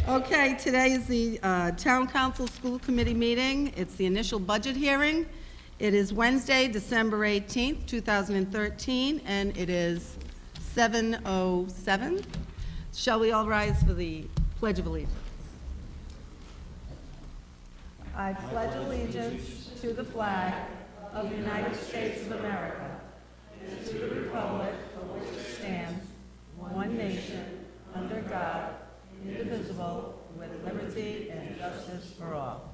Okay, today is the Town Council School Committee meeting. It's the initial budget hearing. It is Wednesday, December 18th, 2013, and it is 7:07. Shall we all rise for the Pledge of Allegiance? I pledge allegiance to the flag of the United States of America and to the republic for which it stands, one nation, under God, indivisible, with liberty and justice for all.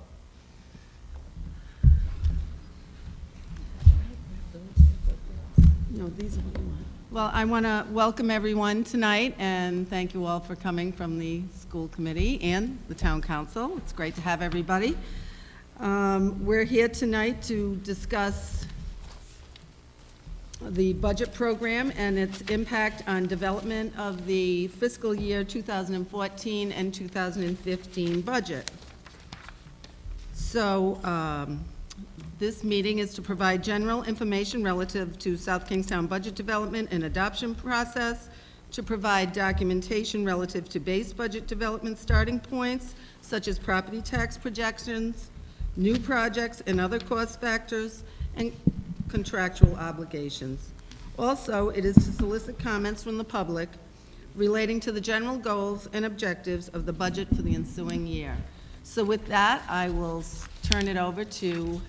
No, these are the ones. Well, I want to welcome everyone tonight and thank you all for coming from the school committee and the town council. It's great to have everybody. We're here tonight to discuss the budget program and its impact on development of the fiscal year 2014 and 2015 budget. So this meeting is to provide general information relative to South Kingstown budget development and adoption process, to provide documentation relative to base budget development starting points, such as property tax projections, new projects and other cost factors, and contractual obligations. Also, it is to solicit comments from the public relating to the general goals and objectives of the budget for the ensuing year. So with that, I will turn it over to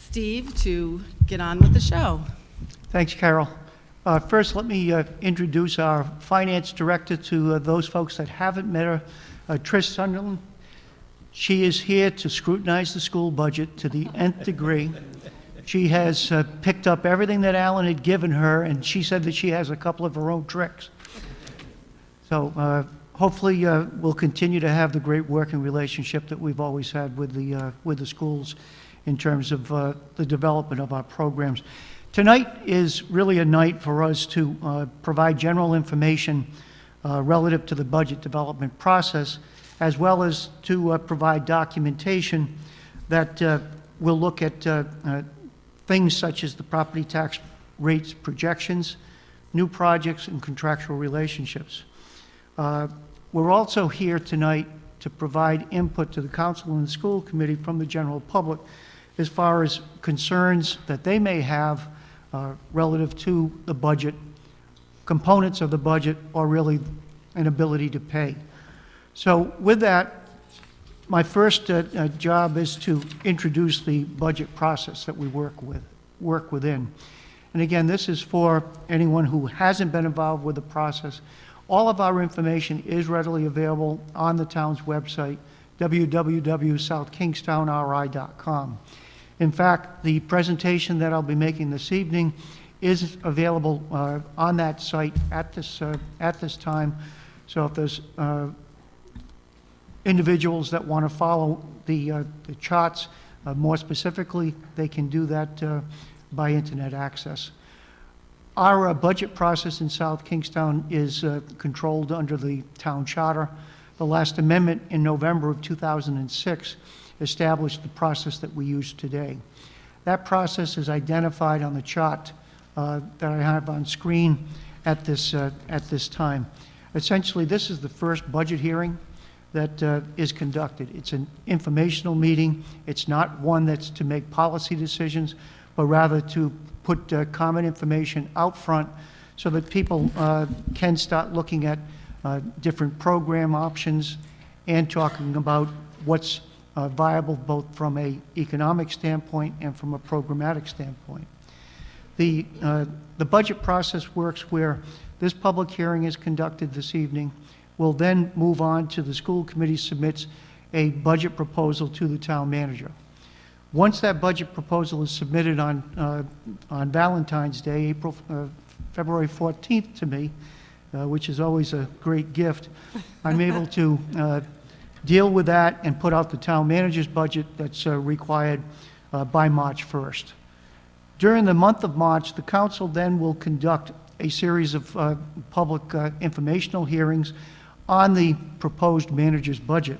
Steve to get on with the show. Thanks, Carol. First, let me introduce our finance director to those folks that haven't met her, Trish Sunderland. She is here to scrutinize the school budget to the nth degree. She has picked up everything that Alan had given her, and she said that she has a couple of her own tricks. So hopefully we'll continue to have the great working relationship that we've always had with the schools in terms of the development of our programs. Tonight is really a night for us to provide general information relative to the budget development process, as well as to provide documentation that will look at things such as the property tax rates projections, new projects, and contractual relationships. We're also here tonight to provide input to the council and the school committee from the general public as far as concerns that they may have relative to the budget, components of the budget, or really an ability to pay. So with that, my first job is to introduce the budget process that we work within. And again, this is for anyone who hasn't been involved with the process. All of our information is readily available on the town's website, www.southkingstownri.com. In fact, the presentation that I'll be making this evening is available on that site at this time. So if there's individuals that want to follow the charts more specifically, they can do that by internet access. Our budget process in South Kingstown is controlled under the town charter. The last amendment in November of 2006 established the process that we use today. That process is identified on the chart that I have on screen at this time. Essentially, this is the first budget hearing that is conducted. It's an informational meeting. It's not one that's to make policy decisions, but rather to put common information out front so that people can start looking at different program options and talking about what's viable both from an economic standpoint and from a programmatic standpoint. The budget process works where this public hearing is conducted this evening. We'll then move on to the school committee submits a budget proposal to the town manager. Once that budget proposal is submitted on Valentine's Day, February 14th to me, which is always a great gift, I'm able to deal with that and put out the town manager's budget that's required by March 1st. During the month of March, the council then will conduct a series of public informational hearings on the proposed manager's budget.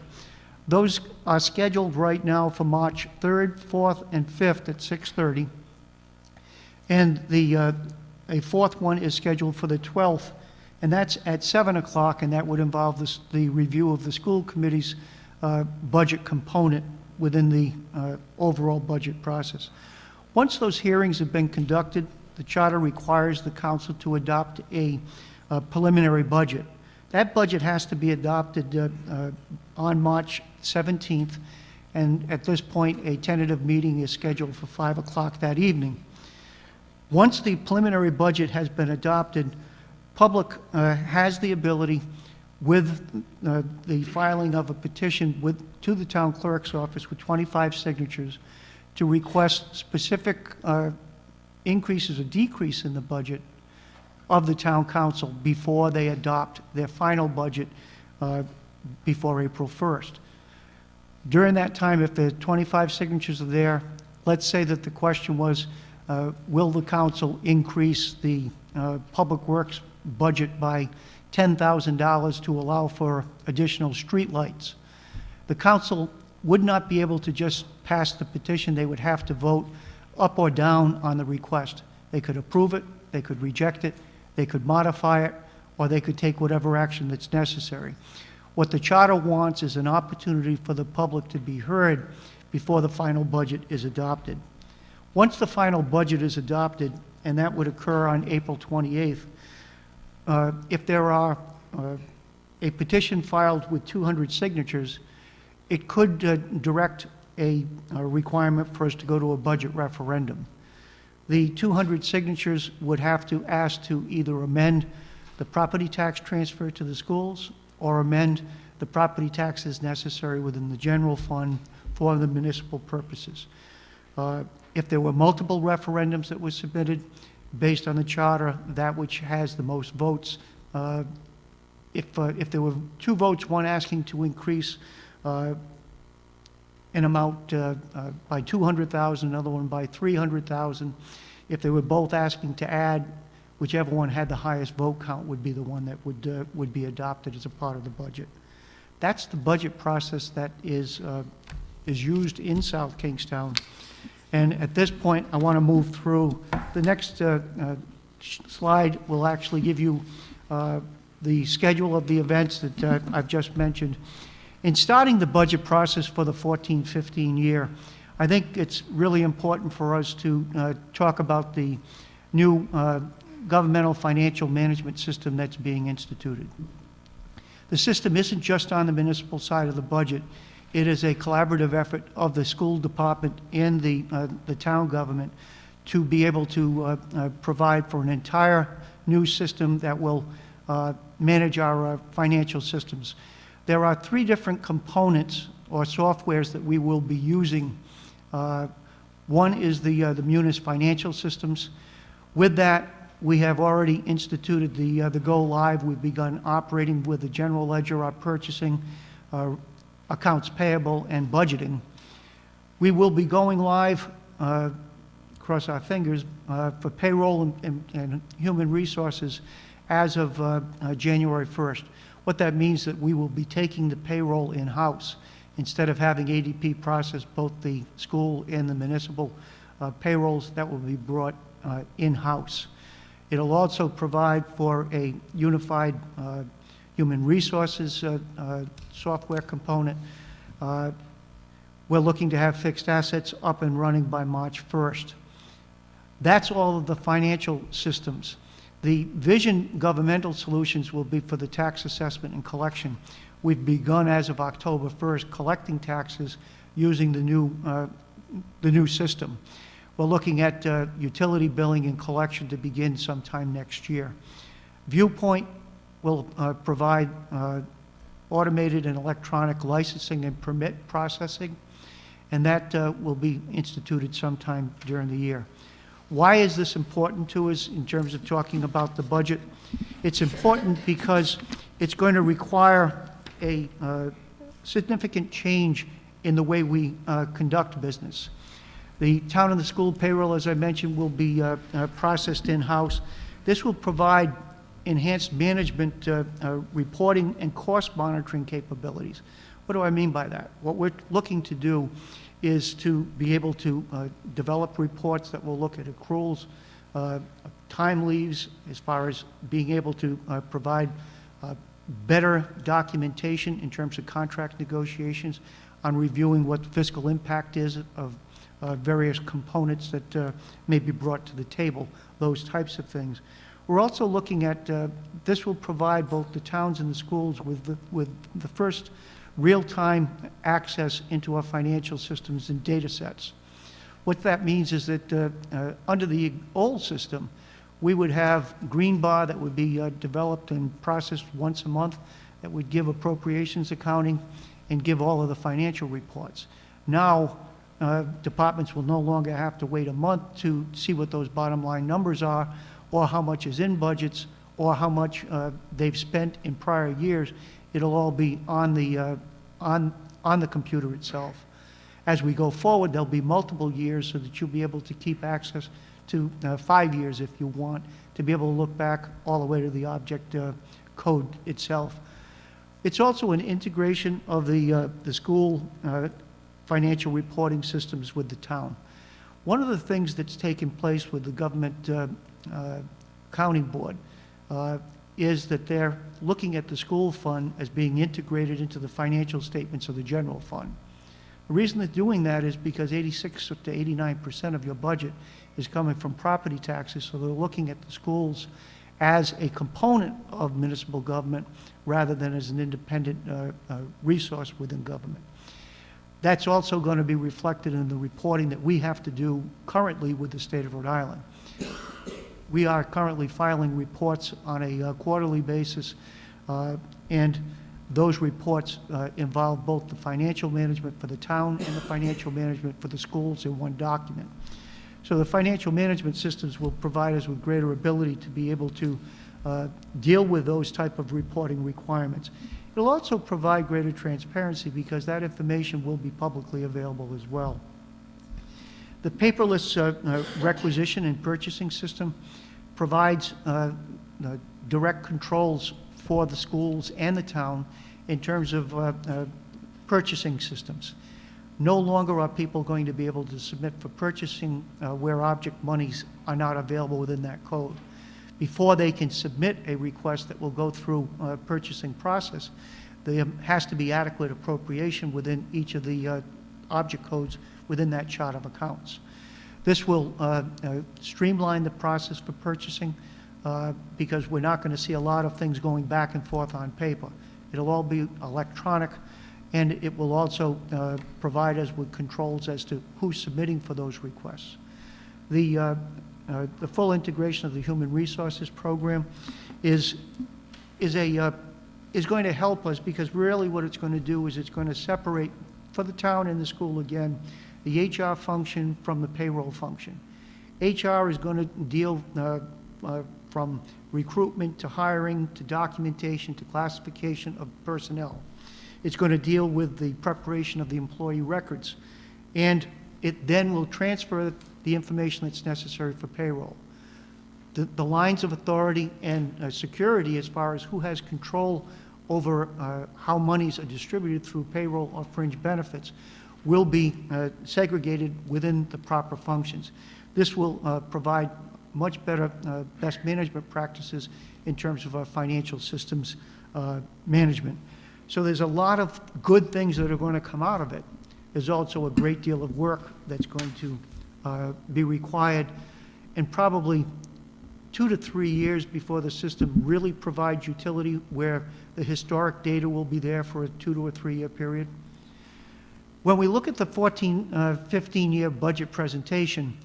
Those are scheduled right now for March 3rd, 4th, and 5th at 6:30. And a fourth one is scheduled for the 12th and that's at 7 o'clock, and that would involve the review of the school committee's budget component within the overall budget process. Once those hearings have been conducted, the charter requires the council to adopt a preliminary budget. That budget has to be adopted on March 17th, and at this point, a tentative meeting is scheduled for 5 o'clock that evening. Once the preliminary budget has been adopted, public has the ability, with the filing of a petition to the town clerk's office with 25 signatures, to request specific increases or decrease in the budget of the town council before they adopt their final budget before April 1st. During that time, if the 25 signatures are there, let's say that the question was, will the council increase the public works budget by $10,000 to allow for additional streetlights? The council would not be able to just pass the petition. They would have to vote up or down on the request. They could approve it, they could reject it, they could modify it, or they could take whatever action that's necessary. What the charter wants is an opportunity for the public to be heard before the final budget is adopted. Once the final budget is adopted, and that would occur on April 28th, if there are a petition filed with 200 signatures, it could direct a requirement for us to go to a budget referendum. The 200 signatures would have to ask to either amend the property tax transfer to the schools or amend the property taxes necessary within the general fund for the municipal purposes. If there were multiple referendums that were submitted, based on the charter, that which has the most votes, if there were 2 votes, one asking to increase an amount by $200,000, another one by $300,000, if they were both asking to add, whichever one had the highest vote count would be the one that would be adopted as a part of the budget. That's the budget process that is used in South Kingstown. And at this point, I want to move through. The next slide will actually give you the schedule of the events that I've just mentioned. In starting the budget process for the 14-15 year, I think it's really important for us to talk about the new governmental financial management system that's being instituted. The system isn't just on the municipal side of the budget. It is a collaborative effort of the school department and the town government to be able to provide for an entire new system that will manage our financial systems. There are 3 different components or softwares that we will be using. One is the Munis financial systems. With that, we have already instituted the Go Live. We've begun operating with the general ledger, our purchasing, accounts payable, and budgeting. We will be going live, cross our fingers, for payroll and human resources as of January 1st. What that means that we will be taking the payroll in-house instead of having ADP process both the school and the municipal payrolls. That will be brought in-house. It'll also provide for a unified human resources software component. We're looking to have fixed assets up and running by March 1st. That's all of the financial systems. The Vision governmental solutions will be for the tax assessment and collection. We've begun as of October 1st collecting taxes using the new system. We're looking at utility billing and collection to begin sometime next year. Viewpoint will provide automated and electronic licensing and permit processing, and that will be instituted sometime during the year. Why is this important to us in terms of talking about the budget? It's important because it's going to require a significant change in the way we conduct business. The town and the school payroll, as I mentioned, will be processed in-house. This will provide enhanced management reporting and cost monitoring capabilities. What do I mean by that? What we're looking to do is to be able to develop reports that will look at accruals, time leaves, as far as being able to provide better documentation in terms of contract negotiations, on reviewing what the fiscal impact is of various components that may be brought to the table, those types of things. We're also looking at, this will provide both the towns and the schools with the first real-time access into our financial systems and data sets. What that means is that under the old system, we would have green bar that would be developed and processed once a month that would give appropriations accounting and give all of the financial reports. Now, departments will no longer have to wait a month to see what those bottom line numbers are, or how much is in budgets, or how much they've spent in prior years. It'll all be on the computer itself. As we go forward, there'll be multiple years so that you'll be able to keep access to 5 years if you want, to be able to look back all the way to the object code itself. It's also an integration of the school financial reporting systems with the town. One of the things that's taken place with the government accounting board is that they're looking at the school fund as being integrated into the financial statements of the general fund. The reason they're doing that is because 86 to 89% of your budget is coming from property taxes, so they're looking at the schools as a component of municipal government rather than as an independent resource within government. That's also going to be reflected in the reporting that we have to do currently with the state of Rhode Island. We are currently filing reports on a quarterly basis, and those reports involve both the financial management for the town and the financial management for the schools in one document. So the financial management systems will provide us with greater ability to be able to deal with those type of reporting requirements. It'll also provide greater transparency because that information will be publicly available as well. The paperless requisition and purchasing system provides direct controls for the schools and the town in terms of purchasing systems. No longer are people going to be able to submit for purchasing where object monies are not available within that code. Before they can submit a request that will go through a purchasing process, there has to be adequate appropriation within each of the object codes within that chart of accounts. This will streamline the process for purchasing because we're not going to see a lot of things going back and forth on paper. It'll all be electronic, and it will also provide us with controls as to who's submitting for those requests. The full integration of the human resources program is going to help us because really what it's going to do is it's going to separate for the town and the school again the HR function from the payroll function. HR is going to deal from recruitment to hiring to documentation to classification of personnel. It's going to deal with the preparation of the employee records, and it then will transfer the information that's necessary for payroll. The lines of authority and security as far as who has control over how monies are distributed through payroll or fringe benefits will be segregated within the proper functions. This will provide much better best management practices in terms of our financial systems management. So there's a lot of good things that are going to come out of it. There's also a great deal of work that's going to be required, and probably 2 to 3 years before the system really provides utility where the historic data will be there for a 2 to a 3 year period. When we look at the 15-year budget presentation,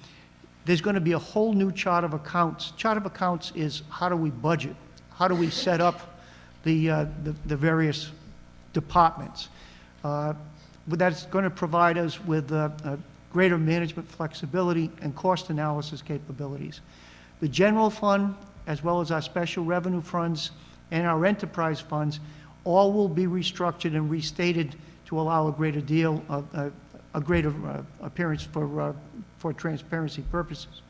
there's going to be a whole new chart of accounts. Chart of accounts is how do we budget? How do we set up the various departments? That's going to provide us with greater management flexibility and cost analysis capabilities. The general fund, as well as our special revenue funds and our enterprise funds, all will be restructured and restated to allow a greater deal of a greater appearance for transparency purposes.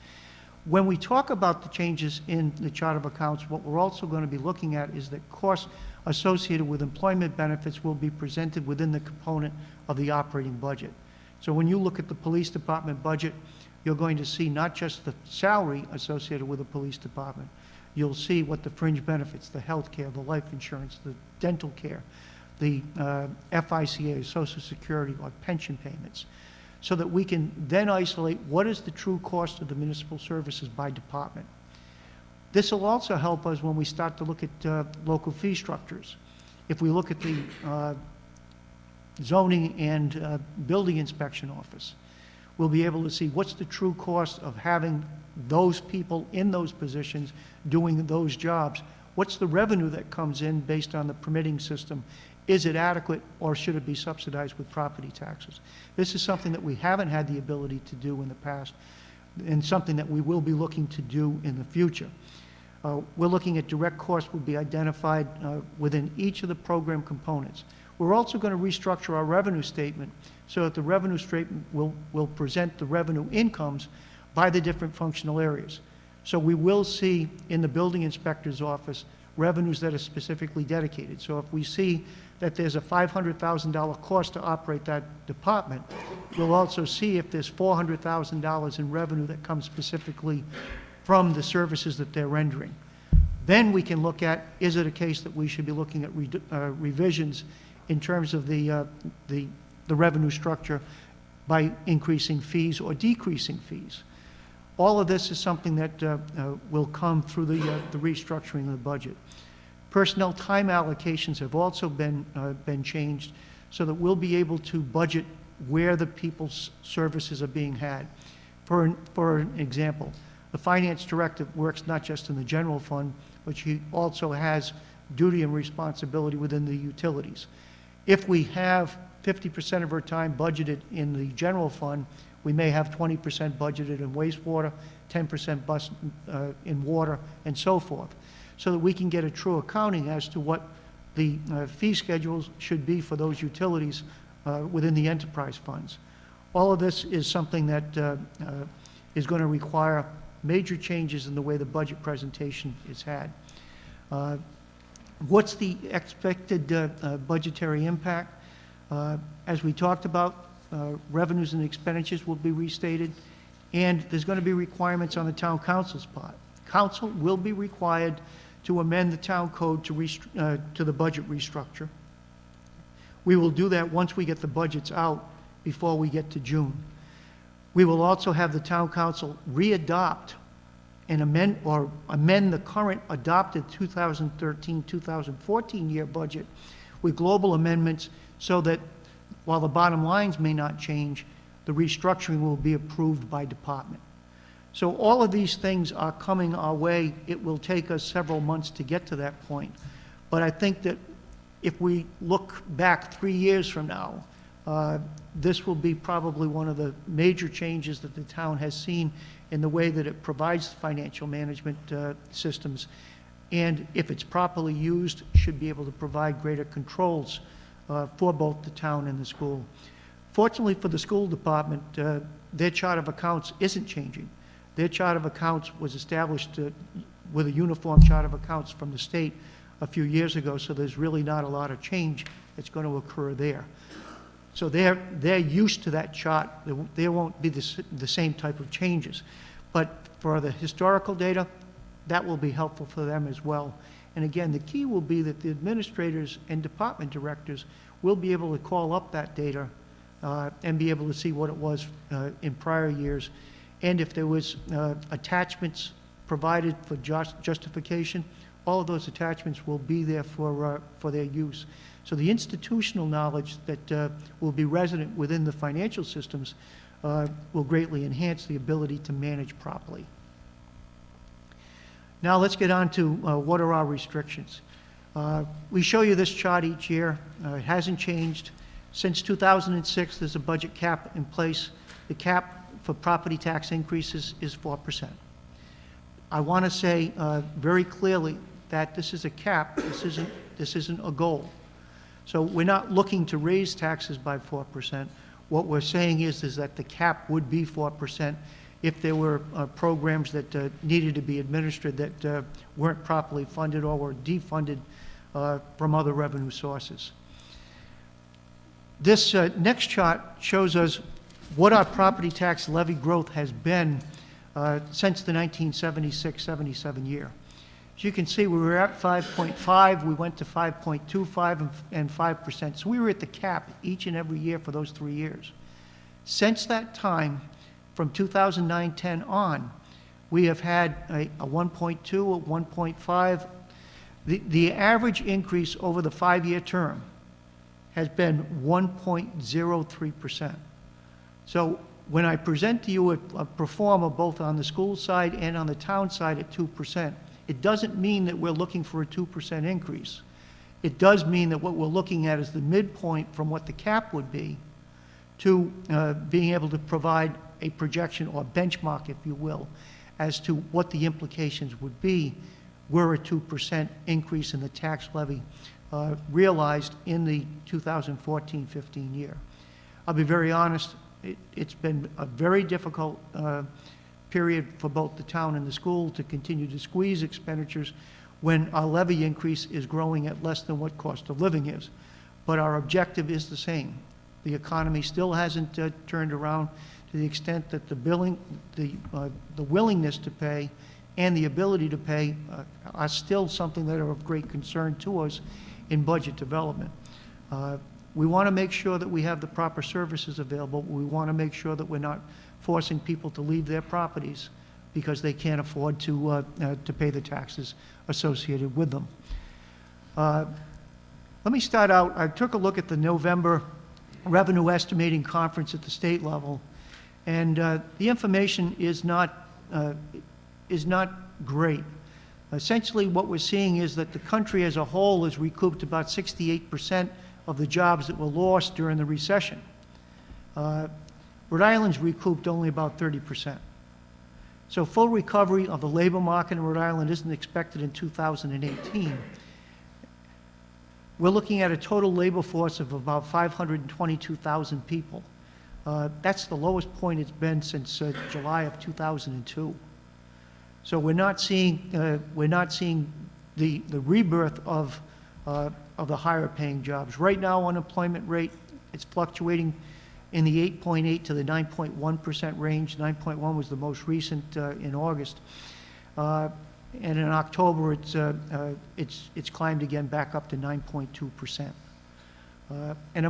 When we talk about the changes in the chart of accounts, what we're also going to be looking at is that costs associated with employment benefits will be presented within the component of the operating budget. So when you look at the police department budget, you're going to see not just the salary associated with the police department, you'll see what the fringe benefits, the health care, the life insurance, the dental care, the FICA, Social Security, or pension payments, so that we can then isolate what is the true cost of the municipal services by department. This will also help us when we start to look at local fee structures. If we look at the zoning and building inspection office, we'll be able to see what's the true cost of having those people in those positions doing those jobs. What's the revenue that comes in based on the permitting system? Is it adequate, or should it be subsidized with property taxes? This is something that we haven't had the ability to do in the past, and something that we will be looking to do in the future. We're looking at direct costs will be identified within each of the program components. We're also going to restructure our revenue statement so that the revenue statement will present the revenue incomes by the different functional areas. So we will see in the building inspector's office revenues that are specifically dedicated. So if we see that there's a $500,000 cost to operate that department, we'll also see if there's $400,000 in revenue that comes specifically from the services that they're rendering. Then we can look at, is it a case that we should be looking at revisions in terms of the revenue structure by increasing fees or decreasing fees. All of this is something that will come through the restructuring of the budget. Personnel time allocations have also been changed so that we'll be able to budget where the people's services are being had. For an example, the finance director works not just in the general fund, but she also has duty and responsibility within the utilities. If we have 50% of her time budgeted in the general fund, we may have 20% budgeted in wastewater, 10% in water, and so forth, so that we can get a true accounting as to what the fee schedules should be for those utilities within the enterprise funds. All of this is something that is going to require major changes in the way the budget presentation is had. What's the expected budgetary impact? As we talked about, revenues and expenditures will be restated, and there's going to be requirements on the town council's part. Council will be required to amend the town code to the budget restructure. We will do that once we get the budgets out before we get to June. We will also have the town council readopt and amend the current adopted 2013-2014 year budget with global amendments so that while the bottom lines may not change, the restructuring will be approved by department. So all of these things are coming our way. It will take us several months to get to that point. But I think that if we look back 3 years from now, this will be probably one of the major changes that the town has seen in the way that it provides financial management systems. And if it's properly used, should be able to provide greater controls for both the town and the school. Fortunately for the school department, their chart of accounts isn't changing. Their chart of accounts was established with a uniform chart of accounts from the state a few years ago, so there's really not a lot of change that's going to occur there. So they're used to that chart. There won't be the same type of changes. But for the historical data, that will be helpful for them as well. And again, the key will be that the administrators and department directors will be able to call up that data and be able to see what it was in prior years. And if there was attachments provided for justification, all of those attachments will be there for their use. So the institutional knowledge that will be resident within the financial systems will greatly enhance the ability to manage properly. Now let's get on to what are our restrictions. We show you this chart each year. It hasn't changed. Since 2006, there's a budget cap in place. The cap for property tax increases is 4%. I want to say very clearly that this is a cap. This isn't a goal. So we're not looking to raise taxes by 4%. What we're saying is that the cap would be 4% if there were programs that needed to be administered that weren't properly funded or were defunded from other revenue sources. This next chart shows us what our property tax levy growth has been since the 1976-77 year. As you can see, we were at 5.5, we went to 5.25 and 5%. So we were at the cap each and every year for those 3 years. Since that time, from 2009-10 on, we have had a 1.2, a 1.5. The average increase over the 5-year term has been 1.03%. So when I present to you a pro forma both on the school side and on the town side at 2%, it doesn't mean that we're looking for a 2% increase. It does mean that what we're looking at is the midpoint from what the cap would be to being able to provide a projection or benchmark, if you will, as to what the implications would be were a 2% increase in the tax levy realized in the 2014-15 year. I'll be very honest, it's been a very difficult period for both the town and the school to continue to squeeze expenditures when our levy increase is growing at less than what cost of living is. But our objective is the same. The economy still hasn't turned around to the extent that the willingness to pay and the ability to pay are still something that are of great concern to us in budget development. We want to make sure that we have the proper services available. We want to make sure that we're not forcing people to leave their properties because they can't afford to pay the taxes associated with them. Let me start out. I took a look at the November revenue estimating conference at the state level, and the information is not great. Essentially, what we're seeing is that the country as a whole has recouped about 68% of the jobs that were lost during the recession. Rhode Island's recouped only about 30%. So full recovery of the labor market in Rhode Island isn't expected in 2018. We're looking at a total labor force of about 522,000 people. That's the lowest point it's been since July of 2002. So we're not seeing the rebirth of the higher paying jobs. Right now, unemployment rate, it's fluctuating in the 8.8 to the 9.1% range. 9.1 was the most recent in August. And in October, it's climbed again back up to 9.2%. And a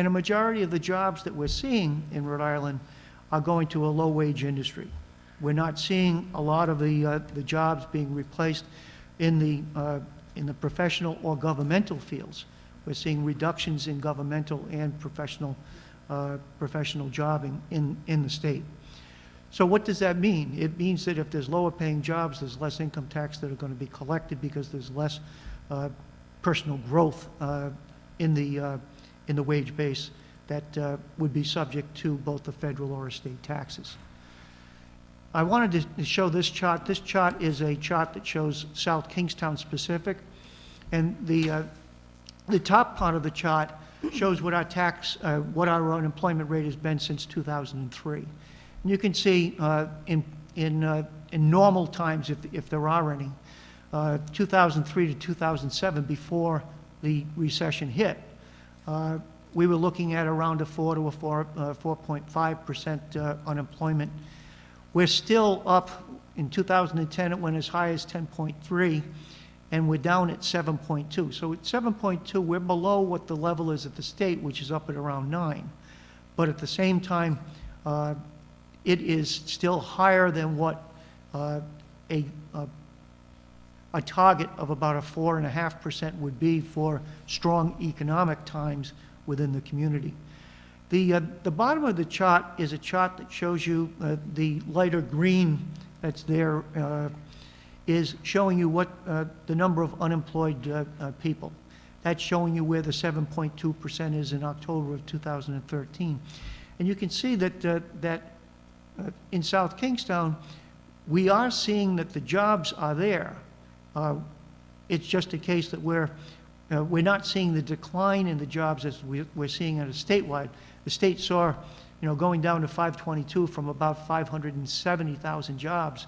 majority of the jobs that we're seeing in Rhode Island are going to a low-wage industry. We're not seeing a lot of the jobs being replaced in the professional or governmental fields. We're seeing reductions in governmental and professional jobbing in the state. So what does that mean? It means that if there's lower paying jobs, there's less income tax that are going to be collected because there's less personal growth in the wage base that would be subject to both the federal or state taxes. I wanted to show this chart. This chart is a chart that shows South Kingstown specific, and the top part of the chart shows what our unemployment rate has been since 2003. And you can see in normal times, if there are any, 2003 to 2007, before the recession hit, we were looking at around a 4 to a 4.5% unemployment. We're still up. In 2010, it went as high as 10.3, and we're down at 7.2. So at 7.2, we're below what the level is at the state, which is up at around 9. But at the same time, it is still higher than what a target of about a 4.5% would be for strong economic times within the community. The bottom of the chart is a chart that shows you the lighter green that's there is showing you what the number of unemployed people. That's showing you where the 7.2% is in October of 2013. And you can see that in South Kingstown, we are seeing that the jobs are there. It's just a case that we're not seeing the decline in the jobs as we're seeing at a statewide. The state saw, going down to 522 from about 570,000 jobs.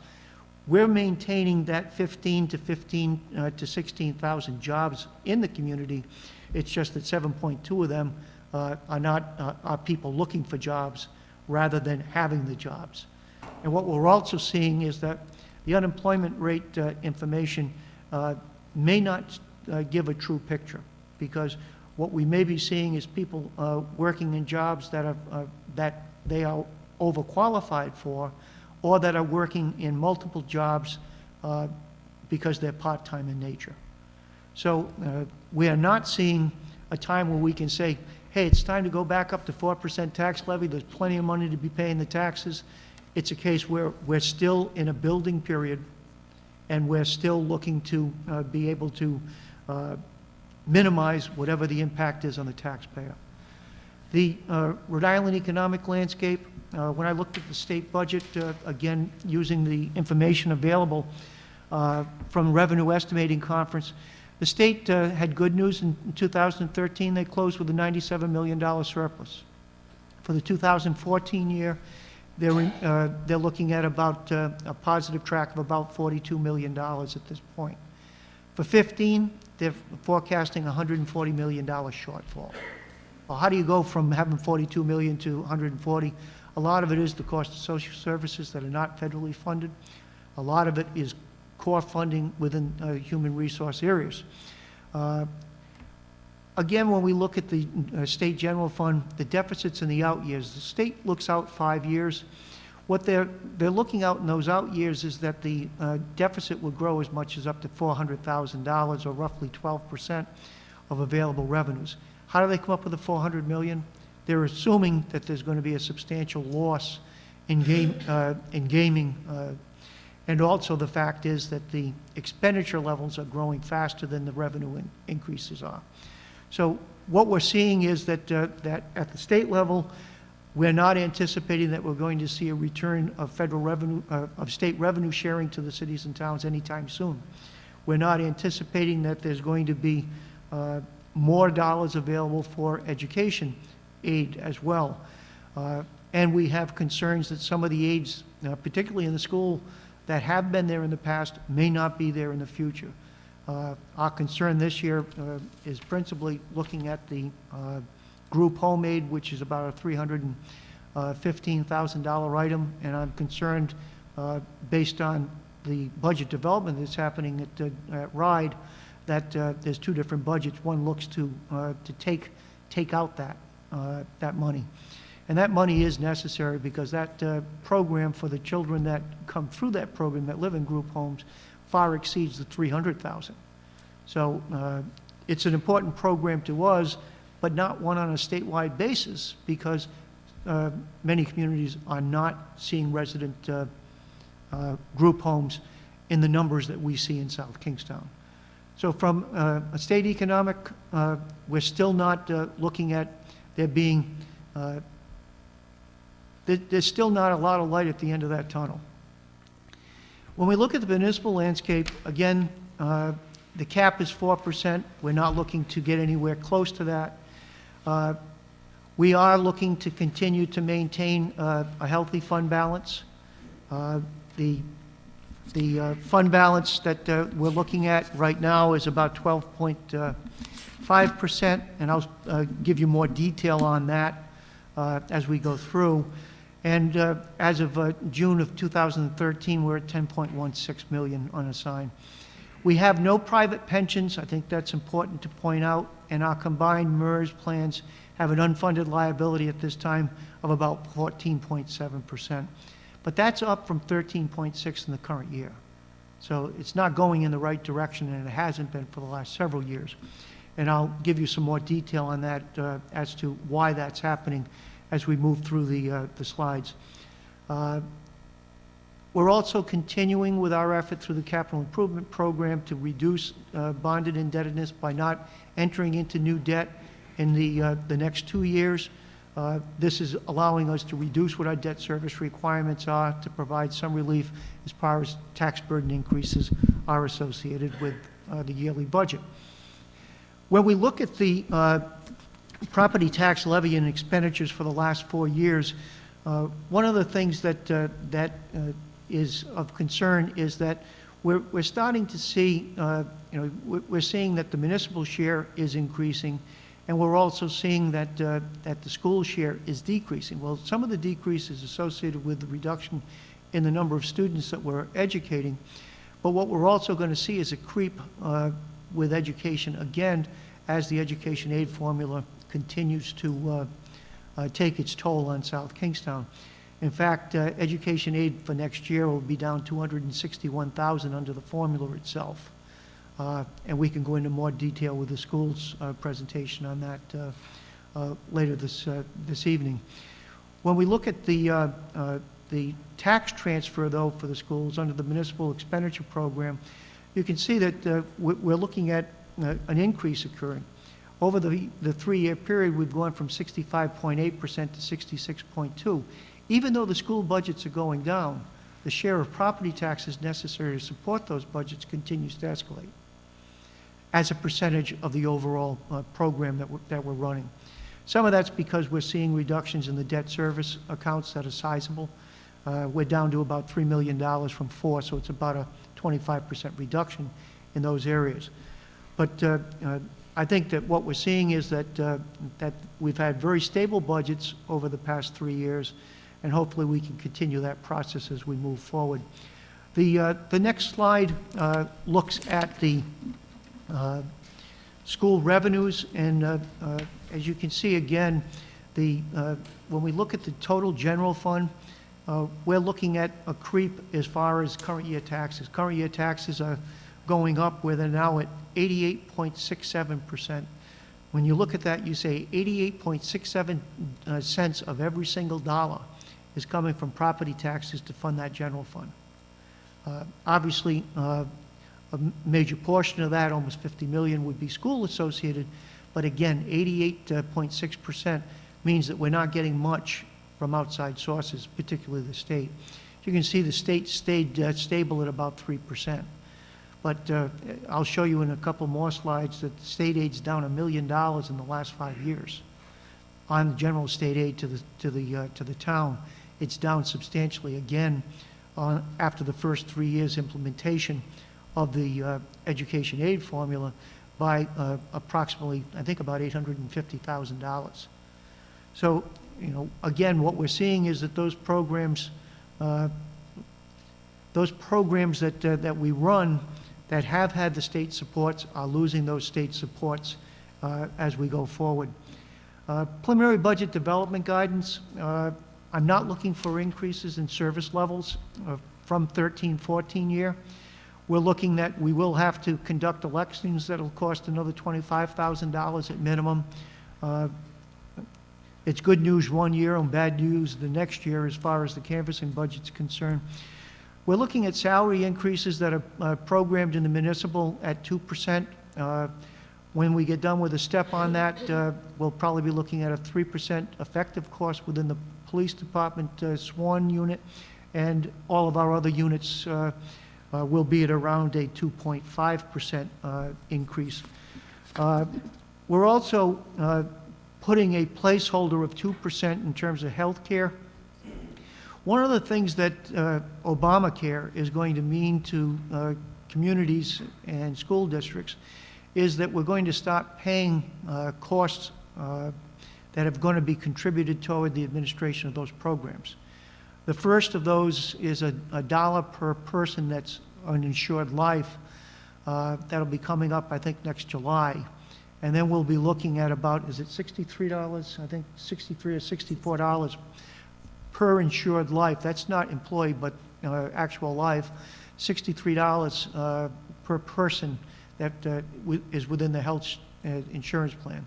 We're maintaining that 15 to 16,000 jobs in the community. It's just that 7.2 of them are people looking for jobs. rather than having the jobs. And what we're also seeing is that the unemployment rate information may not give a true picture, because what we may be seeing is people working in jobs that they are overqualified for, or that are working in multiple jobs because they're part-time in nature. So we are not seeing a time where we can say, hey, it's time to go back up to 4% tax levy, there's plenty of money to be paying the taxes. It's a case where we're still in a building period, and we're still looking to be able to minimize whatever the impact is on the taxpayer. The Rhode Island economic landscape, when I looked at the state budget, again, using the information available from Revenue Estimating Conference, the state had good news in 2013. They closed with a $97 million surplus. For the 2014 year, they're looking at about a positive track of about $42 million at this point. For 15, they're forecasting a $140 million shortfall. Well, how do you go from having 42 million to 140? A lot of it is the cost of social services that are not federally funded. A lot of it is core funding within human resource areas. Again, when we look at the state general fund, the deficits in the out years, the state looks out 5 years. What they're looking out in those out years is that the deficit will grow as much as up to $400,000, or roughly 12% of available revenues. How do they come up with the $400 million? They're assuming that there's going to be a substantial loss in gaming, and also the fact is that the expenditure levels are growing faster than the revenue increases are. So what we're seeing is that, that at the state level, we're not anticipating that we're going to see a return of federal revenue, of state revenue sharing to the cities and towns anytime soon. We're not anticipating that there's going to be more dollars available for education aid as well. And we have concerns that some of the aids, particularly in the school, that have been there in the past may not be there in the future. Our concern this year is principally looking at the group home aid, which is about a $315,000 item, and I'm concerned, based on the budget development that's happening at RIDE, that there's two different budgets. One looks to take out that money. And that money is necessary because that program for the children that come through that program that live in group homes far exceeds the $300,000. So it's an important program to us, but not one on a statewide basis, because many communities are not seeing resident group homes in the numbers that we see in South Kingstown. So from a state economic, we're still not looking at there being, there's still not a lot of light at the end of that tunnel. When we look at the municipal landscape, again, the cap is 4%. We're not looking to get anywhere close to that. We are looking to continue to maintain a healthy fund balance. The fund balance that we're looking at right now is about 12.5%, and I'll give you more detail on that as we go through. And as of June of 2013, we're at 10.16 million unassigned. We have no private pensions. I think that's important to point out, and our combined MERS plans have an unfunded liability at this time of about 14.7%. But that's up from 13.6 in the current year. So it's not going in the right direction, and it hasn't been for the last several years. And I'll give you some more detail on that as to why that's happening as we move through the slides. We're also continuing with our effort through the capital improvement program to reduce bonded indebtedness by not entering into new debt in the next 2 years. This is allowing us to reduce what our debt service requirements are, to provide some relief as far as tax burden increases are associated with the yearly budget. When we look at the property tax levy and expenditures for the last 4 years, one of the things that is of concern is that we're starting to see, we're seeing that the municipal share is increasing, And we're also seeing that, that the school share is decreasing. Well, some of the decrease is associated with the reduction in the number of students that we're educating. But what we're also going to see is a creep with education again as the education aid formula continues to take its toll on South Kingstown. In fact, education aid for next year will be down $261,000 under the formula itself. And we can go into more detail with the school's presentation on that later this evening. When we look at the tax transfer, though, for the schools under the municipal expenditure program, you can see that we're looking at an increase occurring. Over the 3-year period, we've gone from 65.8% to 66.2%. Even though the school budgets are going down, the share of property taxes necessary to support those budgets continues to escalate as a percentage of the overall program that we're running. Some of that's because we're seeing reductions in the debt service accounts that are sizable. We're down to about $3 million from $4 million, so it's about a 25% reduction in those areas. But I think that what we're seeing is that, that we've had very stable budgets over the past 3 years, and hopefully we can continue that process as we move forward. The next slide looks at the school revenues, and as you can see again, when we look at the total general fund, we're looking at a creep as far as current year taxes. Current year taxes are going up, where they're now at 88.67%. When you look at that, you say 88.67 cents of every single dollar is coming from property taxes to fund that general fund. Obviously, a major portion of that, almost 50 million, would be school associated, but again, 88.6% means that we're not getting much from outside sources, particularly the state. You can see the state stayed stable at about 3%. But I'll show you in a couple more slides that the state aid's down $1 million in the last 5 years on the general state aid to the town. It's down substantially again after the first 3 years implementation of the education aid formula by approximately, I think, about $850,000. So, you know, again, what we're seeing is that those programs that we run that have had the state supports are losing those state supports as we go forward. Preliminary budget development guidance, I'm not looking for increases in service levels from 13-14 year. We're looking that we will have to conduct elections that will cost another $25,000 at minimum. It's good news one year and bad news the next year as far as the canvassing budget's concerned. We're looking at salary increases that are programmed in the municipal at 2%. When we get done with a step on that, we'll probably be looking at a 3% effective cost within the police department sworn unit, and all of our other units will be at around a 2.5% increase. We're also putting a placeholder of 2% in terms of health care. One of the things that Obamacare is going to mean to communities and school districts is that we're going to stop paying costs that are going to be contributed toward the administration of those programs. The first of those is a dollar per person that's uninsured life. That'll be coming up, I think, next July. And then we'll be looking at about, is it $63? I think $63 or $64 per insured life. That's not employee, but actual life. $63 per person that is within the health insurance plan.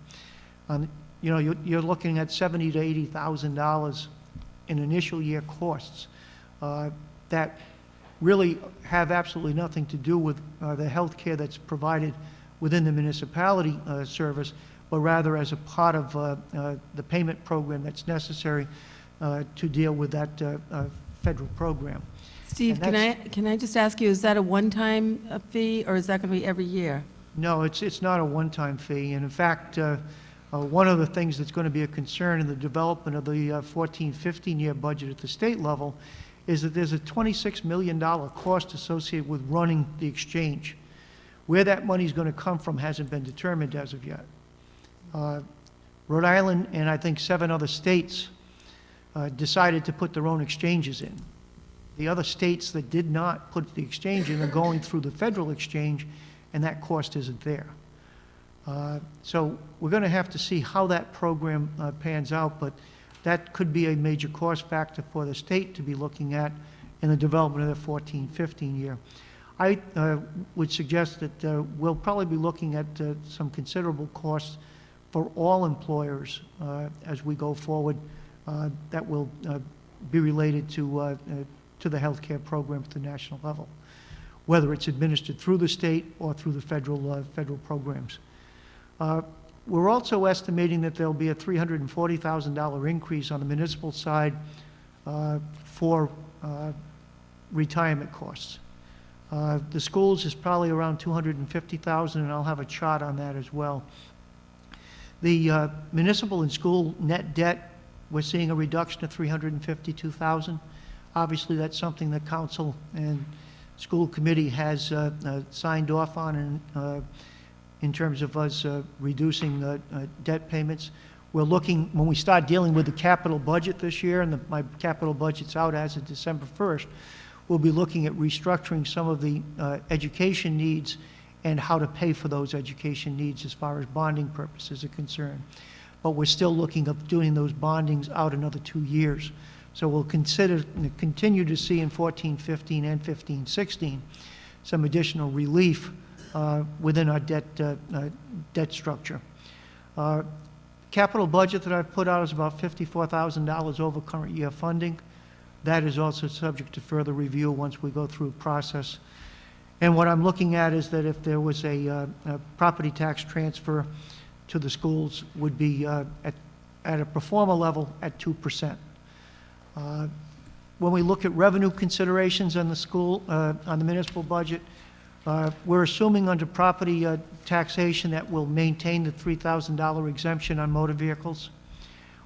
You know, you're looking at $70,000 to $80,000 in initial year costs that really have absolutely nothing to do with the health care that's provided within the municipality service, but rather as a part of the payment program that's necessary to deal with that federal program. Steve, can I just ask you, is that a one-time fee, or is that going to be every year? No, it's not a one-time fee. And in fact, one of the things that's going to be a concern in the development of the 14-15 year budget at the state level is that there's a $26 million cost associated with running the exchange. Where that money is going to come from hasn't been determined as of yet. Rhode Island and I think 7 other states decided to put their own exchanges in. The other states that did not put the exchange in are going through the federal exchange, and that cost isn't there. So we're going to have to see how that program pans out, but that could be a major cost factor for the state to be looking at in the development of the 14-15 year. I would suggest that we'll probably be looking at some considerable costs for all employers as we go forward that will be related to the healthcare program at the national level, whether it's administered through the state or through the federal programs. We're also estimating that there'll be a $340,000 increase on the municipal side for retirement costs. The schools is probably around $250,000, and I'll have a chart on that as well. The municipal and school net debt, we're seeing a reduction of $352,000. Obviously, that's something the council and school committee has signed off on in terms of us reducing debt payments. We're looking, when we start dealing with the capital budget this year, and my capital budget's out as of December 1st, we'll be looking at restructuring some of the education needs and how to pay for those education needs as far as bonding purposes are concerned. But we're still looking at doing those bondings out another 2 years. So we'll continue to see in 14-15 and 15-16 some additional relief within our debt structure. Capital budget that I've put out is about $54,000 over current year funding. That is also subject to further review once we go through the process. And what I'm looking at is that if there was a property tax transfer to the schools, would be at a pro forma level at 2%. When we look at revenue considerations on the school, on the municipal budget, we're assuming under property taxation that we'll maintain the $3,000 exemption on motor vehicles.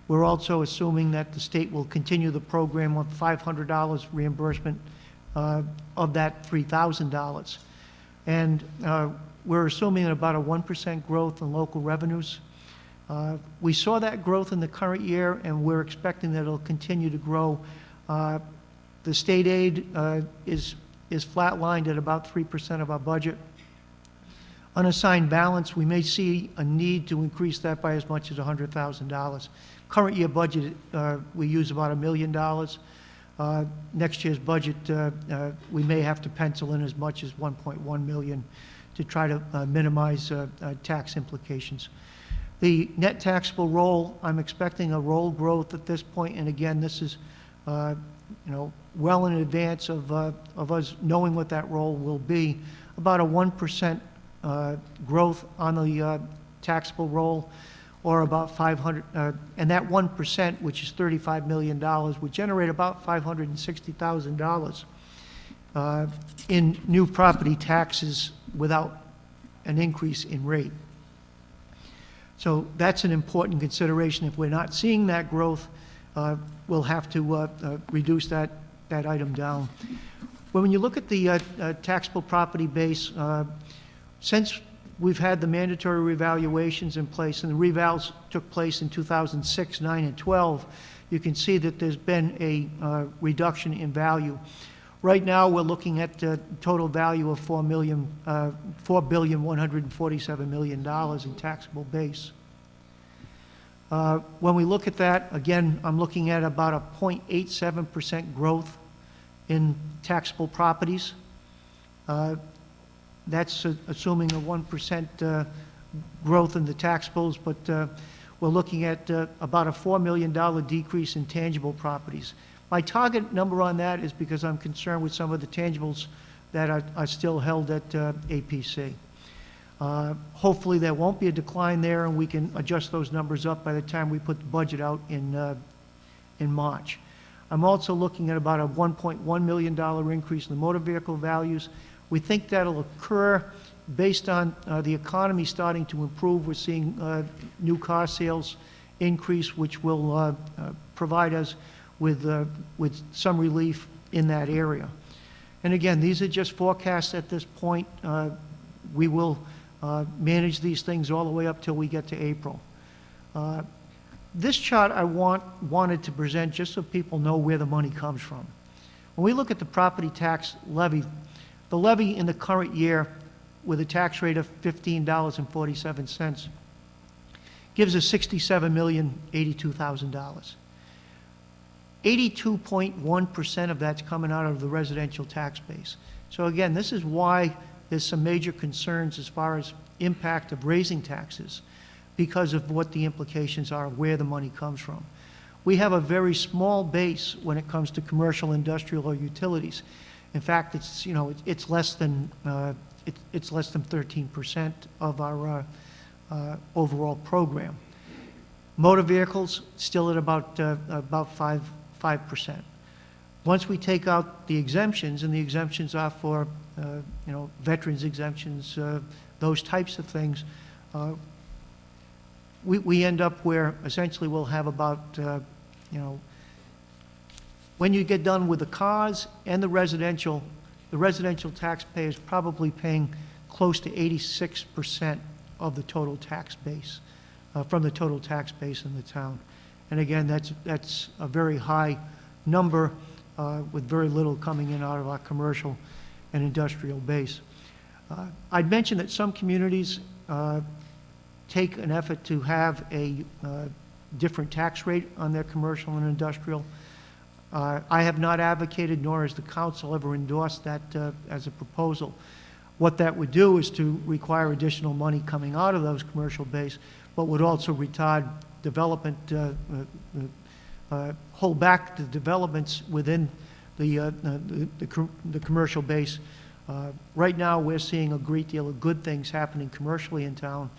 We're also assuming that the state will continue the program with $500 reimbursement of that $3,000. And we're assuming about a 1% growth in local revenues. We saw that growth in the current year, and we're expecting that it'll continue to grow. The state aid is flatlined at about 3% of our budget. Unassigned balance, we may see a need to increase that by as much as $100,000. Current year budget, we use about $1 million. Next year's budget, we may have to pencil in as much as $1.1 million to try to minimize tax implications. The net taxable roll, I'm expecting a roll growth at this point, and again, this is well in advance of us knowing what that roll will be. About a 1% growth on the taxable roll, or about 500, and that 1%, which is $35 million, would generate about $560,000 in new property taxes without an increase in rate. So that's an important consideration. If we're not seeing that growth, we'll have to reduce that item down. When you look at the taxable property base, since we've had the mandatory revaluations in place, and the revals took place in 2006, 9, and 12, you can see that there's been a reduction in value. Right now, we're looking at a total value of $4,147 million in taxable base. When we look at that, again, I'm looking at about a 0.87% growth in taxable properties. That's assuming a 1% growth in the taxables, but we're looking at about a $4 million decrease in tangible properties. My target number on that is because I'm concerned with some of the tangibles that are still held at APC. Hopefully there won't be a decline there, and we can adjust those numbers up by the time we put the budget out in March. I'm also looking at about a $1.1 million increase in the motor vehicle values. We think that'll occur based on the economy starting to improve. We're seeing new car sales increase, which will provide us with some relief in that area. And again, these are just forecasts at this point. We will manage these things all the way up till we get to April. This chart I wanted to present just so people know where the money comes from. When we look at the property tax levy, the levy in the current year with a tax rate of $15.47 gives us $67,082,000. 82.1% of that's coming out of the residential tax base. So again, this is why there's some major concerns as far as impact of raising taxes, because of what the implications are, where the money comes from. We have a very small base when it comes to commercial, industrial, or utilities. In fact, it's, you know, it's less than 13% of our overall program. Motor vehicles still at about 5%. Once we take out the exemptions, and the exemptions are for you know, veterans exemptions, those types of things, we end up where essentially we'll have about, you know, when you get done with the cars and the residential taxpayer is probably paying close to 86% of the total tax base, from the total tax base in the town. And again, that's a very high number with very little coming in out of our commercial and industrial base. I'd mentioned that some communities take an effort to have a different tax rate on their commercial and industrial. I have not advocated, nor has the council ever endorsed that as a proposal. What that would do is to require additional money coming out of those commercial base, but would also retard development, hold back the developments within the commercial base. Right now, we're seeing a great deal of good things happening commercially in town.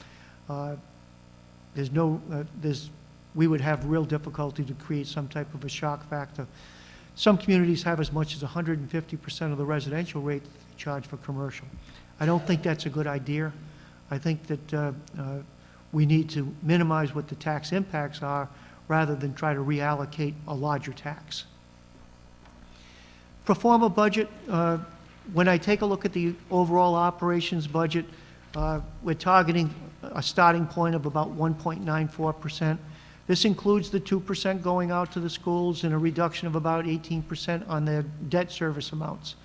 We would have real difficulty to create some type of a shock factor. Some communities have as much as 150% of the residential rate that they charge for commercial. I don't think that's a good idea. I think that we need to minimize what the tax impacts are rather than try to reallocate a larger tax. Pro forma budget, when I take a look at the overall operations budget, we're targeting a starting point of about 1.94%. This includes the 2% going out to the schools and a reduction of about 18% on their debt service amounts.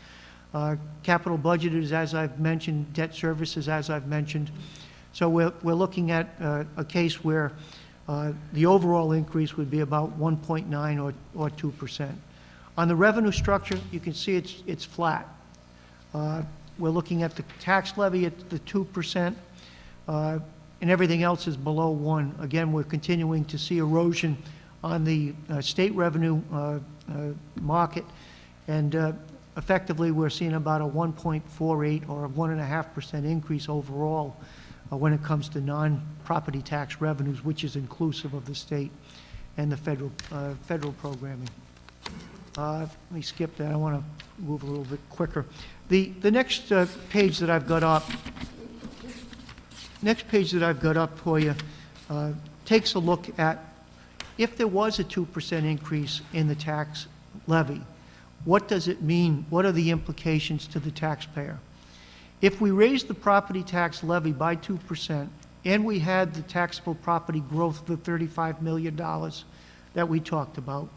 Capital budget is, as I've mentioned, debt services, as I've mentioned. So we're looking at a case where the overall increase would be about 1.9 or 2%. On the revenue structure, you can see it's flat. We're looking at the tax levy at the 2%, and everything else is below 1. Again, we're continuing to see erosion on the state revenue market, and effectively we're seeing about a 1.48 or a 1.5% increase overall when it comes to non-property tax revenues, which is inclusive of the state and the federal programming. Let me skip that. I want to move a little bit quicker. The next page that I've got up, for you takes a look at if there was a 2% increase in the tax levy, what does it mean? What are the implications to the taxpayer? If we raised the property tax levy by 2% and we had the taxable property growth of the $35 million that we talked about,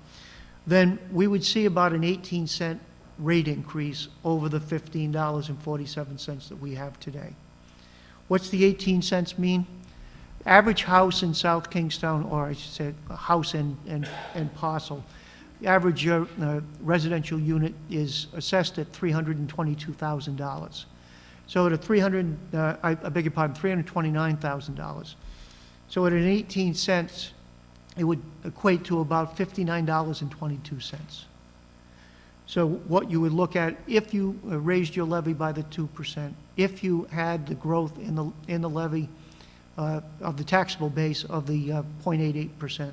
then we would see about an 18-cent rate increase over the $15.47 that we have today. What's the 18 cents mean? Average house in South Kingstown, or I should say a house and parcel, the average residential unit is assessed at $322,000. So at a $329,000. So at an 18 cents, it would equate to about $59.22. So what you would look at if you raised your levy by the 2%, if you had the growth in the levy of the taxable base of the 0.88%,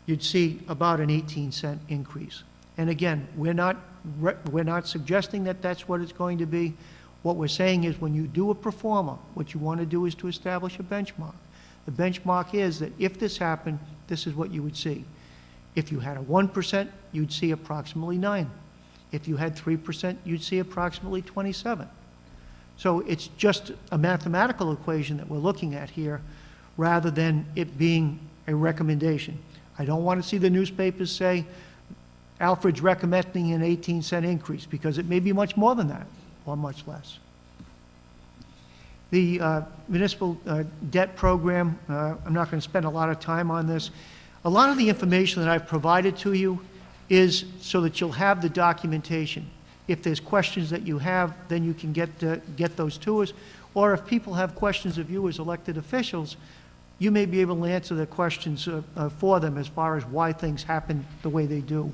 you'd see about an 18-cent increase. And again, we're not suggesting that that's what it's going to be. What we're saying is when you do a pro forma, what you want to do is to establish a benchmark. The benchmark is that if this happened, this is what you would see. If you had a 1%, you'd see approximately 9. If you had 3%, you'd see approximately 27. So it's just a mathematical equation that we're looking at here, rather than it being a recommendation. I don't want to see the newspapers say, Alfred's recommending an 18-cent increase, because it may be much more than that, or much less. The municipal debt program, I'm not going to spend a lot of time on this. A lot of the information that I've provided to you is so that you'll have the documentation. If there's questions that you have, then you can get those to us. Or if people have questions of you as elected officials, you may be able to answer the questions for them as far as why things happen the way they do.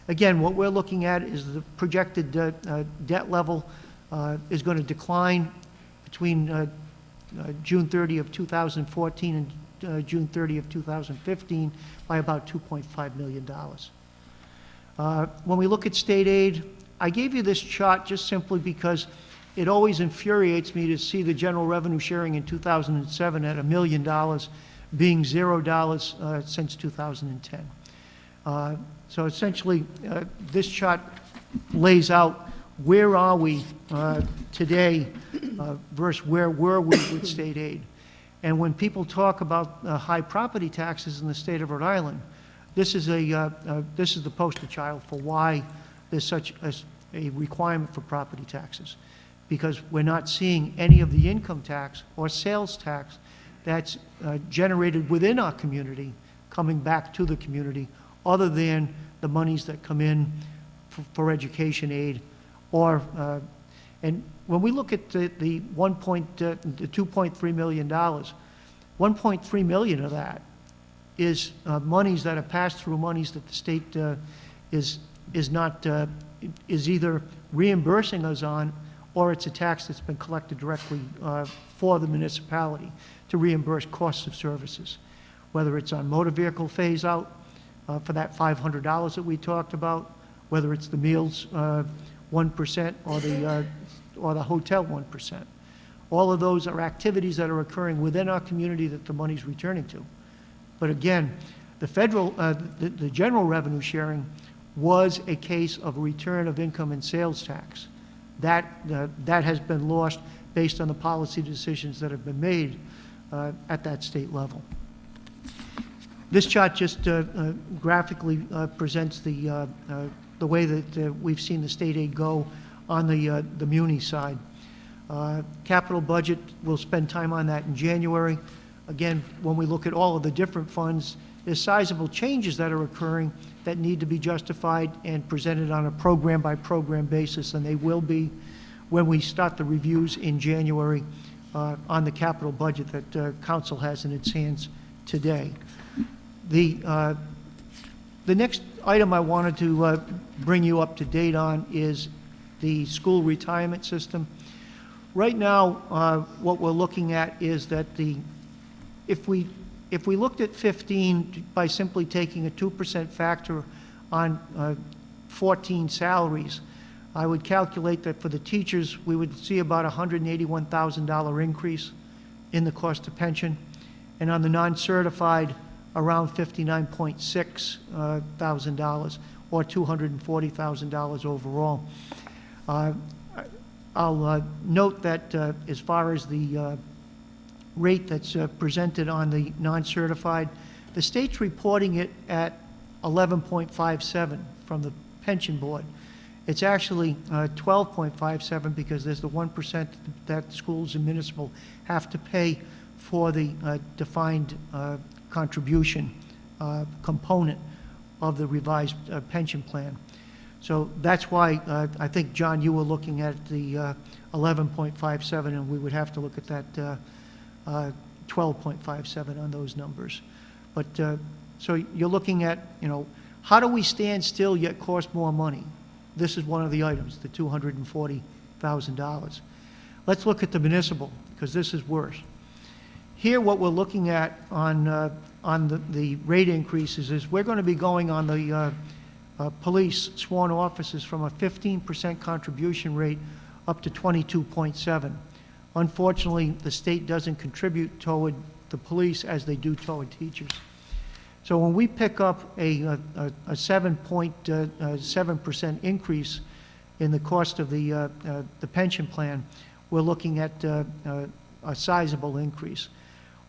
Again, what we're looking at is the projected debt level is going to decline between June 30 of 2014 and June 30 of 2015 by about $2.5 million. When we look at state aid, I gave you this chart just simply because it always infuriates me to see the general revenue sharing in 2007 at $1 million being $0 since 2010. So essentially, this chart lays out where are we today versus where were we with state aid. And when people talk about high property taxes in the state of Rhode Island, this is the poster child for why there's such a requirement for property taxes, because we're not seeing any of the income tax or sales tax that's generated within our community coming back to the community, other than the monies that come in for education aid, or and when we look at the $2.3 million, $1.3 million of that is monies that are pass-through monies that the state is either reimbursing us on, or it's a tax that's been collected directly for the municipality to reimburse costs of services, whether it's on motor vehicle phase-out for that $500 that we talked about, whether it's the meals 1% or the hotel 1%. All of those are activities that are occurring within our community that the money's returning to. But again, the federal, the general revenue sharing was a case of return of income and sales tax. That has been lost based on the policy decisions that have been made at that state level. This chart just graphically presents the way that we've seen the state aid go on the muni side. Capital budget, we'll spend time on that in January. Again, when we look at all of the different funds, there's sizable changes that are occurring that need to be justified and presented on a program-by-program basis, and they will be when we start the reviews in January on the capital budget that Council has in its hands today. The next item I wanted to bring you up to date on is the school retirement system. Right now, what we're looking at is that if we looked at 15 by simply taking a 2% factor on 14 salaries, I would calculate that for the teachers, we would see about a $181,000 increase in the cost of pension, and on the non-certified, around $59.6 thousand, or $240,000 overall. I'll note that as far as the rate that's presented on the non-certified, the state's reporting it at 11.57 from the pension board. It's actually 12.57 because there's the 1% that schools and municipal have to pay for the defined contribution component of the revised pension plan. So that's why I think, John, you were looking at the 11.57, and we would have to look at that 12.57 on those numbers. But so you're looking at, how do we stand still yet cost more money? This is one of the items, the $240,000. Let's look at the municipal, because this is worse. Here, what we're looking at on the rate increases is we're going to be going on the police sworn officers from a 15% contribution rate up to 22.7. Unfortunately, the state doesn't contribute toward the police as they do toward teachers. So when we pick up a 7.7% increase in the cost of the pension plan, we're looking at a sizable increase.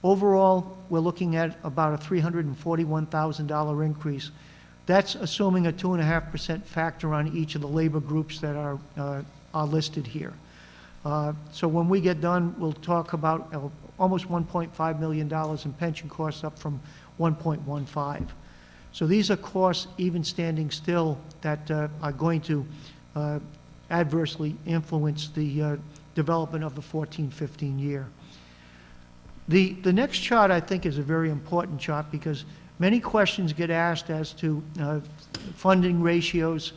Overall, we're looking at about a $341,000 increase. That's assuming a 2.5% factor on each of the labor groups that are listed here. So when we get done, we'll talk about almost $1.5 million in pension costs, up from 1.15. So these are costs, even standing still, that are going to adversely influence the development of the 14-15 year. The next chart, I think, is a very important chart because many questions get asked as to funding ratios,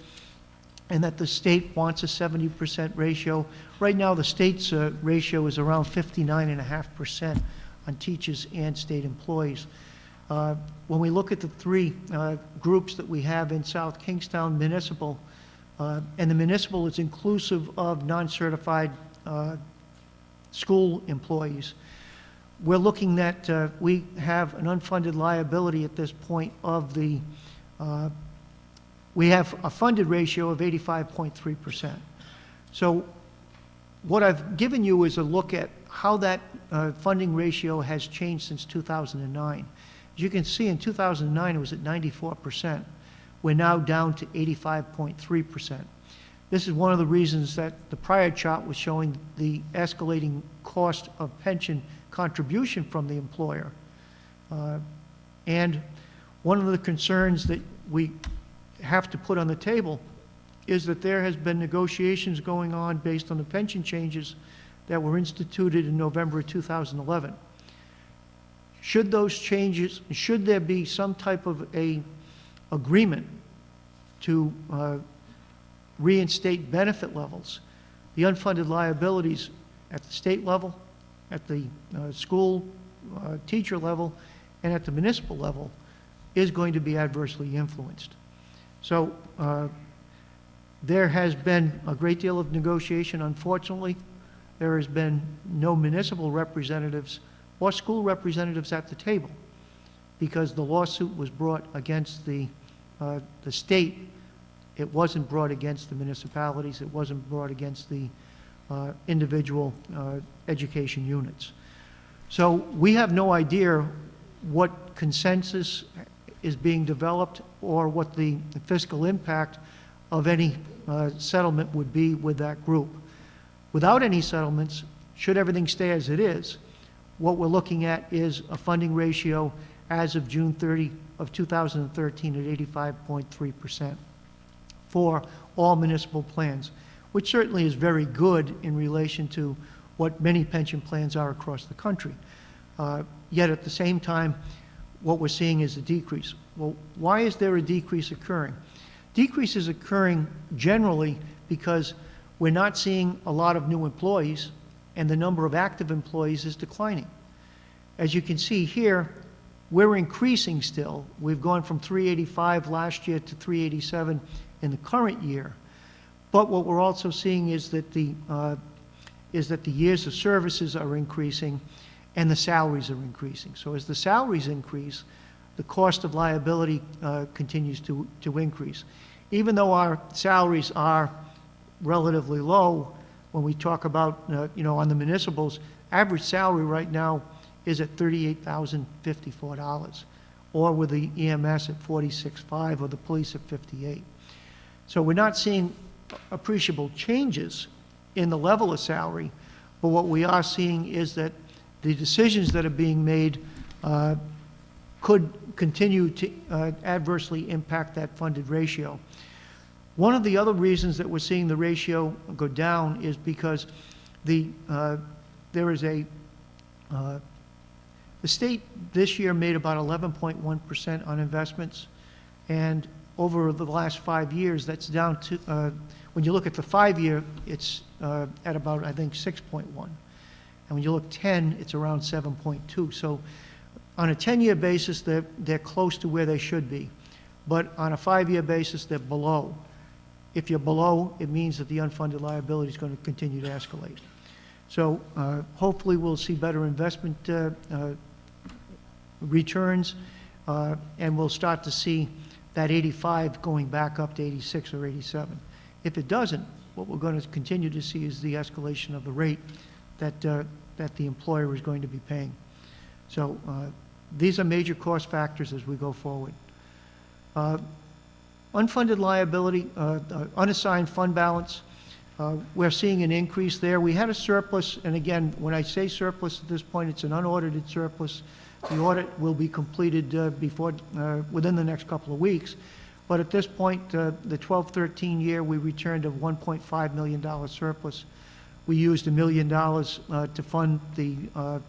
and that the state wants a 70% ratio. Right now, the state's ratio is around 59.5% on teachers and state employees. When we look at the three groups that we have in South Kingstown municipal, and the municipal is inclusive of non-certified school employees, we're looking at, we have an unfunded liability at this point of the, we have a funded ratio of 85.3%. So what I've given you is a look at how that funding ratio has changed since 2009. As you can see, in 2009, it was at 94%. We're now down to 85.3%. This is one of the reasons that the prior chart was showing the escalating cost of pension contribution from the employer. And one of the concerns that we have to put on the table is that there has been negotiations going on based on the pension changes that were instituted in November of 2011. Should those changes, should there be some type of a agreement to reinstate benefit levels, the unfunded liabilities at the state level, at the school teacher level, and at the municipal level is going to be adversely influenced. So there has been a great deal of negotiation. Unfortunately, there has been no municipal representatives or school representatives at the table because the lawsuit was brought against the state. It wasn't brought against the municipalities. It wasn't brought against the individual education units. So we have no idea what consensus is being developed or what the fiscal impact of any settlement would be with that group. Without any settlements, should everything stay as it is, what we're looking at is a funding ratio as of June 30 of 2013 at 85.3% for all municipal plans, which certainly is very good in relation to what many pension plans are across the country. Yet at the same time, what we're seeing is a decrease. Well, why is there a decrease occurring? Decrease is occurring generally because we're not seeing a lot of new employees and the number of active employees is declining. As you can see here, we're increasing still. We've gone from 385 last year to 387 in the current year. But what we're also seeing is that the years of services are increasing and the salaries are increasing. So as the salaries increase, the cost of liability continues to increase. Even though our salaries are relatively low, when we talk about, on the municipals, average salary right now is at $38,054, or with the EMS at $46,500, or the police at $58,000. So we're not seeing appreciable changes in the level of salary, but what we are seeing is that the decisions that are being made could continue to adversely impact that funded ratio. One of the other reasons that we're seeing the ratio go down is because the state this year made about 11.1% on investments, and over the last 5 years, that's down to, when you look at the 5-year, it's at about, I think, 6.1. And when you look 10, it's around 7.2. So on a 10-year basis, they're close to where they should be. But on a 5-year basis, they're below. If you're below, it means that the unfunded liability is going to continue to escalate. So hopefully we'll see better investment returns, and we'll start to see that 85 going back up to 86 or 87. If it doesn't, what we're going to continue to see is the escalation of the rate that the employer is going to be paying. So these are major cost factors as we go forward. Unfunded liability, unassigned fund balance, we're seeing an increase there. We had a surplus, and again, when I say surplus at this point, it's an unaudited surplus. The audit will be completed within the next couple of weeks. But at this point, the 12-13 year, we returned a $1.5 million surplus. We used $1 million to fund the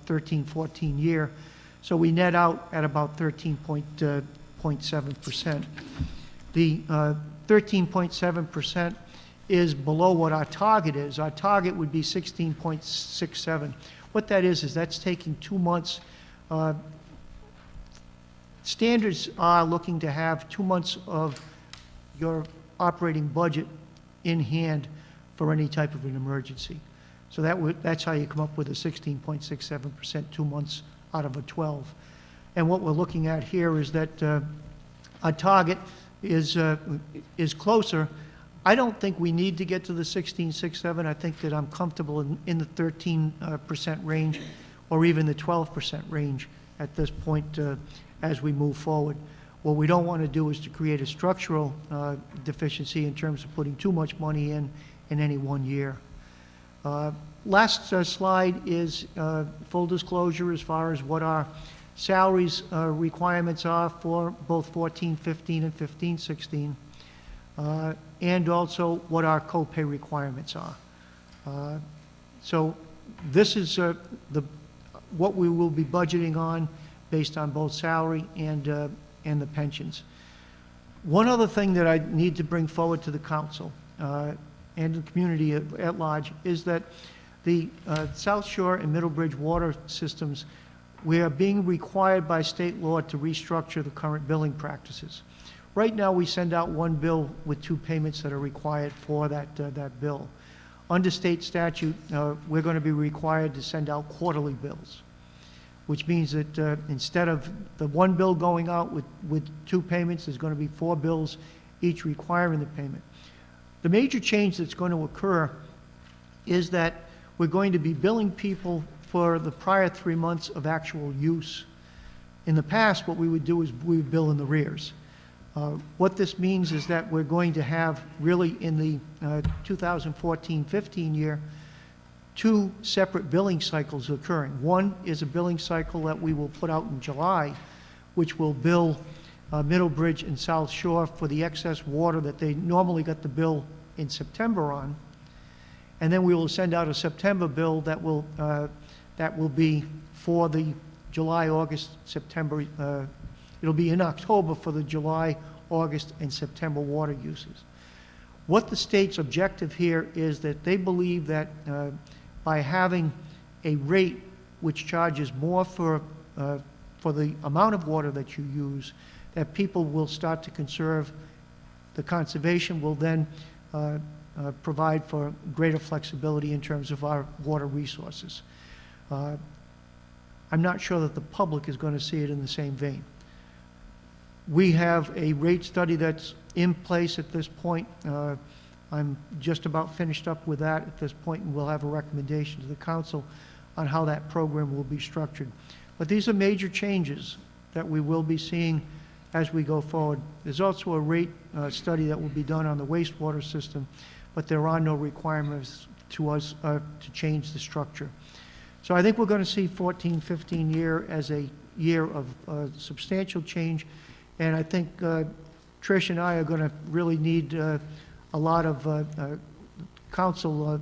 13-14 year. So we net out at about 13.7%. The 13.7% is below what our target is. Our target would be 16.67. What that is that's taking 2 months. Standards are looking to have 2 months of your operating budget in hand for any type of an emergency. So that's how you come up with a 16.67%, 2 months out of a 12. And what we're looking at here is that our target is closer. I don't think we need to get to the 16.67. I think that I'm comfortable in the 13% range or even the 12% range at this point as we move forward. What we don't want to do is to create a structural deficiency in terms of putting too much money in any 1 year. Last slide is full disclosure as far as what our salaries requirements are for both 14-15 and 15-16, and also what our co-pay requirements are. So this is what we will be budgeting on based on both salary and the pensions. One other thing that I need to bring forward to the council and the community at large is that the South Shore and Middlebridge water systems, we are being required by state law to restructure the current billing practices. Right now, we send out one bill with 2 payments that are required for that bill. Under state statute, we're going to be required to send out quarterly bills, which means that instead of the 1 bill going out with 2 payments, there's going to be 4 bills, each requiring the payment. The major change that's going to occur is that we're going to be billing people for the prior 3 months of actual use. In the past, what we would do is we would bill in the rears. What this means is that we're going to have really in the 2014-15 year 2 separate billing cycles occurring. One is a billing cycle that we will put out in July, which will bill Middlebridge and South Shore for the excess water that they normally got the bill in September on. And then we will send out a September bill that will be for the July, August, September. It'll be in October for the July, August, and September water uses. What the state's objective here is that they believe that by having a rate which charges more for the amount of water that you use, that people will start to conserve. The conservation will then provide for greater flexibility in terms of our water resources. I'm not sure that the public is going to see it in the same vein. We have a rate study that's in place at this point. I'm just about finished up with that at this point, and we'll have a recommendation to the council on how that program will be structured. But these are major changes that we will be seeing as we go forward. There's also a rate study that will be done on the wastewater system, but there are no requirements to us to change the structure. So I think we're going to see 14-15 year as a year of substantial change, and I think Trish and I are going to really need a lot of council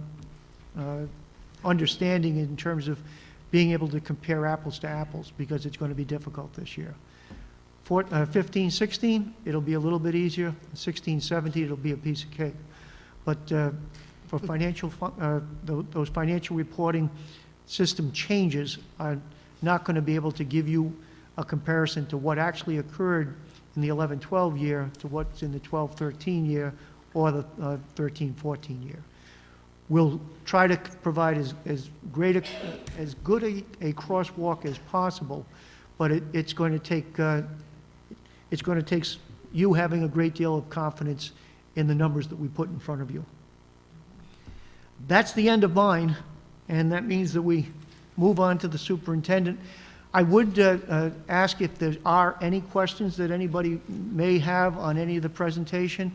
understanding in terms of being able to compare apples to apples, because it's going to be difficult this year. 15-16, it'll be a little bit easier. 16-17, it'll be a piece of cake. But for financial, those financial reporting system changes are not going to be able to give you a comparison to what actually occurred in the 11-12 year to what's in the 12-13 year or the 13-14 year. We'll try to provide as good a crosswalk as possible, but it's going to take you having a great deal of confidence in the numbers that we put in front of you. That's the end of mine, and that means that we move on to the superintendent. I would ask if there are any questions that anybody may have on any of the presentation.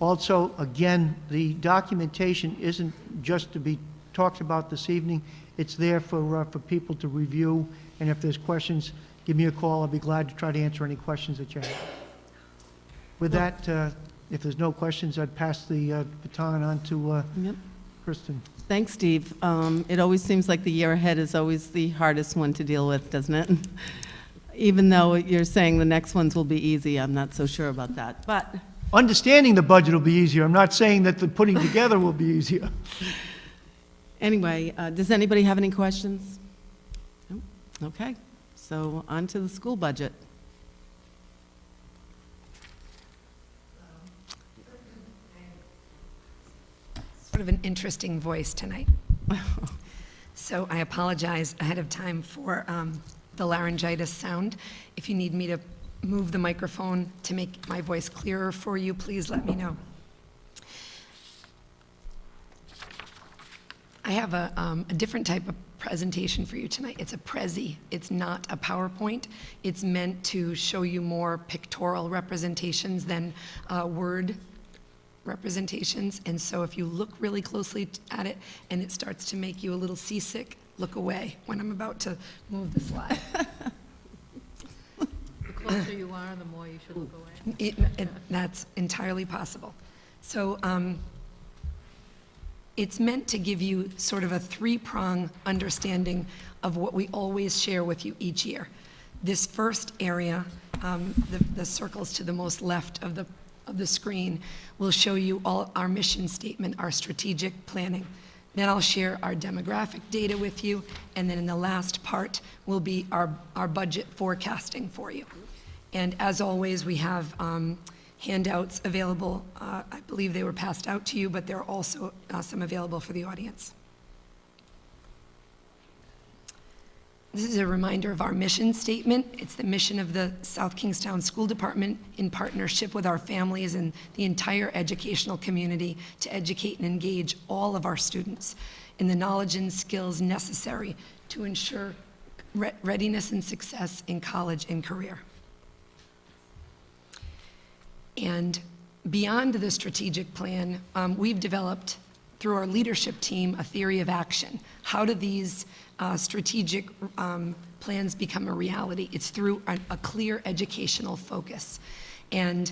Also, again, the documentation isn't just to be talked about this evening. It's there for people to review, and if there's questions, give me a call. I'll be glad to try to answer any questions that you have. With that, if there's no questions, I'd pass the baton on to Yep. Kristen. Thanks, Steve. It always seems like the year ahead is always the hardest one to deal with, doesn't it? Even though you're saying the next ones will be easy, I'm not so sure about that. But Understanding the budget will be easier. I'm not saying that the putting together will be easier. anyway, does anybody have any questions? No? Okay, so on to the school budget. Sort of an interesting voice tonight. So I apologize ahead of time for the laryngitis sound. If you need me to move the microphone to make my voice clearer for you, please let me know. I have a different type of presentation for you tonight. It's a Prezi. It's not a PowerPoint. It's meant to show you more pictorial representations than word representations. And so if you look really closely at it and it starts to make you a little seasick, look away when I'm about to move the slide. The closer you are, the more you should look away. That's entirely possible. So it's meant to give you sort of a three-prong understanding of what we always share with you each year. This first area, the circles to the most left of the screen, will show you all our mission statement, our strategic planning. Then I'll share our demographic data with you, and then in the last part will be our budget forecasting for you. And as always, we have handouts available. I believe they were passed out to you, but there are also some available for the audience. This is a reminder of our mission statement. It's the mission of the South Kingstown School Department in partnership with our families and the entire educational community to educate and engage all of our students in the knowledge and skills necessary to ensure readiness and success in college and career. And beyond the strategic plan, we've developed, through our leadership team, a theory of action. How do these strategic plans become a reality? It's through a clear educational focus. And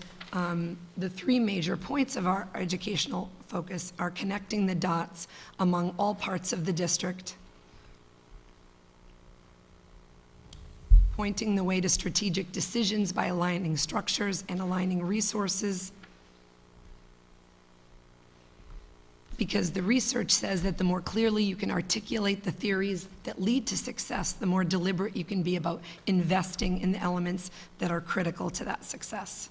the three major points of our educational focus are connecting the dots among all parts of the district, pointing the way to strategic decisions by aligning structures and aligning resources, because the research says that the more clearly you can articulate the theories that lead to success, the more deliberate you can be about investing in the elements that are critical to that success.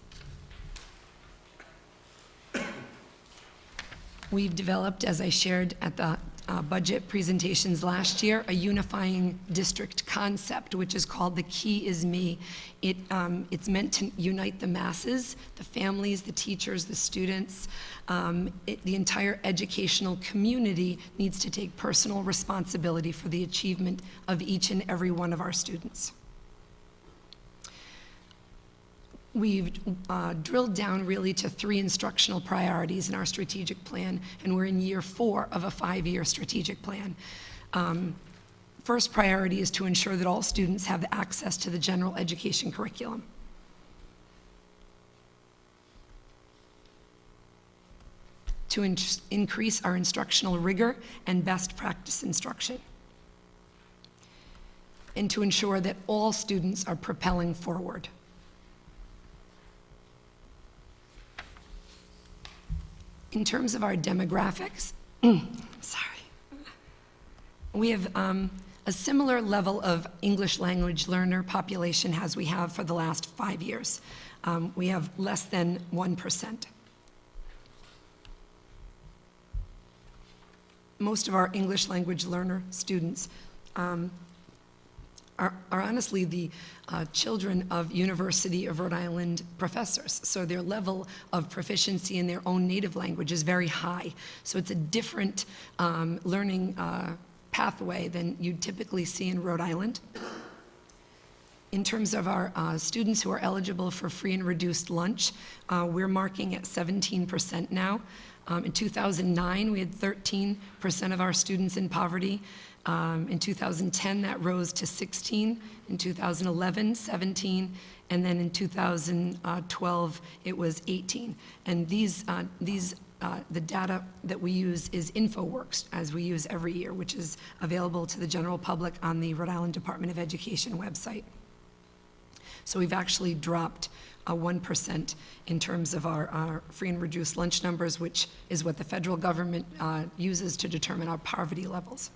We've developed, as I shared at the budget presentations last year, a unifying district concept, which is called The Key is Me. It's meant to unite the masses, the families, the teachers, the students. The entire educational community needs to take personal responsibility for the achievement of each and every one of our students. We've drilled down really to 3 instructional priorities in our strategic plan, and we're in year 4 of a 5-year strategic plan. First priority is to ensure that all students have access to the general education curriculum. To increase our instructional rigor and best practice instruction. And to ensure that all students are propelling forward. In terms of our demographics, we have a similar level of English language learner population as we have for the last 5 years. We have less than 1%. Most of our English language learner students are honestly the children of University of Rhode Island professors. So their level of proficiency in their own native language is very high. So it's a different learning pathway than you'd typically see in Rhode Island. In terms of our students who are eligible for free and reduced lunch, we're marking at 17% now. In 2009, we had 13% of our students in poverty. In 2010, that rose to 16. In 2011, 17. And then in 2012, it was 18. And the data that we use is InfoWorks, as we use every year, which is available to the general public on the Rhode Island Department of Education website. So we've actually dropped 1% in terms of our free and reduced lunch numbers, which is what the federal government uses to determine our poverty levels.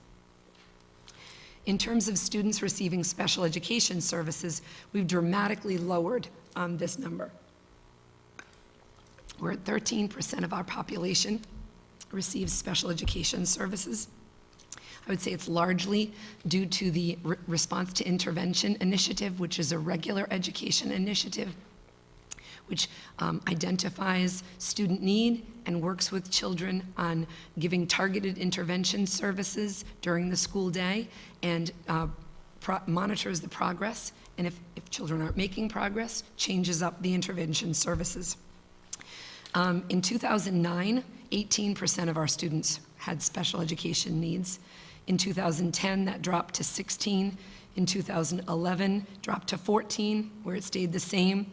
In terms of students receiving special education services, we've dramatically lowered this number. We're at 13% of our population receives special education services. I would say it's largely due to the Response to Intervention Initiative, which is a regular education initiative, which identifies student need and works with children on giving targeted intervention services during the school day and monitors the progress. And if children aren't making progress, changes up the intervention services. In 2009, 18% of our students had special education needs. In 2010, that dropped to 16. In 2011, dropped to 14, where it stayed the same.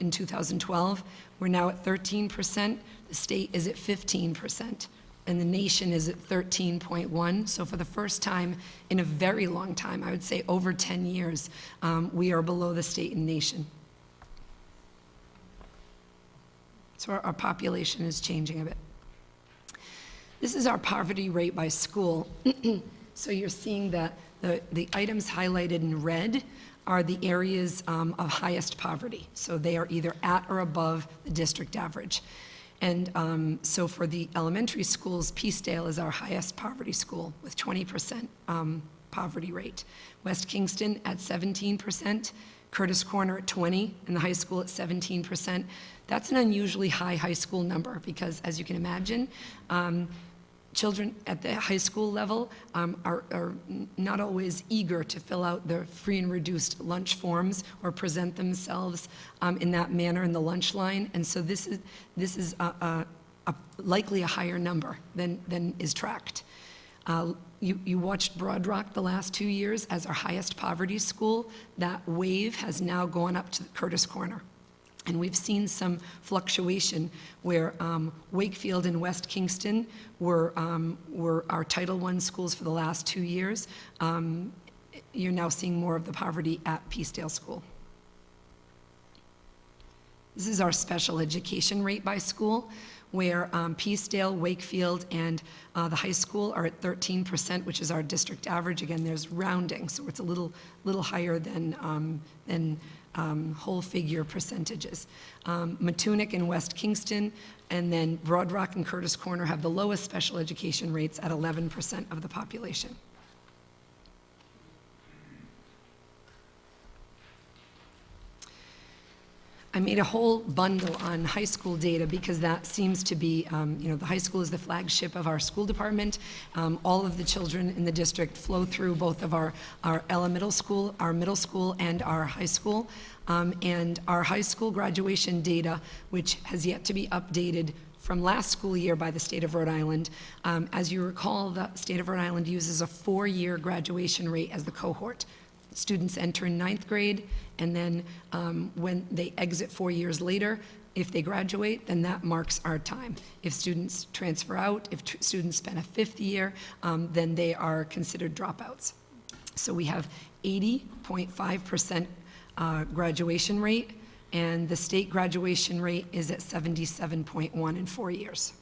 In 2012, we're now at 13%. The state is at 15%, and the nation is at 13.1. So for the first time in a very long time, I would say over 10 years, we are below the state and nation. So our population is changing a bit. This is our poverty rate by school. So you're seeing that the items highlighted in red are the areas of highest poverty. So they are either at or above the district average. And so for the elementary schools, Peacedale is our highest poverty school with 20% poverty rate. West Kingston at 17%, Curtis Corner at 20, and the high school at 17%. That's an unusually high school number because, as you can imagine, children at the high school level are not always eager to fill out the free and reduced lunch forms or present themselves in that manner in the lunch line. And so this is likely a higher number than is tracked. You watched Broad Rock the last 2 years as our highest poverty school. That wave has now gone up to Curtis Corner. And we've seen some fluctuation where Wakefield and West Kingston were our Title I schools for the last 2 years. You're now seeing more of the poverty at Peacedale School. This is our special education rate by school, where Peacedale, Wakefield, and the high school are at 13%, which is our district average. Again, there's rounding, so it's a little higher than whole figure percentages. Matunic and West Kingston, and then Broad Rock and Curtis Corner have the lowest special education rates at 11% of the population. I made a whole bundle on high school data because that seems to be, the high school is the flagship of our school department. All of the children in the district flow through both of our middle school, and our high school. And our high school graduation data, which has yet to be updated from last school year by the state of Rhode Island. As you recall, the state of Rhode Island uses a 4-year graduation rate as the cohort. Students enter in 9th grade, and then when they exit 4 years later, if they graduate, then that marks our time. If students transfer out, if students spend a 5th year, then they are considered dropouts. So we have 80.5% graduation rate, and the state graduation rate is at 77.1 in 4 years.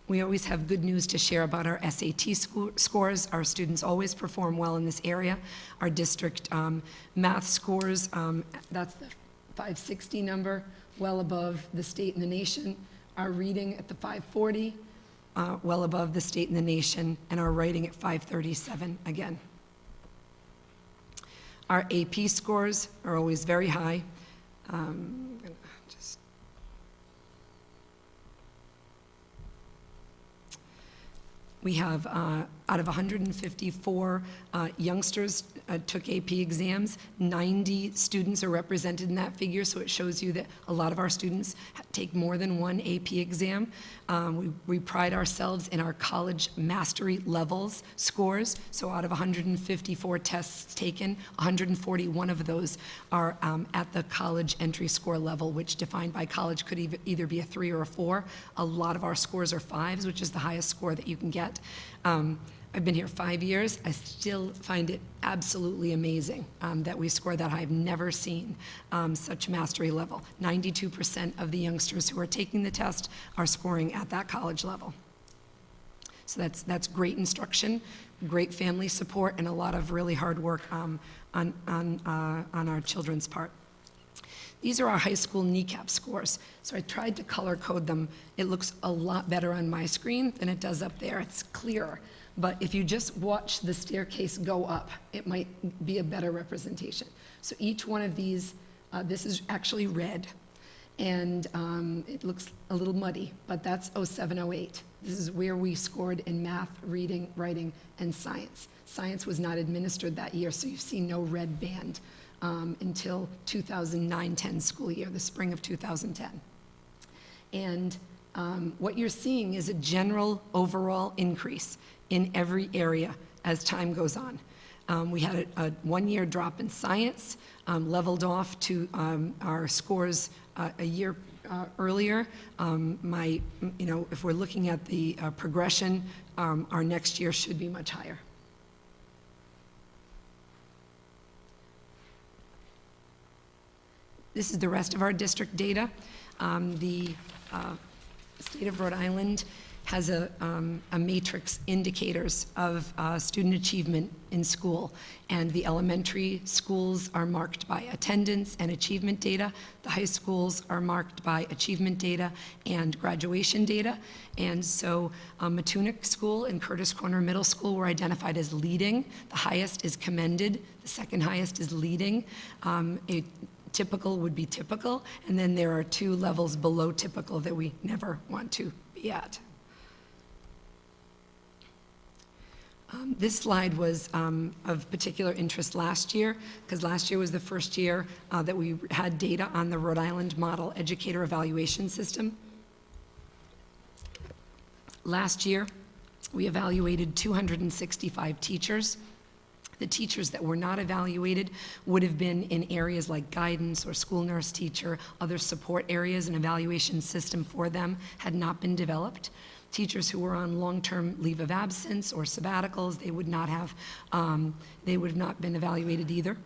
We always have good news to share about our SAT scores. Our students always perform well in this area. Our district math scores, that's the 560 number, well above the state and the nation. Our reading at the 540, well above the state and the nation, and our writing at 537 again. Our AP scores are always very high. We have, out of 154 youngsters took AP exams, 90 students are represented in that figure, so it shows you that a lot of our students take more than one AP exam. We pride ourselves in our college mastery levels scores, so out of 154 tests taken, 141 of those are at the college entry score level, which defined by college could either be a 3 or a 4. A lot of our scores are 5s, which is the highest score that you can get. I've been here 5 years. I still find it absolutely amazing that we score that high. I've never seen such mastery level. 92% of the youngsters who are taking the test are scoring at that college level. So that's great instruction, great family support, and a lot of really hard work on our children's part. These are our high school kneecap scores. So I tried to color code them. It looks a lot better on my screen than it does up there. It's clearer. But if you just watch the staircase go up, it might be a better representation. So each one of these, this is actually red, and it looks a little muddy, but that's 0708. This is where we scored in math, reading, writing, and science. Science was not administered that year, so you see no red band until 2009-10 school year, the spring of 2010. And what you're seeing is a general overall increase in every area as time goes on. We had a one-year drop in science, leveled off to our scores a year earlier. If we're looking at the progression, our next year should be much higher. This is the rest of our district data. The state of Rhode Island has a matrix indicators of student achievement in school, and the elementary schools are marked by attendance and achievement data. The high schools are marked by achievement data and graduation data. And so Matunic School and Curtis Corner Middle School were identified as leading. The highest is commended, the second highest is leading. Typical would be typical, and then there are 2 levels below typical that we never want to be at. This slide was of particular interest last year, because last year was the first year that we had data on the Rhode Island Model Educator Evaluation System. Last year, we evaluated 265 teachers. The teachers that were not evaluated would have been in areas like guidance or school nurse teacher, other support areas. An evaluation system for them had not been developed. Teachers who were on long-term leave of absence or sabbaticals, they would not have been evaluated either.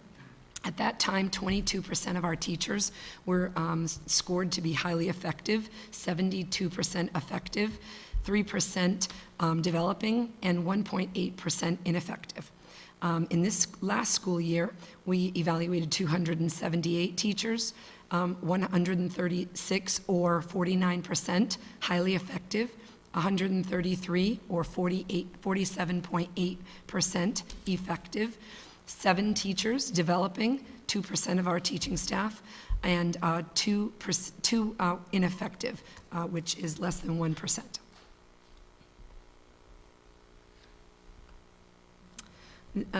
At that time, 22% of our teachers were scored to be highly effective, 72% effective, 3% developing, and 1.8% ineffective. In this last school year, we evaluated 278 teachers, 136 or 49% highly effective, 133 or 47.8% effective, 7 teachers developing, 2% of our teaching staff, and 2 ineffective, which is less than 1%.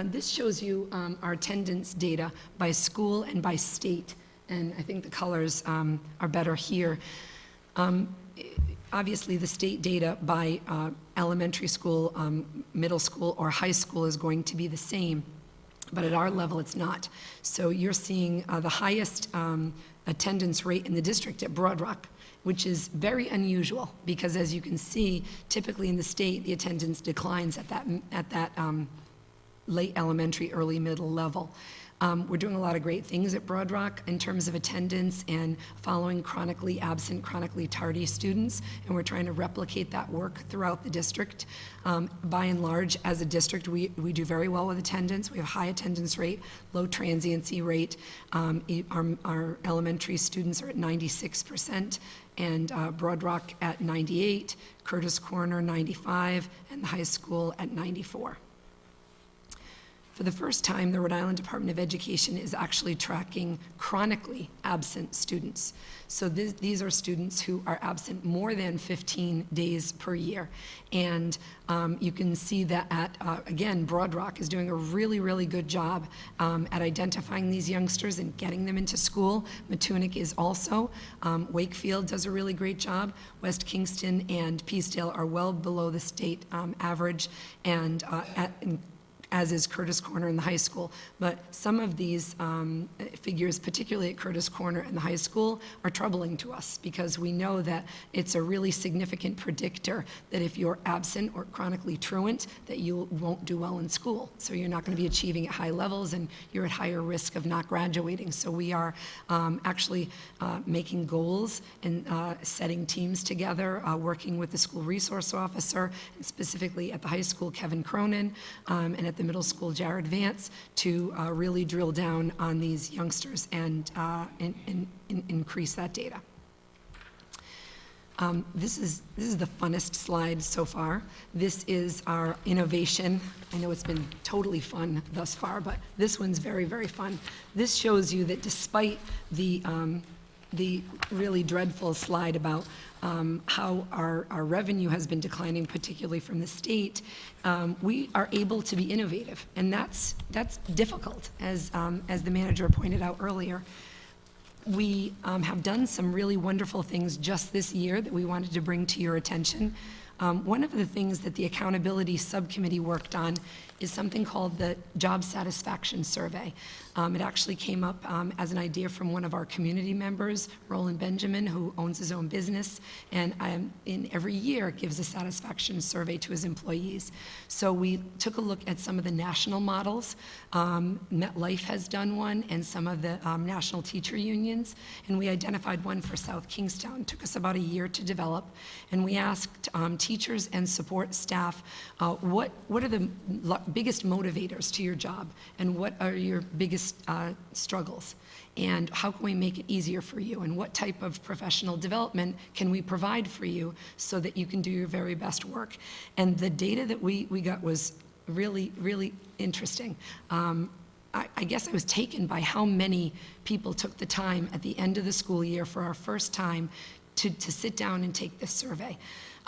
This shows you our attendance data by school and by state, and I think the colors are better here. Obviously, the state data by elementary school, middle school, or high school is going to be the same, but at our level, it's not. So you're seeing the highest attendance rate in the district at Broad Rock, which is very unusual, because as you can see, typically in the state, the attendance declines at that late elementary, early middle level. We're doing a lot of great things at Broad Rock in terms of attendance and following chronically absent, chronically tardy students, and we're trying to replicate that work throughout the district. By and large, as a district, we do very well with attendance. We have high attendance rate, low transiency rate. Our elementary students are at 96%, and Broad Rock at 98, Curtis Corner 95, and the high school at 94. For the first time, the Rhode Island Department of Education is actually tracking chronically absent students. So these are students who are absent more than 15 days per year. And you can see that again, Broad Rock is doing a really, really good job at identifying these youngsters and getting them into school. Matunic is also. Wakefield does a really great job. West Kingston and Peacedale are well below the state average, and as is Curtis Corner in the high school. But some of these figures, particularly at Curtis Corner and the high school, are troubling to us because we know that it's a really significant predictor that if you're absent or chronically truant, that you won't do well in school. So you're not going to be achieving at high levels and you're at higher risk of not graduating. So we are actually making goals and setting teams together, working with the school resource officer, and specifically at the high school, Kevin Cronin, and at the middle school, Jared Vance, to really drill down on these youngsters and increase that data. This is the funnest slide so far. This is our innovation. I know it's been totally fun thus far, but this one's very, very fun. This shows you that despite the really dreadful slide about how our revenue has been declining, particularly from the state, we are able to be innovative, and that's difficult, as the manager pointed out earlier. We have done some really wonderful things just this year that we wanted to bring to your attention. One of the things that the Accountability Subcommittee worked on is something called the Job Satisfaction Survey. It actually came up as an idea from one of our community members, Roland Benjamin, who owns his own business, and in every year gives a satisfaction survey to his employees. So we took a look at some of the national models. MetLife has done one, and some of the national teacher unions, and we identified one for South Kingstown. It took us about a year to develop, and we asked teachers and support staff, what are the biggest motivators to your job, and what are your biggest struggles, and how can we make it easier for you, and what type of professional development can we provide for you so that you can do your very best work. And the data that we got was really, really interesting. I guess I was taken by how many people took the time at the end of the school year for our first time to sit down and take this survey.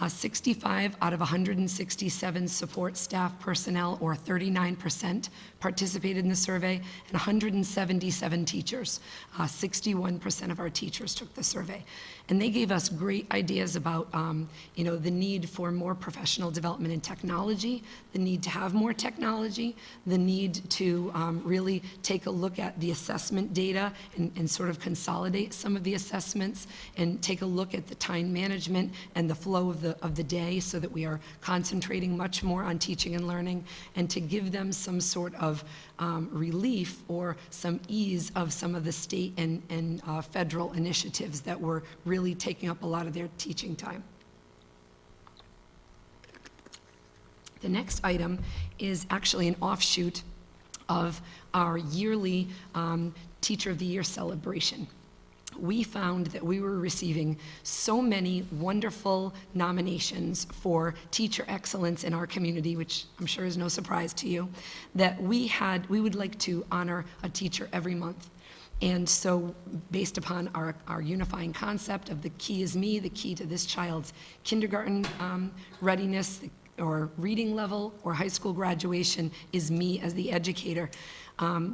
65 out of 167 support staff personnel, or 39%, participated in the survey, and 177 teachers, 61% of our teachers took the survey. And they gave us great ideas about the need for more professional development in technology, the need to have more technology, the need to really take a look at the assessment data and sort of consolidate some of the assessments, and take a look at the time management and the flow of the day so that we are concentrating much more on teaching and learning, and to give them some sort of relief or some ease of some of the state and federal initiatives that were really taking up a lot of their teaching time. The next item is actually an offshoot of our yearly Teacher of the Year celebration. We found that we were receiving so many wonderful nominations for teacher excellence in our community, which I'm sure is no surprise to you, that we would like to honor a teacher every month. And so, based upon our unifying concept of the key is me, the key to this child's kindergarten readiness or reading level or high school graduation is me as the educator,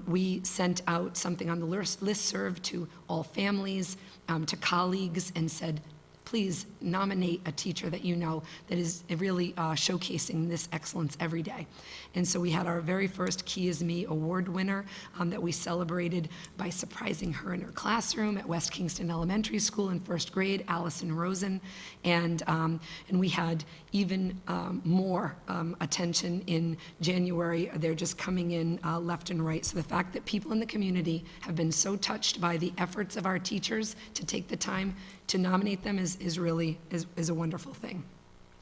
we sent out something on the listserv to all families, to colleagues, and said, please nominate a teacher that you know that is really showcasing this excellence every day. And so we had our very first Key is Me award winner that we celebrated by surprising her in her classroom at West Kingston Elementary School in first grade, Allison Rosen. And we had even more attention in January. They're just coming in left and right. So the fact that people in the community have been so touched by the efforts of our teachers to take the time to nominate them is really a wonderful thing.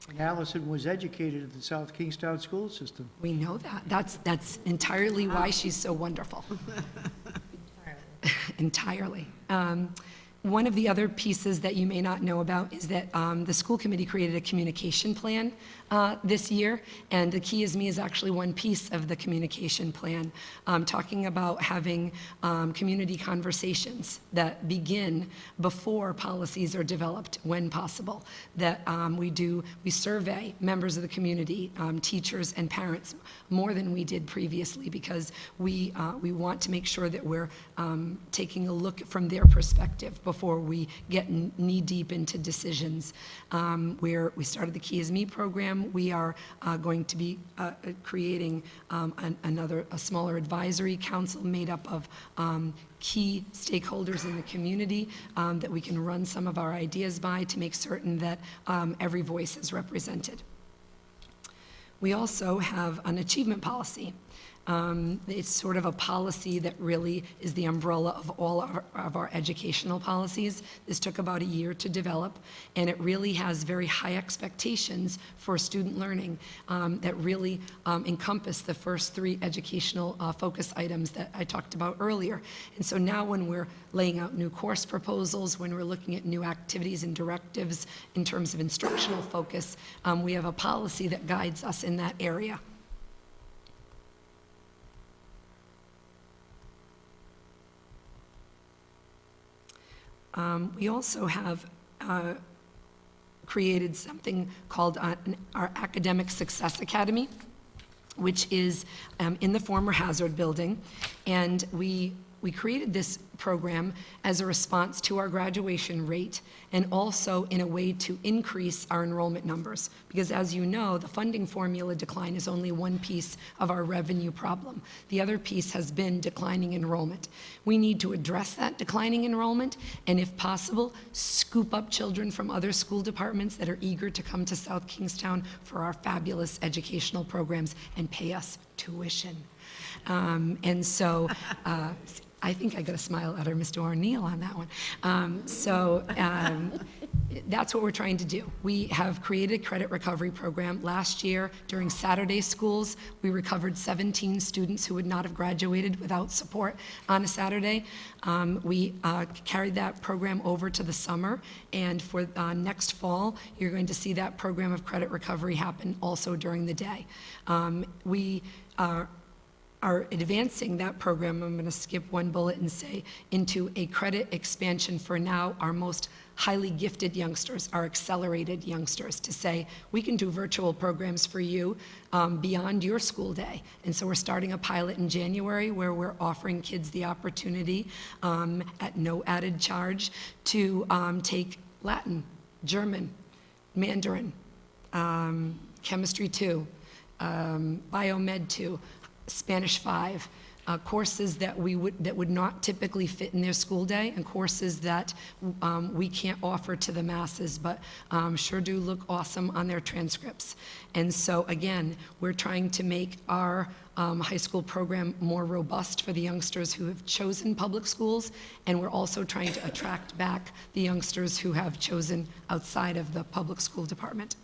And Allison was educated at the South Kingstown school system. We know that. That's entirely why she's so wonderful. Entirely. One of the other pieces that you may not know about is that the school committee created a communication plan this year, and the Key Is Me is actually one piece of the communication plan, talking about having community conversations that begin before policies are developed, when possible. That we survey members of the community, teachers and parents, more than we did previously, because we want to make sure that we're taking a look from their perspective before we get knee-deep into decisions. We started the Key Is Me program. We are going to be creating a smaller advisory council made up of key stakeholders in the community that we can run some of our ideas by to make certain that every voice is represented. We also have an achievement policy. It's sort of a policy that really is the umbrella of all of our educational policies. This took about a year to develop, and it really has very high expectations for student learning that really encompass the first 3 educational focus items that I talked about earlier. And so now when we're laying out new course proposals, when we're looking at new activities and directives in terms of instructional focus, we have a policy that guides us in that area. We also have created something called our Academic Success Academy, which is in the former Hazard Building, and we created this program as a response to our graduation rate and also in a way to increase our enrollment numbers. Because as you know, the funding formula decline is only one piece of our revenue problem. The other piece has been declining enrollment. We need to address that declining enrollment and, if possible, scoop up children from other school departments that are eager to come to South Kingstown for our fabulous educational programs and pay us tuition. And so I think I got a smile out of Mr. O'Neill on that one. That's what we're trying to do. We have created a credit recovery program. Last year, during Saturday schools, we recovered 17 students who would not have graduated without support on a Saturday. We carried that program over to the summer, and for next fall, you're going to see that program of credit recovery happen also during the day. We are advancing that program, I'm going to skip one bullet and say, into a credit expansion for now our most highly gifted youngsters, our accelerated youngsters, to say, we can do virtual programs for you beyond your school day. And so we're starting a pilot in January where we're offering kids the opportunity at no added charge to take Latin, German, Mandarin, Chemistry 2, Biomed 2, Spanish 5, courses that would not typically fit in their school day, and courses that we can't offer to the masses, but sure do look awesome on their transcripts. And so again, we're trying to make our high school program more robust for the youngsters who have chosen public schools, and we're also trying to attract back the youngsters who have chosen outside of the public school department.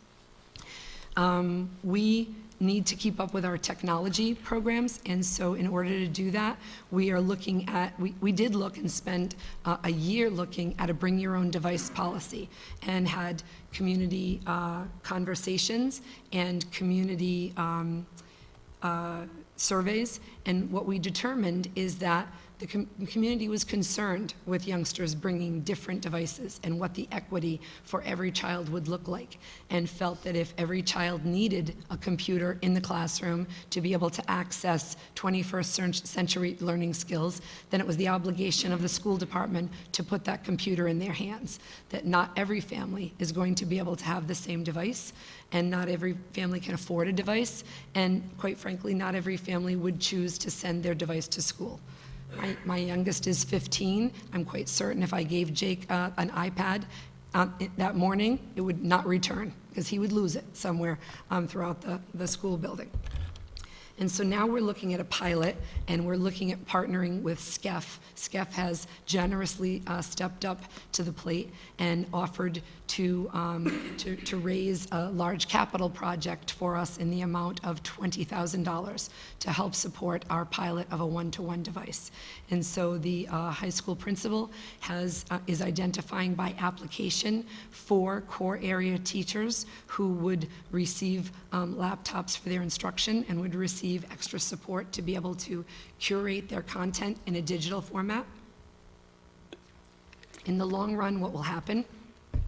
We need to keep up with our technology programs, and so in order to do that, we are looking at, we did look and spend a year looking at a bring your own device policy, and had community conversations and community surveys, and what we determined is that the community was concerned with youngsters bringing different devices and what the equity for every child would look like, and felt that if every child needed a computer in the classroom to be able to access 21st century learning skills, then it was the obligation of the school department to put that computer in their hands. That not every family is going to be able to have the same device, and not every family can afford a device, and quite frankly, not every family would choose to send their device to school. My youngest is 15. I'm quite certain if I gave Jake an iPad that morning, it would not return, because he would lose it somewhere throughout the school building. And so now we're looking at a pilot, and we're looking at partnering with SCEF. SCEF has generously stepped up to the plate and offered to raise a large capital project for us in the amount of $20,000 to help support our pilot of a one-to-one device. And so the high school principal is identifying by application 4 core area teachers who would receive laptops for their instruction and would receive extra support to be able to curate their content in a digital format. In the long run, what will happen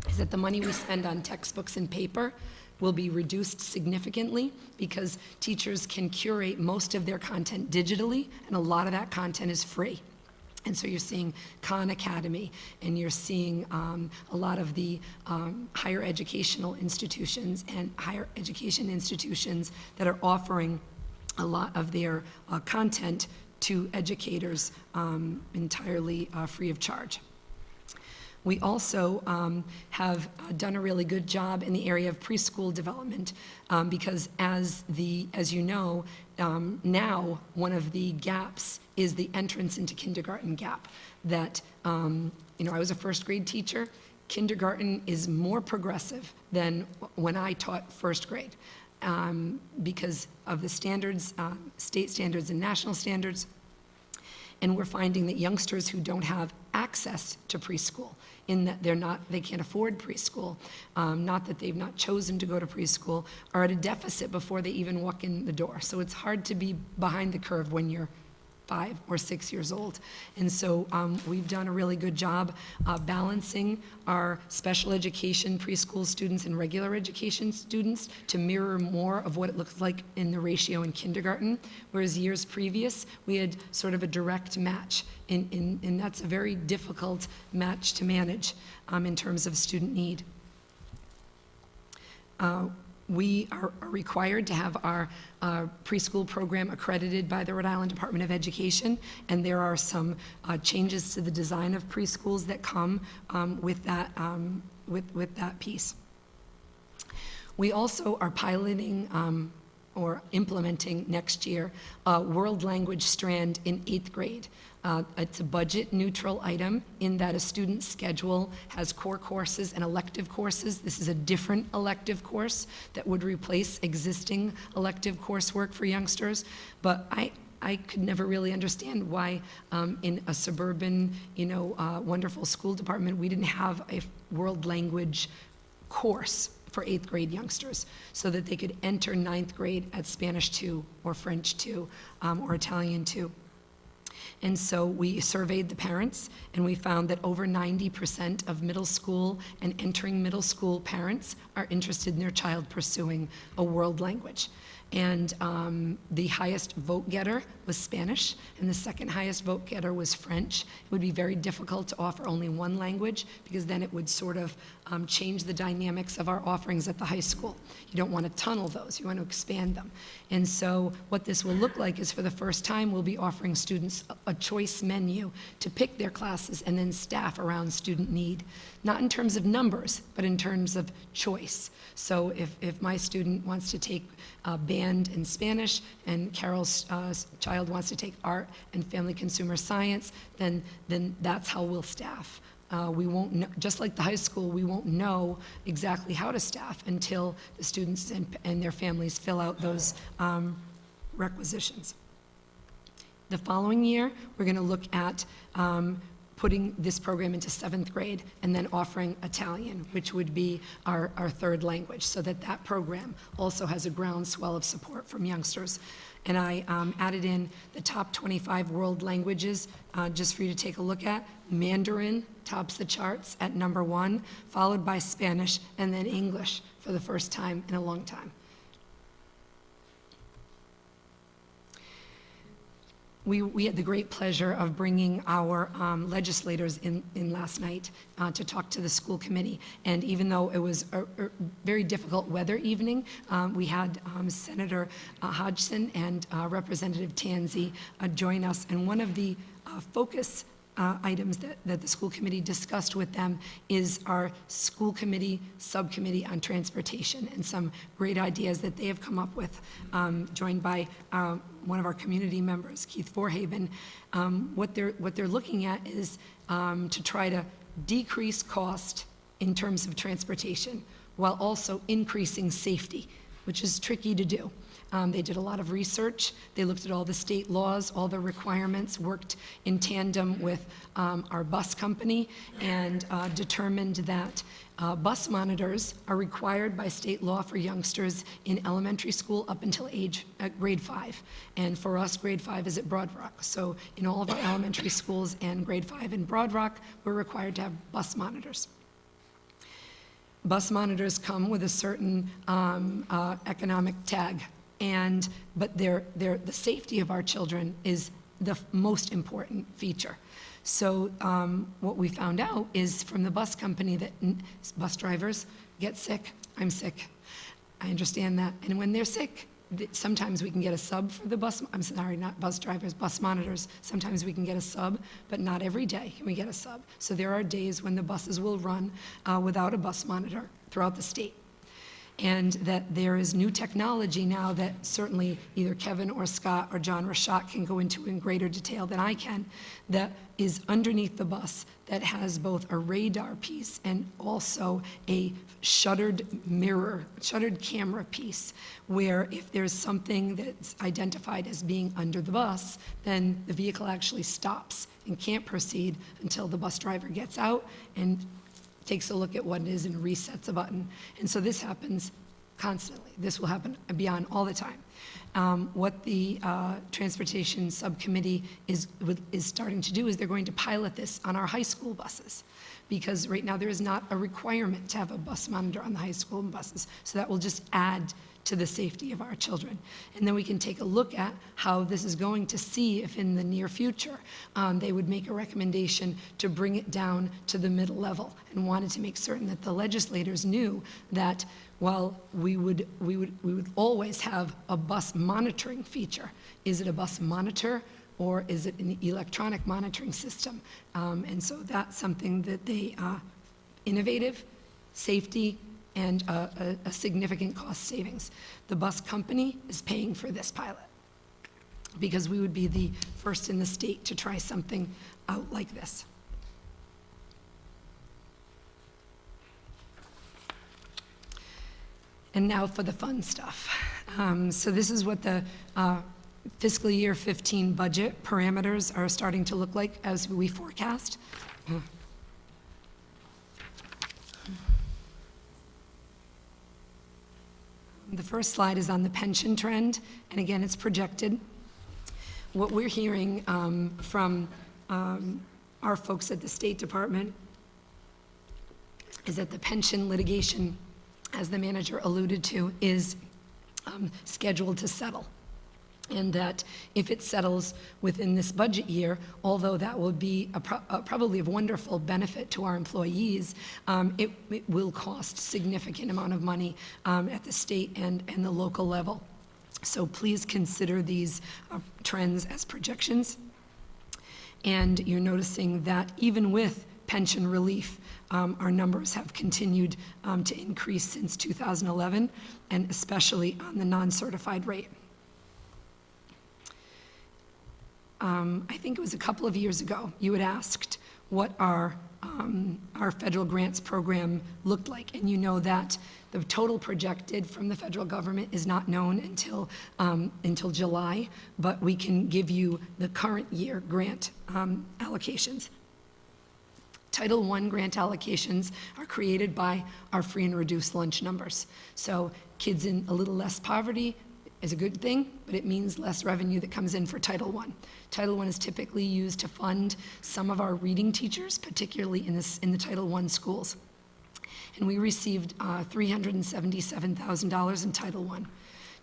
is that the money we spend on textbooks and paper will be reduced significantly because teachers can curate most of their content digitally, and a lot of that content is free. And so you're seeing Khan Academy, and you're seeing a lot of the higher educational institutions and higher education institutions that are offering a lot of their content to educators entirely free of charge. We also have done a really good job in the area of preschool development because as you know, now one of the gaps is the entrance into kindergarten gap. That, I was a first grade teacher. Kindergarten is more progressive than when I taught first grade because of the standards, state standards and national standards. And we're finding that youngsters who don't have access to preschool, in that they can't afford preschool, not that they've not chosen to go to preschool, are at a deficit before they even walk in the door. So it's hard to be behind the curve when you're 5 or 6 years old. And so we've done a really good job balancing our special education preschool students and regular education students to mirror more of what it looks like in the ratio in kindergarten, whereas years previous, we had sort of a direct match. And that's a very difficult match to manage in terms of student need. We are required to have our preschool program accredited by the Rhode Island Department of Education, and there are some changes to the design of preschools that come with that piece. We also are piloting or implementing next year a world language strand in 8th grade. It's a budget-neutral item in that a student's schedule has core courses and elective courses. This is a different elective course that would replace existing elective coursework for youngsters. But I could never really understand why in a suburban, wonderful school department, we didn't have a world language course for 8th grade youngsters so that they could enter 9th grade at Spanish 2 or French 2 or Italian 2. And so we surveyed the parents, and we found that over 90% of middle school and entering middle school parents are interested in their child pursuing a world language. And the highest vote getter was Spanish, and the second highest vote getter was French. It would be very difficult to offer only one language because then it would sort of change the dynamics of our offerings at the high school. You don't want to tunnel those, you want to expand them. And so what this will look like is for the first time we'll be offering students a choice menu to pick their classes and then staff around student need. Not in terms of numbers, but in terms of choice. So if my student wants to take band in Spanish and Carol's child wants to take art and family consumer science, then that's how we'll staff. We won't know, just like the high school, we won't know exactly how to staff until the students and their families fill out those requisitions. The following year, we're going to look at putting this program into 7th grade and then offering Italian, which would be our third language, so that program also has a groundswell of support from youngsters. And I added in the top 25 world languages just for you to take a look at. Mandarin tops the charts at #1, followed by Spanish, and then English for the first time in a long time. We had the great pleasure of bringing our legislators in last night to talk to the school committee. And even though it was a very difficult weather evening, we had Senator Hodgson and Representative Tanzi join us. And one of the focus items that the school committee discussed with them is our school committee subcommittee on transportation, and some great ideas that they have come up with, joined by one of our community members, Keith Forhaven. What they're looking at is to try to decrease cost in terms of transportation, while also increasing safety, which is tricky to do. They did a lot of research. They looked at all the state laws, all the requirements, worked in tandem with our bus company, and determined that bus monitors are required by state law for youngsters in elementary school up until grade 5. And for us, grade 5 is at Broad Rock. So in all of our elementary schools and grade 5 in Broad Rock, we're required to have bus monitors. Bus monitors come with a certain economic tag, but the safety of our children is the most important feature. So what we found out is from the bus company that bus drivers get sick. I'm sick. I understand that. And when they're sick, sometimes we can get a sub for the bus. I'm sorry, not bus drivers, bus monitors. Sometimes we can get a sub, but not every day can we get a sub. So there are days when the buses will run without a bus monitor throughout the state. And that there is new technology now that certainly either Kevin or Scott or John Rashat can go into in greater detail than I can, that is underneath the bus that has both a radar piece and also a shuttered camera piece, where if there's something that's identified as being under the bus, then the vehicle actually stops and can't proceed until the bus driver gets out and takes a look at what it is and resets a button. And so this happens constantly. This will happen beyond all the time. What the Transportation Subcommittee is starting to do is they're going to pilot this on our high school buses, because right now there is not a requirement to have a bus monitor on the high school buses. So that will just add to the safety of our children. And then we can take a look at how this is going to see if in the near future they would make a recommendation to bring it down to the middle level, and wanted to make certain that the legislators knew that while we would always have a bus monitoring feature, is it a bus monitor or is it an electronic monitoring system? And so that's something that they, innovative, safety, and a significant cost savings. The bus company is paying for this pilot, because we would be the first in the state to try something out like this. And now for the fun stuff. So this is what the fiscal year 15 budget parameters are starting to look like as we forecast. The first slide is on the pension trend, and again, it's projected. What we're hearing from our folks at the State Department is that the pension litigation, as the manager alluded to, is scheduled to settle. And that if it settles within this budget year, although that will be probably of wonderful benefit to our employees, it will cost significant amount of money at the state and the local level. So please consider these trends as projections. And you're noticing that even with pension relief, our numbers have continued to increase since 2011, and especially on the non-certified rate. I think it was a couple of years ago, you had asked what our federal grants program looked like. And you know that the total projected from the federal government is not known until July, but we can give you the current year grant allocations. Title I grant allocations are created by our free and reduced lunch numbers. So kids in a little less poverty is a good thing, but it means less revenue that comes in for Title I. Title I is typically used to fund some of our reading teachers, particularly in the Title I schools. And we received $377,000 in Title I.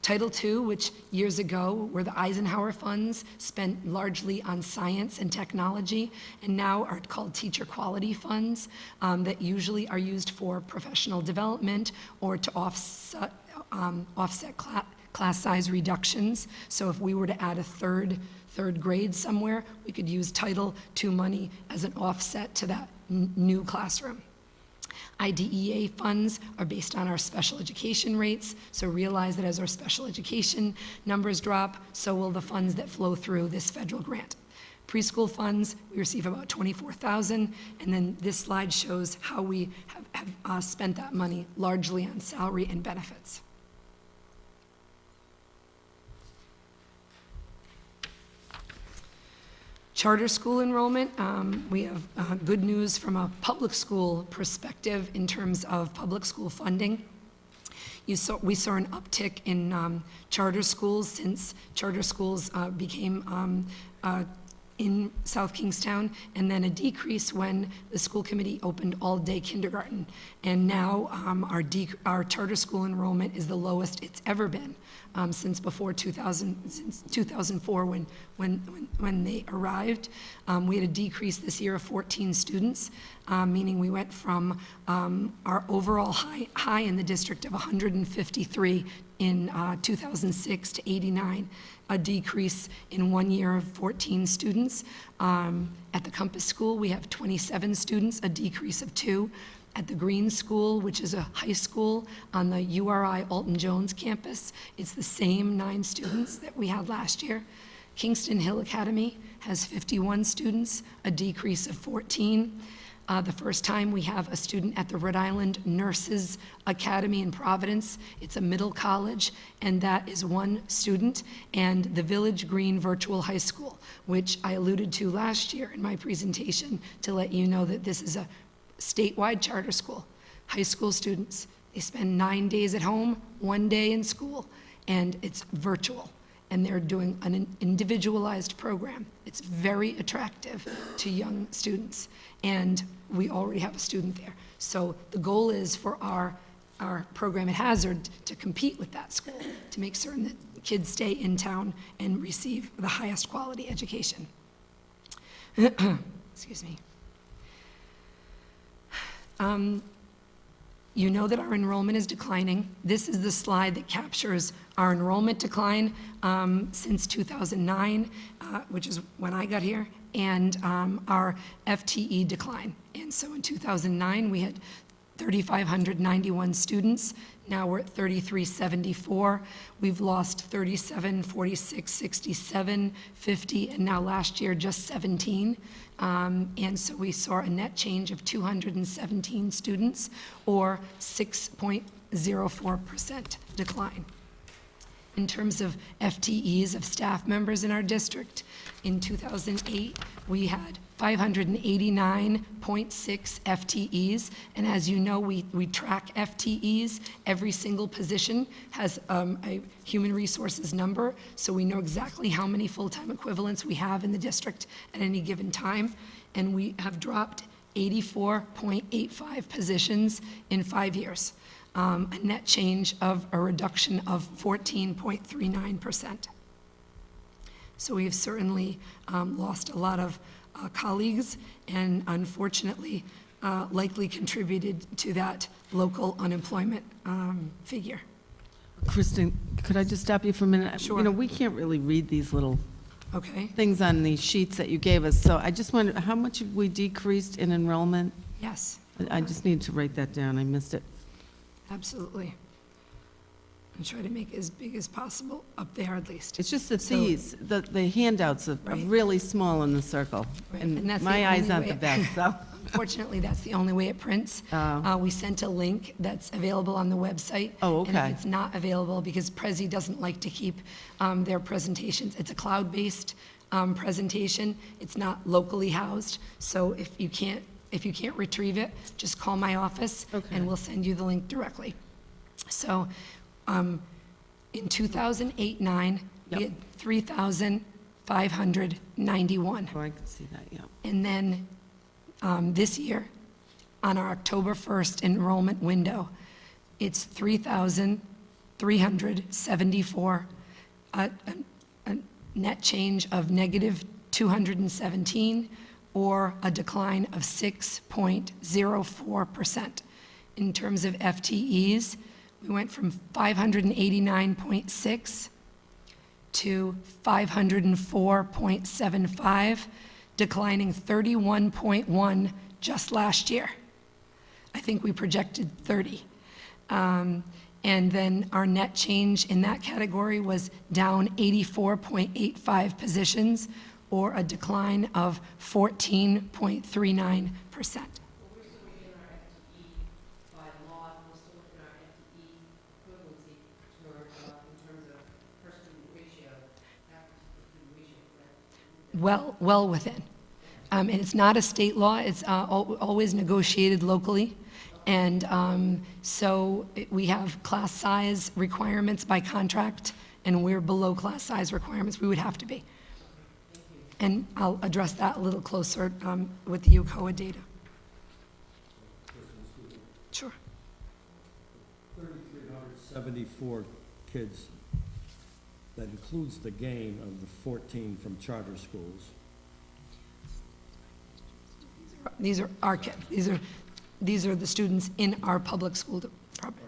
Title II, which years ago were the Eisenhower funds, spent largely on science and technology, and now are called teacher quality funds that usually are used for professional development or to offset class size reductions. So if we were to add a third grade somewhere, we could use Title II money as an offset to that new classroom. IDEA funds are based on our special education rates, so realize that as our special education numbers drop, so will the funds that flow through this federal grant. Preschool funds, we receive about $24,000, and then this slide shows how we have spent that money largely on salary and benefits. Charter school enrollment, we have good news from a public school perspective in terms of public school funding. We saw an uptick in charter schools since charter schools became in South Kingstown, and then a decrease when the school committee opened all-day kindergarten. And now our charter school enrollment is the lowest it's ever been since before 2004 when they arrived. We had a decrease this year of 14 students, meaning we went from our overall high in the district of 153 in 2006 to 89, a decrease in 1 year of 14 students. At the Compass School, we have 27 students, a decrease of 2. At the Green School, which is a high school on the URI Alton Jones campus, it's the same 9 students that we had last year. Kingston Hill Academy has 51 students, a decrease of 14. The first time we have a student at the Rhode Island Nurses Academy in Providence. It's a middle college, and that is 1 student. And the Village Green Virtual High School, which I alluded to last year in my presentation to let you know that this is a statewide charter school. High school students, they spend 9 days at home, 1 day in school, and it's virtual. And they're doing an individualized program. It's very attractive to young students, and we already have a student there. So the goal is for our program at Hazard to compete with that school, to make certain that kids stay in town and receive the highest quality education. Excuse me. You know that our enrollment is declining. This is the slide that captures our enrollment decline since 2009, which is when I got here, and our FTE decline. And so in 2009, we had 3,591 students. Now we're at 3,374. We've lost 37, 46, 67, 50, and now last year just 17. And so we saw a net change of 217 students, or 6.04% decline. In terms of FTEs of staff members in our district, in 2008, we had 589.6 FTEs, and as you know, we track FTEs. Every single position has a human resources number, so we know exactly how many full-time equivalents we have in the district at any given time, and we have dropped 84.85 positions in 5 years, a net change of a reduction of 14.39%. So we've certainly lost a lot of colleagues, and unfortunately likely contributed to that local unemployment figure. Kristen, could I just stop you for a minute? Sure. You know, we can't really read these little Okay? things on these sheets that you gave us, so I just wondered, how much have we decreased in enrollment? Yes, I just need to write that down, I missed it. absolutely. And try to make it as big as possible up there at least. It's just that So- the handouts are Right. really small in the circle. Right, And and that's the my eyes only aren't way- the best, so. Unfortunately, that's the only way it prints. Oh. We sent a link that's available on the website. Oh, And okay. if it's not available, because Prezi doesn't like to keep their presentations, it's a cloud-based presentation. It's not locally housed, so if you can't retrieve it, just call my office, Okay. and we'll send you the link directly. So, in 2008-9, we Yep. had 3,591. Oh, I can see that, yeah. And then this year, on our October 1st enrollment window, it's 3,374, a net change of negative 217, or a decline of 6.04%. In terms of FTEs, We went from 589.6 to 504.75, declining 31.1 just last year. I think we projected 30. And then our net change in that category was down 84.85 positions, or a decline of 14.39%. Well within. And it's not a state law, it's always negotiated locally. And we have class size requirements by contract, and we're below class size requirements. We would have to be. And I'll address that a little closer with the UCOA data. Sure. 3,374 kids, that includes the gain of the 14 from charter schools. These are our kids. These are the students in our public school department.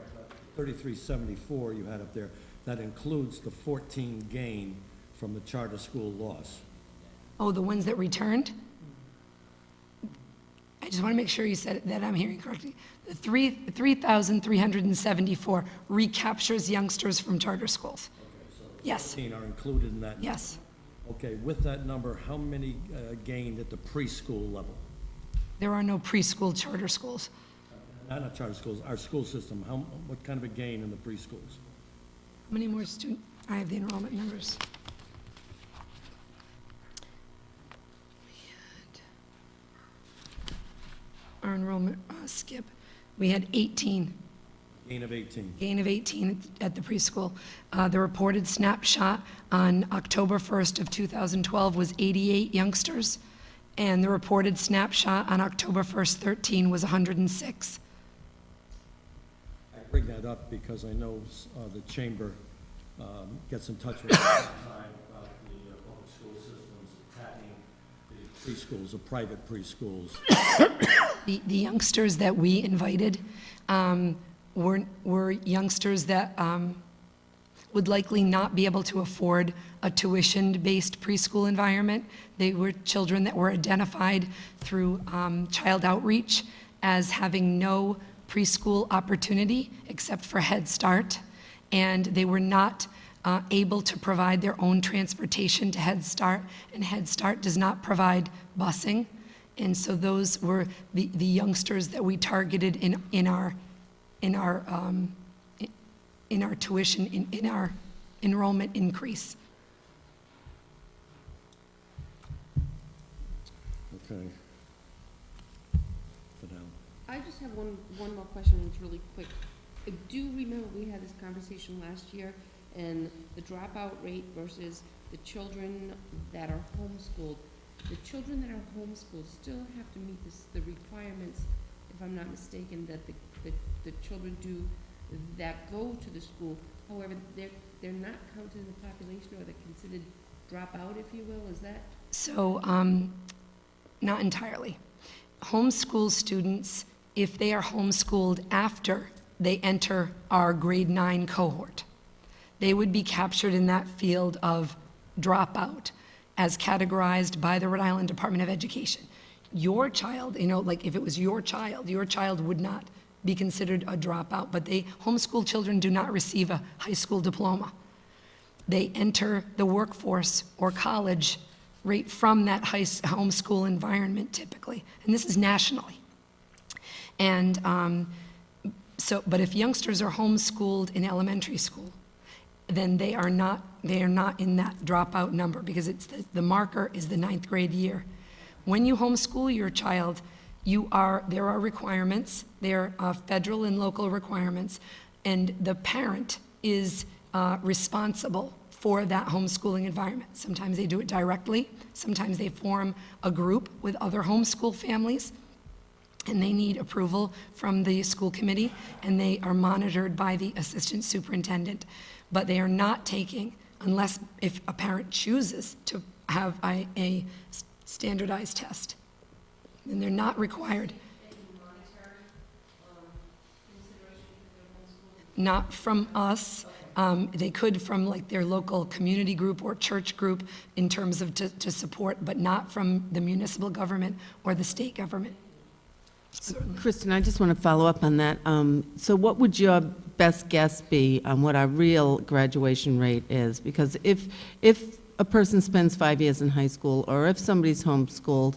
3,374 you had up there, that includes the 14 gain from the charter school loss. Oh, the ones that returned? I just want to make sure you said it, that I'm hearing correctly. The 3,374 recaptures youngsters from charter schools. Yes, 14 are included in that? yes. Okay, with that number, how many gained at the preschool level? There are no preschool charter schools. Not charter schools, our school system, what kind of a gain in the preschools? How many more students? I have the enrollment numbers. Our enrollment, Skip, we had 18. Gain of 18. Gain of 18 at the preschool. The reported snapshot on October 1st of 2012 was 88 youngsters, and the reported snapshot on October 1st, 13 was 106. I bring that up because I know the chamber gets in touch with us all the time about the public school systems attacking the preschools, the private preschools. The youngsters that we invited were youngsters that would likely not be able to afford a tuition-based preschool environment. They were children that were identified through child outreach as having no preschool opportunity except for Head Start, and they were not able to provide their own transportation to Head Start, and Head Start does not provide busing. And so those were the youngsters that we targeted in our tuition, in our enrollment increase. Okay. Fidel. I just have one more question, and it's really quick. I do remember we had this conversation last year, and the dropout rate versus the children that are homeschooled. The children that are homeschooled still have to meet the requirements, if I'm not mistaken, that the children do that go to the school. However, they're not counted in the population, or they're considered dropout, if you will. Is that? So, not entirely. Homeschool students, if they are homeschooled after they enter our grade 9 cohort, they would be captured in that field of dropout as categorized by the Rhode Island Department of Education. Your child, like if it was your child would not be considered a dropout, but homeschool children do not receive a high school diploma. They enter the workforce or college right from that homeschool environment typically, and this is nationally. And but if youngsters are homeschooled in elementary school, then they are not in that dropout number, because it's the marker is the 9th grade year. When you homeschool your child, there are requirements, there are federal and local requirements, and the parent is responsible for that homeschooling environment. Sometimes they do it directly, sometimes they form a group with other homeschool families, and they need approval from the school committee, and they are monitored by the assistant superintendent. But they are not taking, unless if a parent chooses to have a standardized test, then they're not required. not from us. They could from like their local community group or church group in terms of to support, but not from the municipal government or the state government. Certainly. Kristen, I just want to follow up on that. So what would your best guess be on what our real graduation rate is? Because if a person spends 5 years in high school, or if somebody's homeschooled,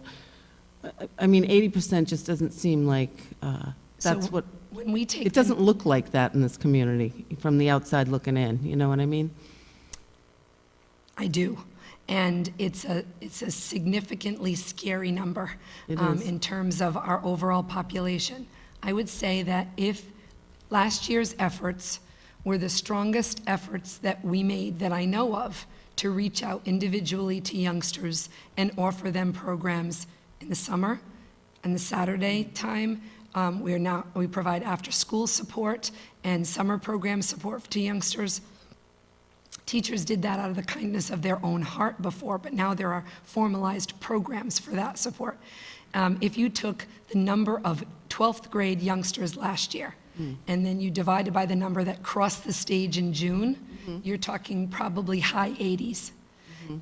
I mean, 80% just doesn't seem like that's So what, when we take it doesn't look like that in this community from the outside looking in, you know what I mean? I do. And it's a significantly scary number It is. in terms of our overall population. I would say that if last year's efforts were the strongest efforts that we made that I know of to reach out individually to youngsters and offer them programs in the summer and the Saturday time. We provide after-school support and summer program support to youngsters. Teachers did that out of the kindness of their own heart before, but now there are formalized programs for that support. If you took the number of 12th grade youngsters last year, and then you divided by the number that crossed the stage in June, you're talking probably high 80s.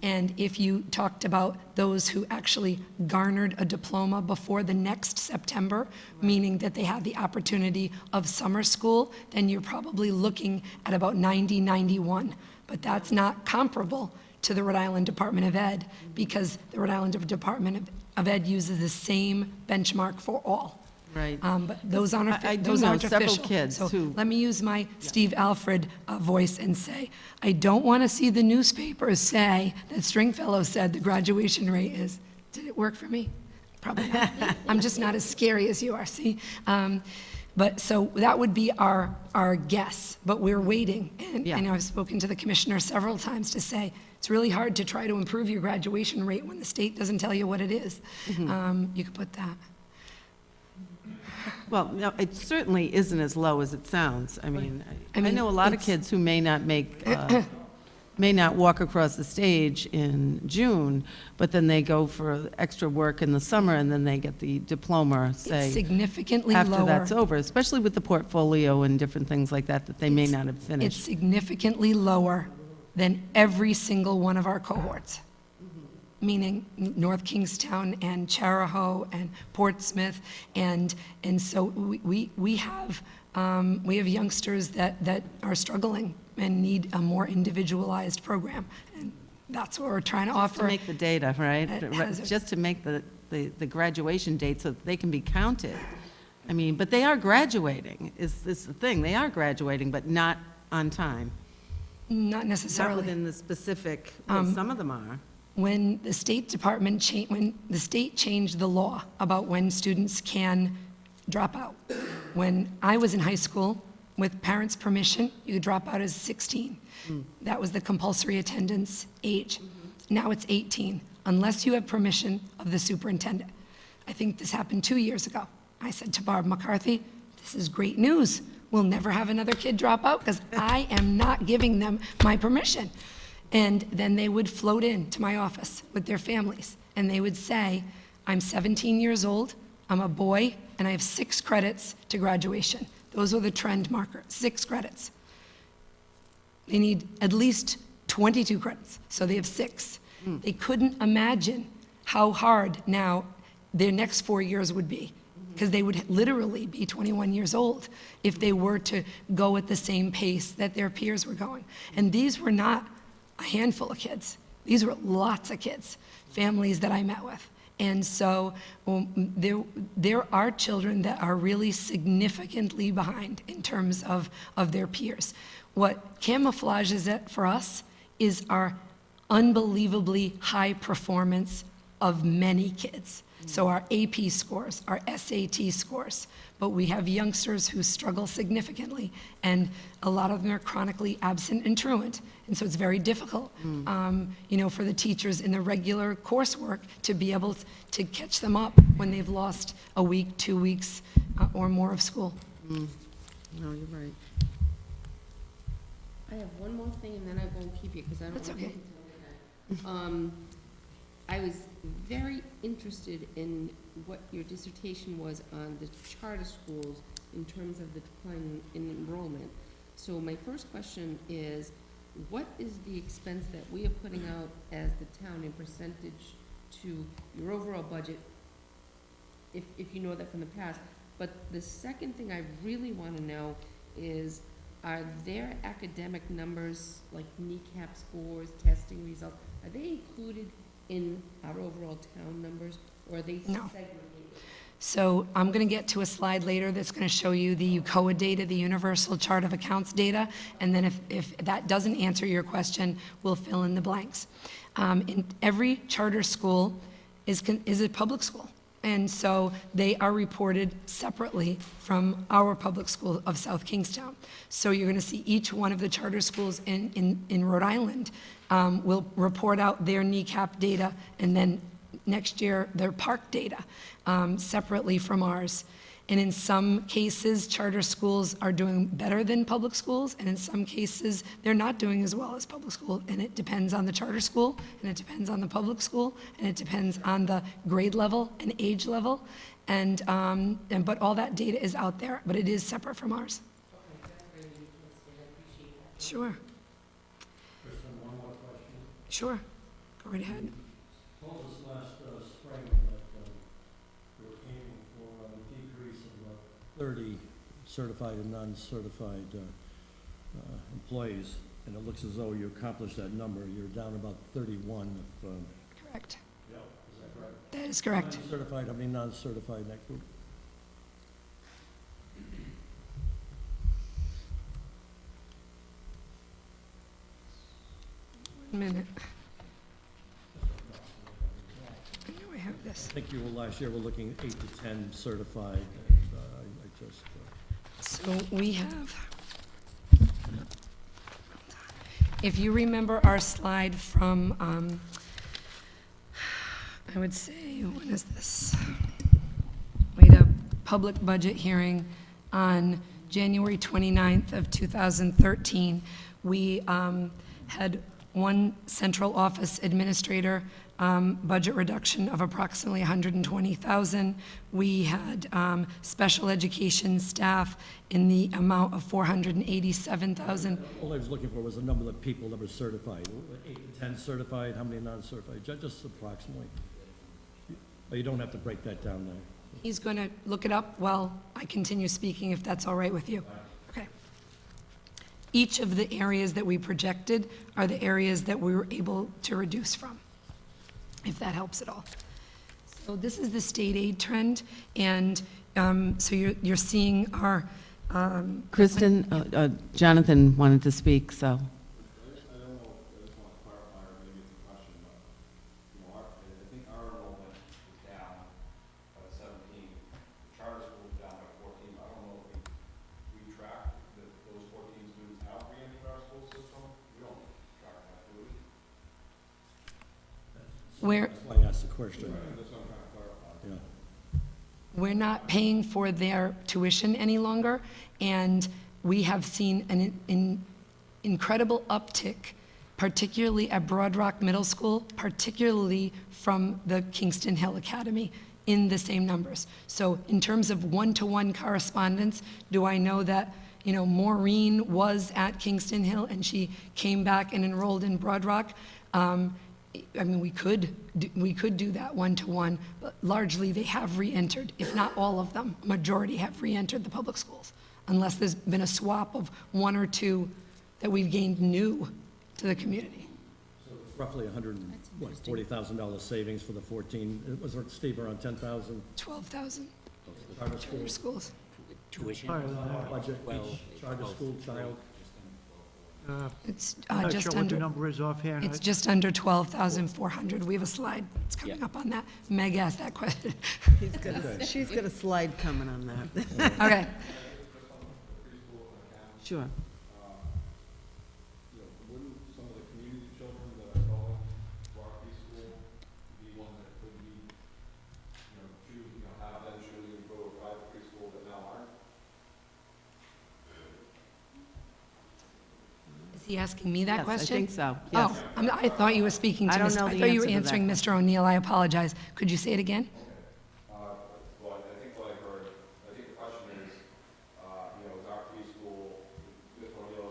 And if you talked about those who actually garnered a diploma before the next September, meaning that they had the opportunity of summer school, then you're probably looking at about 90, 91. But that's not comparable to the Rhode Island Department of Ed, because the Rhode Island Department of Ed uses the same benchmark for all. Right. But those aren't, I do those know aren't several official. kids So who- let me use my Steve Alfred voice and say, I don't want to see the newspapers say that Stringfellow said the graduation rate is, did it work for me? Probably not. I'm just not as scary as you are, see? But so that would be our guess, but we're waiting. And Yeah. I've spoken to the commissioner several times to say, it's really hard to try to improve your graduation rate when the state doesn't tell you what it is. You could put that. Well, no, it certainly isn't as low as it sounds. I mean, I I mean, know a lot of it's- kids who may not walk across the stage in June, but then they go for extra work in the summer, and then they get the diploma, It's say, significantly after lower. that's over, especially with the portfolio and different things like that, that they may not have It's finished. significantly lower than every single one of our cohorts, meaning North Kingstown and Charahoe and Portsmouth, and so we have youngsters that are struggling and need a more individualized program, and that's what we're trying to To offer. make the data, right? It has a- Just to make the graduation date so that they can be counted. I mean, but they are graduating, is the thing. They are graduating, but not on time. Not Not necessarily. within the specific, well, some of them are. When the State Department when the state changed the law about when students can drop out. When I was in high school, with parents' permission, you could drop out as 16. That was the compulsory attendance age. Now it's 18, unless you have permission of the superintendent. I think this happened 2 years ago. I said to Barb McCarthy, this is great news. We'll never have another kid drop out because I am not giving them my permission. And then they would float in to my office with their families, and they would say, I'm 17 years old, I'm a boy, and I have 6 credits to graduation. Those are the trend markers, 6 credits. They need at least 22 credits, so they have 6. They couldn't imagine how hard now their next 4 years would be, because they would literally be 21 years old if they were to go at the same pace that their peers were going. And these were not a handful of kids. These were lots of kids, families that I met with. And so there are children that are really significantly behind in terms of their peers. What camouflages it for us is our unbelievably high performance of many kids. So our AP scores, our SAT scores, but we have youngsters who struggle significantly, and a lot of them are chronically absent and truant, and so it's very difficult, for the teachers in the regular coursework to be able to catch them up when they've lost a week, 2 weeks, or more of school. No, you're right. I have one more thing, and then I won't keep you, because I don't want That's to. okay. I was very interested in what your dissertation was on the charter schools in terms of the decline in enrollment. So my first question is, what is the expense that we are putting out as the town in percentage to your overall budget, if you know that from the past? But the second thing I really want to know is, are there academic numbers, like kneecap scores, testing results, are they included in our overall town numbers, or are they No. segregated? So I'm going to get to a slide later that's going to show you the UCOA data, the Universal Chart of Accounts data, and then if that doesn't answer your question, we'll fill in the blanks. In every charter school is a public school, and so they are reported separately from our public school of South Kingstown. So you're going to see each one of the charter schools in Rhode Island will report out their kneecap data, and then next year their park data separately from ours. And in some cases, charter schools are doing better than public schools, and in some cases, they're not doing as well as public school. And it depends on the charter school, and it depends on the public school, and it depends on the grade level and age level. But all that data is out there, but it is separate from ours. Sure. Kristen, one more question. Sure. Go right ahead. Told us last spring that we were aiming for a decrease of 30 certified and non-certified employees, and it looks as though you accomplished that number. You're down about 31. Correct. Yeah, is that correct? That is correct. How many certified, how many non-certified in that group? One minute. I know I have this. I think you were, last year, we're looking 8 to 10 certified. I just, So we have, if you remember our slide from, I would say, when is this? We had a public budget hearing on January 29th of 2013. We had one central office administrator budget reduction of approximately $120,000. We had special education staff in the amount of $487,000. all I was looking for was the number of people that were certified. 8 to 10 certified, how many non-certified? Just approximately. Oh, you don't have to break that down now. He's going to look it up while I continue speaking, if that's all right with you. Okay. Each of the areas that we projected are the areas that we were able to reduce from, if that helps at all. So this is the state aid trend, and so you're seeing our, Kristen, Jonathan wanted to speak, so. I don't know, I just want to clarify or maybe it's a question, but, I think our enrollment is down by 17, charter school is down by 14. I don't know if we track that those 14 students have re-entered our school system. We don't track that, do we? where, That's why I asked the question. That's what I'm trying to clarify. Yeah. we're not paying for their tuition any longer, and we have seen an incredible uptick, particularly at Broad Rock Middle School, particularly from the Kingston Hill Academy, in the same numbers. So in terms of one-to-one correspondence, do I know that, Maureen was at Kingston Hill and she came back and enrolled in Broad Rock? We could do that one-to-one, but largely they have re-entered, if not all of them. Majority have re-entered the public schools, unless there's been a swap of one or two that we've gained new to the community. So it's roughly $140,000 savings for the 14, was there, Steve, around 10,000 12,000 charter charter schools? schools. All right, Budget, each charter school child? It's I'm not just sure what the under, number is offhand. it's just under 12,400. We have a slide that's coming up on that. Meg asked that question. She's got a slide coming on that. Okay. Sure. Wouldn't some of the community children that are going to our preschool be one that could be, have them choosing to go to a private preschool that now aren't? Is he asking me that Yes, question? I think so, yes. Oh, I thought you were speaking to I don't Ms. know I the thought you were answer to that answering Mr. O'Neill. I apologize. Could you say it again? Well, I think what I heard, I think the question is, is our preschool, Mr. O'Neill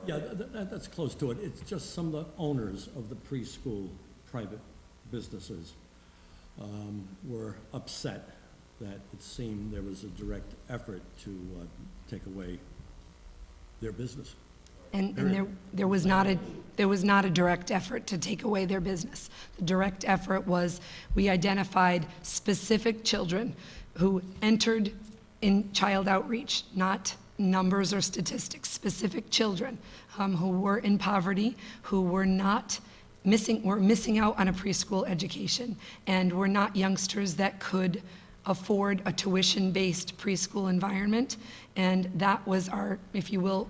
Yeah, that's close to it. It's just some of the owners of the preschool private businesses were upset that it seemed there was a direct effort to take away their business. And there was not a direct effort to take away their business. The direct effort was, we identified specific children who entered in child outreach, not numbers or statistics, specific children who were in poverty, who were missing out on a preschool education, and were not youngsters that could afford a tuition-based preschool environment. And that was our, if you will,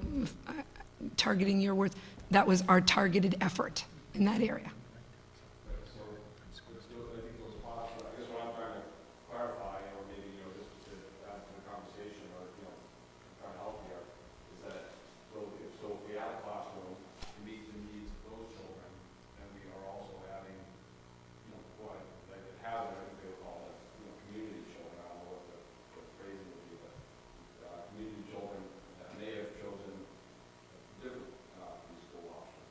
targeting your words, that was our targeted effort in that area. So, I think those spots, I guess what I'm trying to clarify, or maybe, just to add to the conversation, or, trying to help here, is that, so if we add a classroom to meet the needs of those children, then we are also adding, what, like, at Hazard, I think they would call it, community children, I don't know what the phrasing would be, but, community children that may have chosen different, preschool option.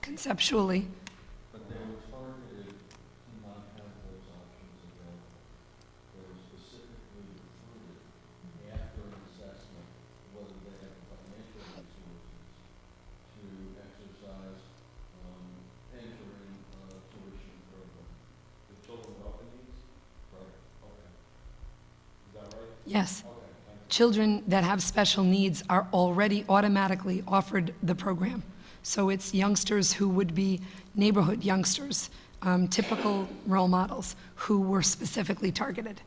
Conceptually, But they were targeted to not have those options available. They were specifically recruited after an assessment whether they had the financial resources to exercise, entering a tuition program. The children with other needs? Right, okay. Is that right? yes. Okay, thank you. Children that have special needs are already automatically offered the program. So it's youngsters who would be neighborhood youngsters, typical role models who were specifically targeted.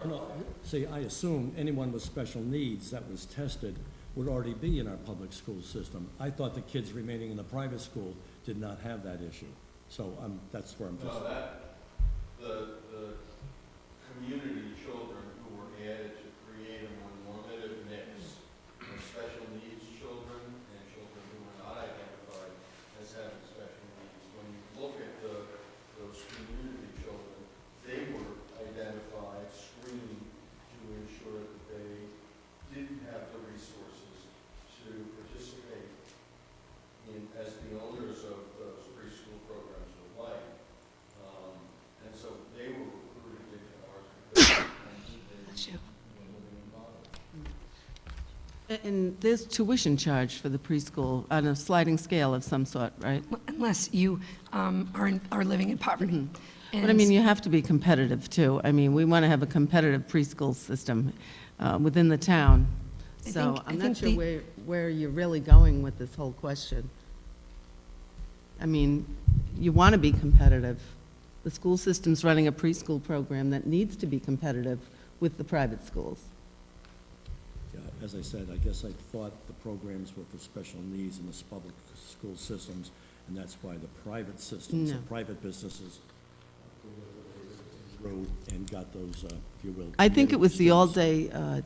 No, see, I assume anyone with special needs that was tested would already be in our public school system. I thought the kids remaining in the private school did not have that issue. So that's where I'm just. No, the community children who were added to create a more normative mix of special needs children and children who were not identified as having special needs. When you look at those community children, they were identified, screened to ensure that they didn't have the resources to participate in, as the owners of those preschool programs would like. And so they were recruited into ours because Bless you. were living in poverty. And there's tuition charge for the preschool on a sliding scale of some sort, right? Unless you are living in poverty. But I mean, you have to be competitive, too. I mean, we want to have a competitive preschool system within the town. I So think- I I'm think not sure the- where you're really going with this whole question. I mean, you want to be competitive. The school system's running a preschool program that needs to be competitive with the private schools. Yeah, as I said, I guess I thought the programs were for special needs in the public school systems, and that's why the private systems, the No. private businesses grew and got those, if you will. I think it was the students. all-day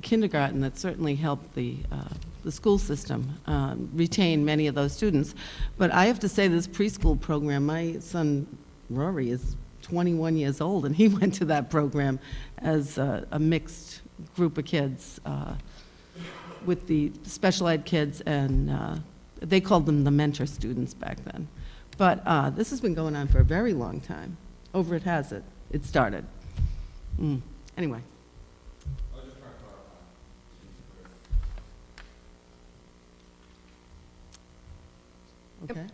kindergarten that certainly helped the school system retain many of those students. But I have to say, this preschool program, my son Rory is 21 years old, and he went to that program as a mixed group of kids with the special ed kids, and they called them the mentor students back then. But this has been going on for a very long time. Over at Hazard, it started. Anyway. I was just trying to clarify. Okay.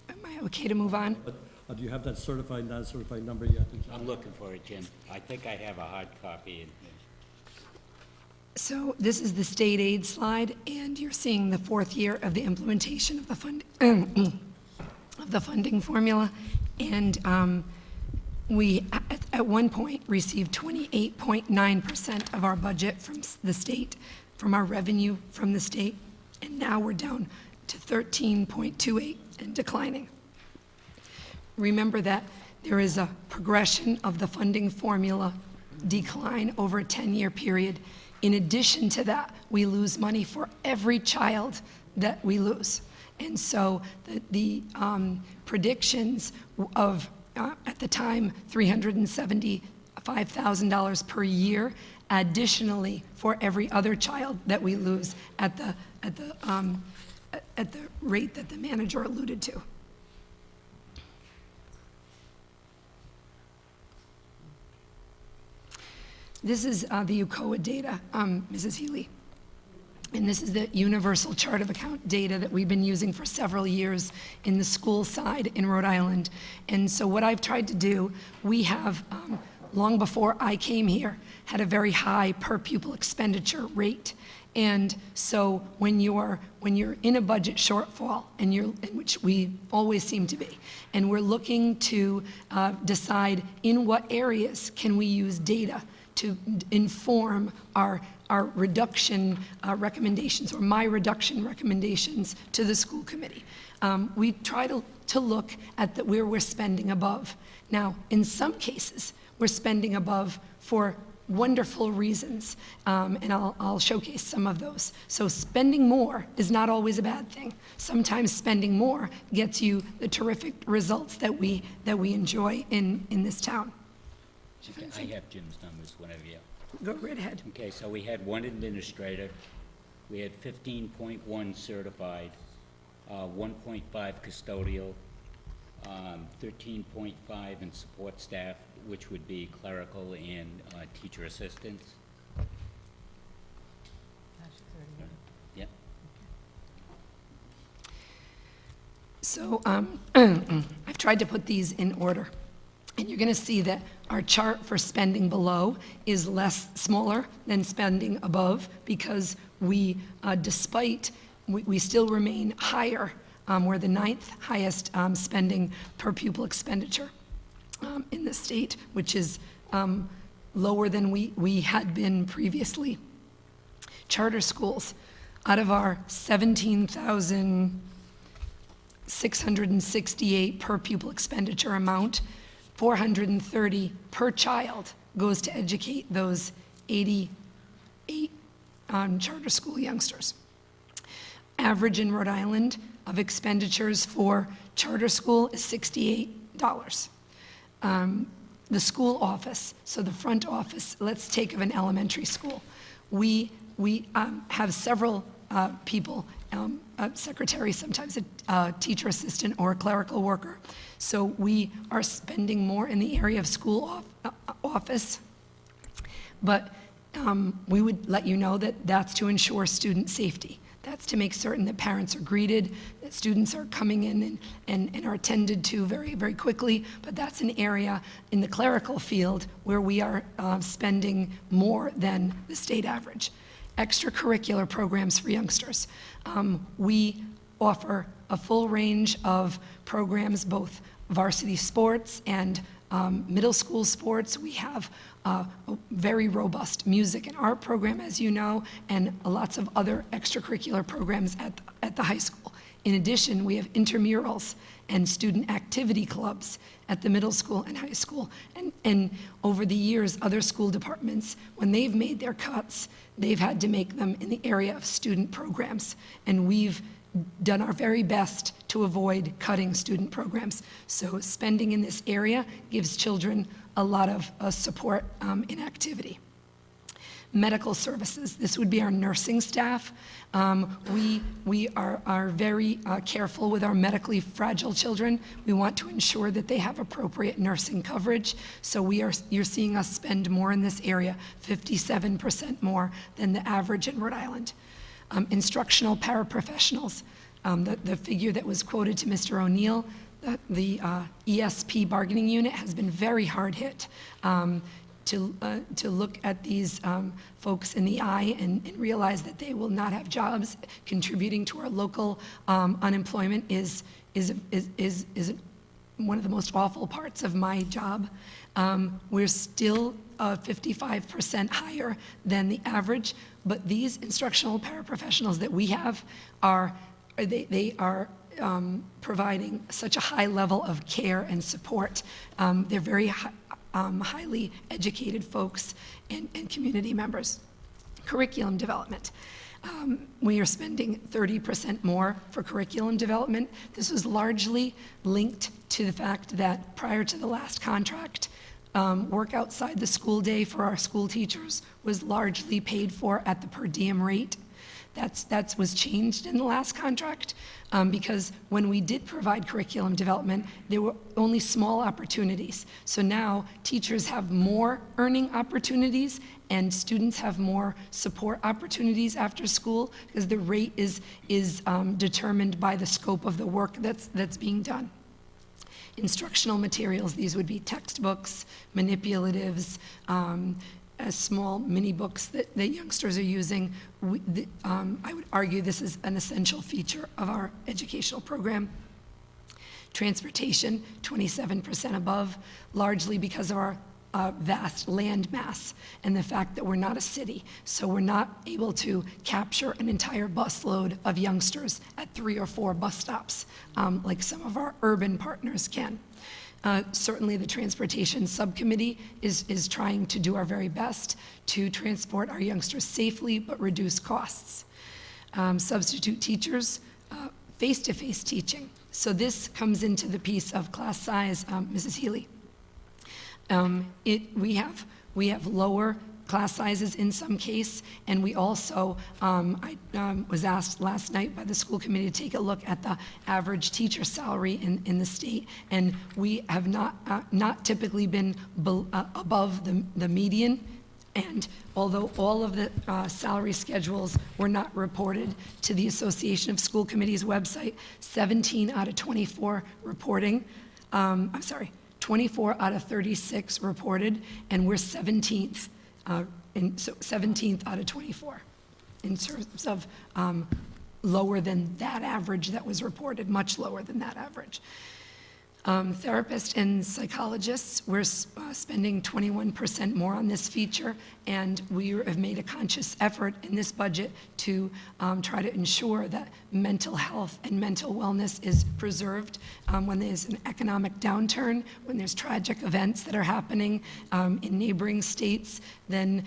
Am I okay to move on? But do you have that certified, non-certified number yet? I'm looking for it, Jim. I think I have a hard copy in here. So this is the state aid slide, and you're seeing the fourth year of the implementation of the funding formula. And we, at one point, received 28.9% of our budget from the state, from our revenue from the state, and now we're down to 13.28 and declining. Remember that there is a progression of the funding formula decline over a 10-year period. In addition to that, we lose money for every child that we lose. And so the predictions of, at the time, $5,000 per year additionally for every other child that we lose at the rate that the manager alluded to. This is the UCOA data, Mrs. Healy. And this is the universal chart of account data that we've been using for several years in the school side in Rhode Island. And so what I've tried to do, we have, long before I came here, had a very high per pupil expenditure rate. And so when you're in a budget shortfall, and in which we always seem to be, and we're looking to decide in what areas can we use data to inform our reduction recommendations, or my reduction recommendations to the school committee. We try to look at where we're spending above. Now, in some cases, we're spending above for wonderful reasons, and I'll showcase some of those. So spending more is not always a bad thing. Sometimes spending more gets you the terrific results that we enjoy in this town. I have Jim's numbers whenever you. Go right ahead. Okay, so we had one administrator, we had 15.1 certified, 1.5 custodial, 13.5 in support staff, which would be clerical and teacher assistants. Yep. So I've tried to put these in order. And you're going to see that our chart for spending below is smaller than spending above, because we, we still remain higher. We're the 9th highest spending per pupil expenditure in the state, which is lower than we had been previously. Charter schools, out of our 17,668 per pupil expenditure amount, 430 per child goes to educate those 88 charter school youngsters. Average in Rhode Island of expenditures for charter school is $68. The school office, so the front office, let's take of an elementary school. We have several people, a secretary, sometimes a teacher assistant or a clerical worker. So we are spending more in the area of school office, but we would let you know that that's to ensure student safety. That's to make certain that parents are greeted, that students are coming in and are attended to very, very quickly. But that's an area in the clerical field where we are spending more than the state average. Extracurricular programs for youngsters. We offer a full range of programs, both varsity sports and middle school sports. We have a very robust music and art program, as you know, and lots of other extracurricular programs at the high school. In addition, we have intramurals and student activity clubs at the middle school and high school. And over the years, other school departments, when they've made their cuts, they've had to make them in the area of student programs. And we've done our very best to avoid cutting student programs. So spending in this area gives children a lot of support in activity. Medical services, this would be our nursing staff. We are very careful with our medically fragile children. We want to ensure that they have appropriate nursing coverage. So you're seeing us spend more in this area, 57% more than the average in Rhode Island. Instructional paraprofessionals, the figure that was quoted to Mr. O'Neill, the ESP bargaining unit has been very hard hit. To look at these folks in the eye and realize that they will not have jobs contributing to our local unemployment is one of the most awful parts of my job. We're still 55% higher than the average, but these instructional paraprofessionals that we have are providing such a high level of care and support. They're very highly educated folks and community members. Curriculum development. We are spending 30% more for curriculum development. This was largely linked to the fact that prior to the last contract, Work outside the school day for our school teachers was largely paid for at the per diem rate. That was changed in the last contract, because when we did provide curriculum development, there were only small opportunities. So now teachers have more earning opportunities and students have more support opportunities after school, because the rate is determined by the scope of the work that's being done. Instructional materials, these would be textbooks, manipulatives, small mini books that youngsters are using. I would argue this is an essential feature of our educational program. Transportation, 27% above, largely because of our vast land mass and the fact that we're not a city. So we're not able to capture an entire busload of youngsters at 3 or 4 bus stops, like some of our urban partners can. Certainly, the Transportation Subcommittee is trying to do our very best to transport our youngsters safely but reduce costs. Substitute teachers, face-to-face teaching. So this comes into the piece of class size, Mrs. Healy. We have lower class sizes in some case, and we also, I was asked last night by the school committee to take a look at the average teacher salary in the state, and we have not typically been above the median. And although all of the salary schedules were not reported to the Association of School Committees website, 17 out of 24 reporting, 24 out of 36 reported, and we're 17th. So 17th out of 24 in terms of lower than that average that was reported, much lower than that average. Therapists and psychologists, we're spending 21% more on this feature, and we have made a conscious effort in this budget to try to ensure that mental health and mental wellness is preserved when there's an economic downturn, when there's tragic events that are happening in neighboring states. Then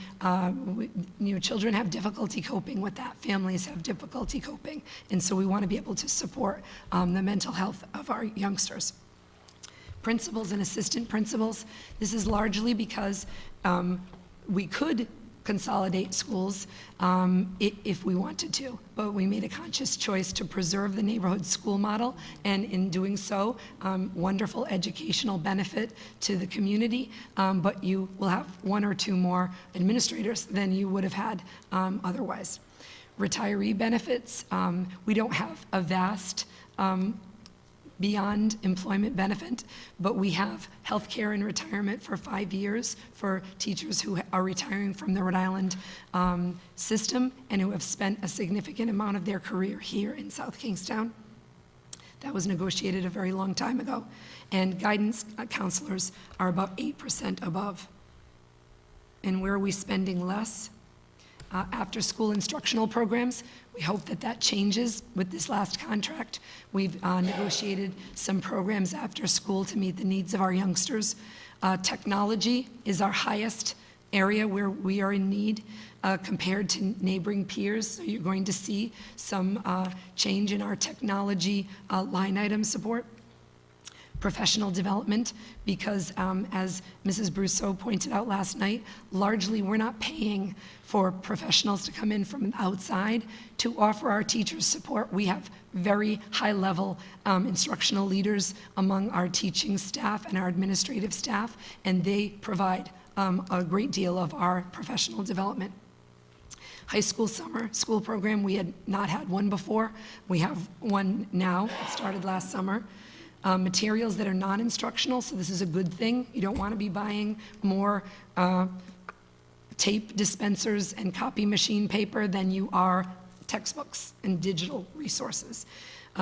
children have difficulty coping with that, families have difficulty coping, and so we want to be able to support the mental health of our youngsters. Principals and assistant principals, this is largely because we could consolidate schools if we wanted to, but we made a conscious choice to preserve the neighborhood school model, and in doing so, wonderful educational benefit to the community, but you will have 1 or 2 more administrators than you would have had otherwise. Retiree benefits, we don't have a vast beyond employment benefit, but we have health care and retirement for 5 years for teachers who are retiring from the Rhode Island system and who have spent a significant amount of their career here in South Kingstown. That was negotiated a very long time ago. And guidance counselors are about 8% above. And where are we spending less? After-school instructional programs. We hope that changes with this last contract. We've negotiated some programs after school to meet the needs of our youngsters. Technology is our highest area where we are in need compared to neighboring peers. So you're going to see some change in our technology line item support. Professional development, because as Mrs. Brousseau pointed out last night, largely we're not paying for professionals to come in from outside to offer our teachers support. We have very high-level instructional leaders among our teaching staff and our administrative staff, and they provide a great deal of our professional development. High school summer school program, we had not had one before. We have one now. It started last summer. Materials that are non-instructional, so this is a good thing. You don't want to be buying more tape dispensers and copy machine paper than you are textbooks and digital resources.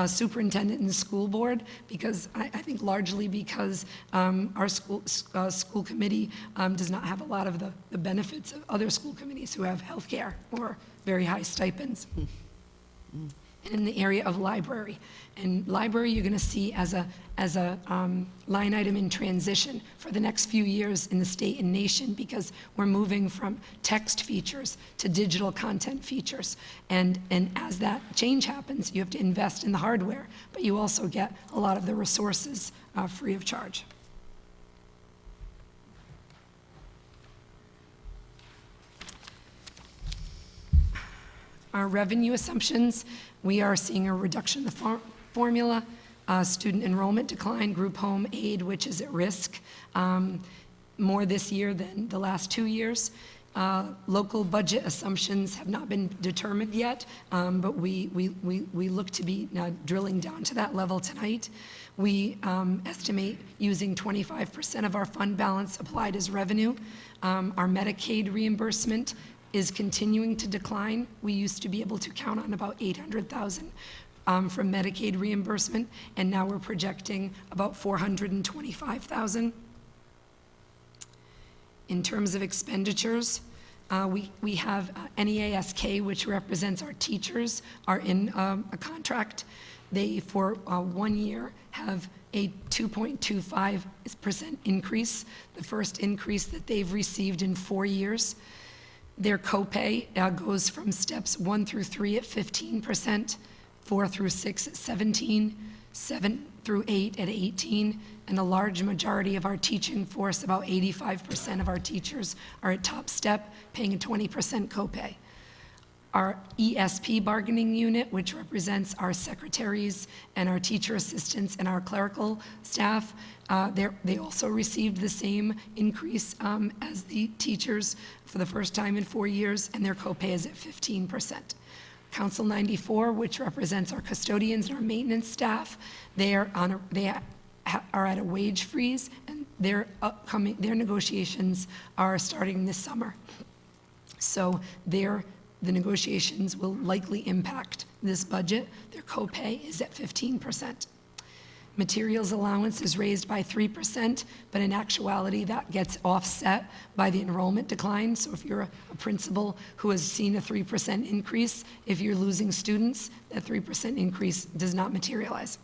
Superintendent and the school board, because I think largely because our school committee does not have a lot of the benefits of other school committees who have health care or very high stipends. And in the area of library. And library you're going to see as a line item in transition for the next few years in the state and nation, because we're moving from text features to digital content features. And as that change happens, you have to invest in the hardware, but you also get a lot of the resources free of charge. Our revenue assumptions, we are seeing a reduction in the formula, student enrollment decline, group home aid, which is at risk, more this year than the last 2 years. Local budget assumptions have not been determined yet, but we look to be drilling down to that level tonight. We estimate using 25% of our fund balance applied as revenue. Our Medicaid reimbursement is continuing to decline. We used to be able to count on about $800,000 from Medicaid reimbursement, and now we're projecting about $425,000. In terms of expenditures, we have NEASK, which represents our teachers, are in a contract. They, for 1 year, have a 2.25% increase, the first increase that they've received in 4 years. Their copay goes from steps 1 through 3 at 15%, 4 through 6 at 17%, 7 through 8 at 18%, and a large majority of our teaching force, about 85% of our teachers, are at top step, paying a 20% copay. Our ESP bargaining unit, which represents our secretaries and our teacher assistants and our clerical staff, they also received the same increase as the teachers for the first time in 4 years, and their copay is at 15%. Council 94, which represents our custodians and our maintenance staff, they are at a wage freeze, and their negotiations are starting this summer. So the negotiations will likely impact this budget. Their copay is at 15%. Materials allowance is raised by 3%, but in actuality, that gets offset by the enrollment decline. So if you're a principal who has seen a 3% increase, if you're losing students, that 3% increase does not materialize.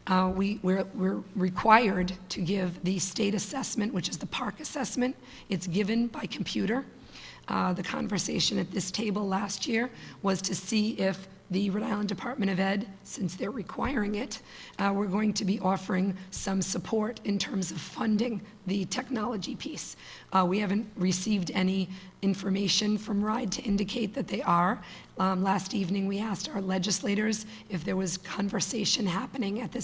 We're required to give the state assessment, which is the PARC assessment. It's given by computer. The conversation at this table last year was to see if the Rhode Island Department of Ed, since they're requiring it, we're going to be offering some support in terms of funding the technology piece. We haven't received any information from RIDE to indicate that they are. Last evening, we asked our legislators if there was conversation happening at the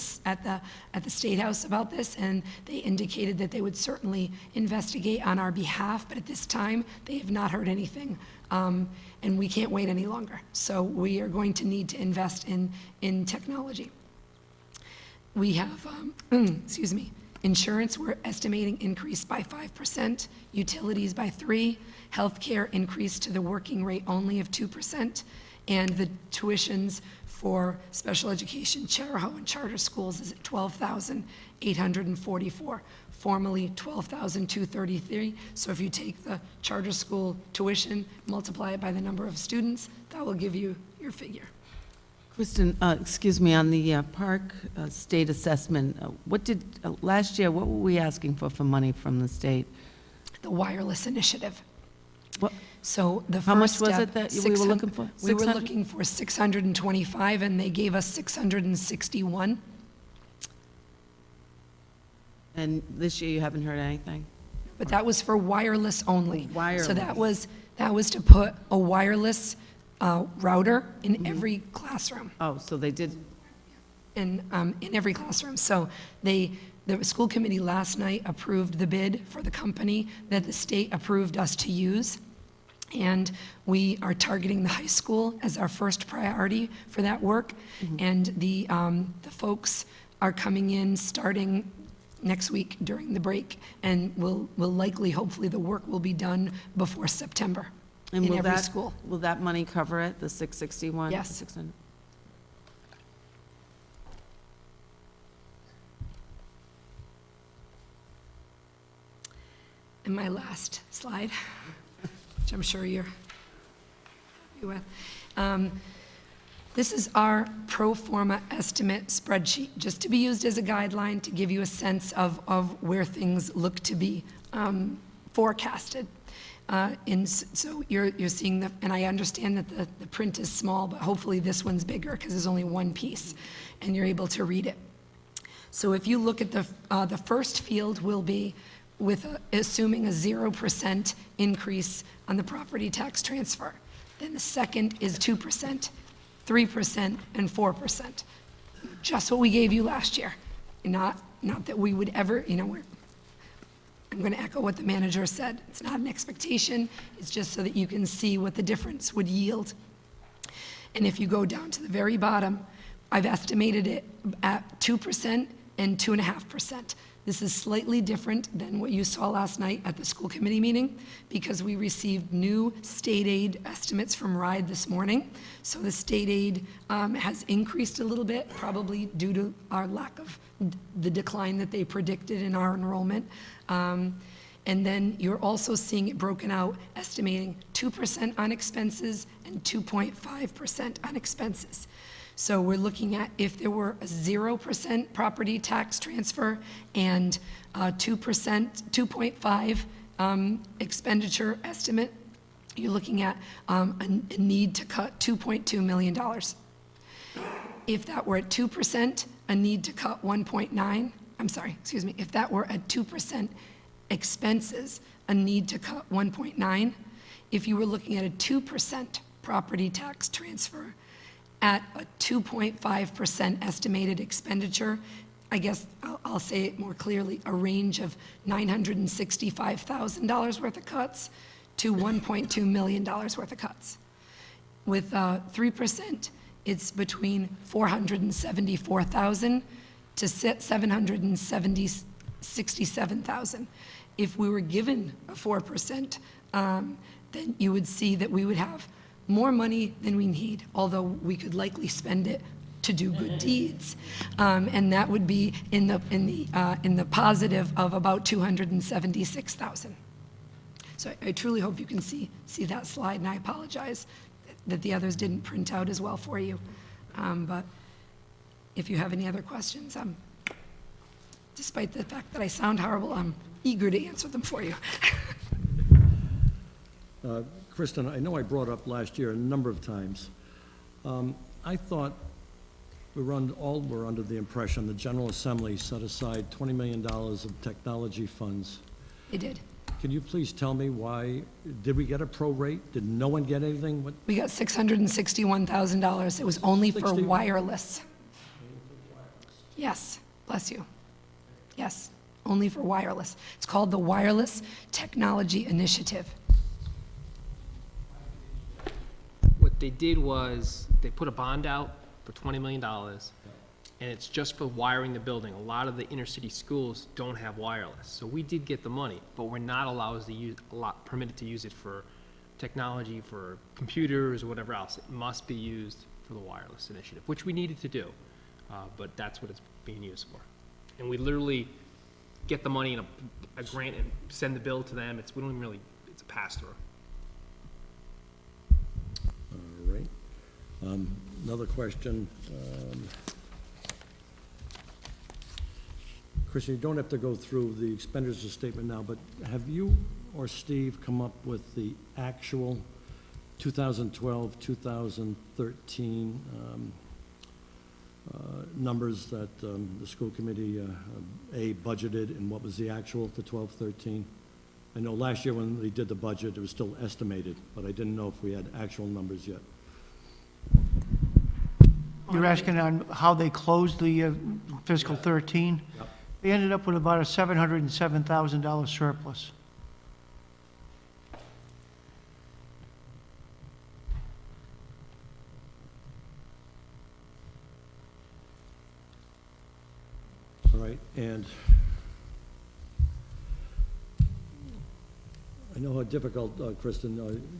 State House about this, and they indicated that they would certainly investigate on our behalf, but at this time, they have not heard anything. And we can't wait any longer. So we are going to need to invest in technology. We have, excuse me, insurance, we're estimating increased by 5%, utilities by 3%, healthcare increased to the working rate only of 2%, and the tuitions for special education, Charahoe, and charter schools is at $12,844, formerly $12,233. So if you take the charter school tuition, multiply it by the number of students, that will give you your figure. Kristen, excuse me, on the park state assessment, last year, what were we asking for money from the state? The wireless initiative. What? So the How much first was step, it that we were looking for? We were 600? looking for 625, and they gave us 661. And this year, you haven't heard anything? But that was for wireless only. Wireless. So that was to put a wireless router in every classroom, Oh, so they did, in every classroom. So the school committee last night approved the bid for the company that the state approved us to use. And we are targeting the high school as our first priority for that work. And the folks are coming in starting next week during the break, and will likely, hopefully, the work will be done before September and in will every that, school. will that money cover it, the 661? Yes. 600? And my last slide, which I'm sure you're happy with. This is our pro forma estimate spreadsheet, just to be used as a guideline to give you a sense of where things look to be forecasted. So you're seeing and I understand that the print is small, but hopefully this one's bigger because there's only one piece, and you're able to read it. So if you look at the first field will be assuming a 0% increase on the property tax transfer. Then the second is 2%, 3%, and 4%. Just what we gave you last year. Not that we would ever, I'm going to echo what the manager said. It's not an expectation. It's just so that you can see what the difference would yield. And if you go down to the very bottom, I've estimated it at 2% and 2.5%. This is slightly different than what you saw last night at the school committee meeting because we received new state aid estimates from RIDE this morning. So the state aid has increased a little bit, probably due to our lack of the decline that they predicted in our enrollment. And then you're also seeing it broken out, estimating 2% on expenses and 2.5% on expenses. So we're looking at if there were a 0% property tax transfer and a 2.5 expenditure estimate, you're looking at a need to cut $2.2 million. If that were at 2%, a need to cut 1.9, if that were at 2% expenses, a need to cut 1.9. If you were looking at a 2% property tax transfer at a 2.5% estimated expenditure, I guess I'll say it more clearly, a range of $965,000 worth of cuts to $1.2 million worth of cuts. With 3%, it's between $474,000 to $767,000. If we were given a 4%, then you would see that we would have more money than we need, although we could likely spend it to do good deeds, and that would be in the positive of about $276,000. So I truly hope you can see that slide, and I apologize that the others didn't print out as well for you. But if you have any other questions, despite the fact that I sound horrible, I'm eager to answer them for you. Kristen, I know I brought up last year a number of times. I thought we were under the impression the General Assembly set aside $20 million of technology funds. They did. Can you please tell me why? Did we get a prorate? Did no one get anything? What? We got $661,000. It was only for 60 wireless. Yes, bless you. Yes, only for wireless. It's called the Wireless Technology Initiative. What they did was, they put a bond out for $20 million, and it's just for wiring the building. A lot of the inner city schools don't have wireless. So we did get the money, but we're not permitted to use it for technology, for computers, or whatever else. It must be used for the wireless initiative, which we needed to do, but that's what it's being used for. And we literally get the money in a grant and send the bill to them. We don't even really, it's a pass-through. All right. Another question. Christian, you don't have to go through the expenditure statement now, but have you or Steve come up with the actual 2012, 2013 numbers that the school committee, budgeted, and what was the actual for 12, 13? I know last year when they did the budget, it was still estimated, but I didn't know if we had actual numbers yet. You're asking on how they closed the fiscal 13? Yep. They ended up with about a $707,000 surplus. All right, and I know how difficult, Kristen,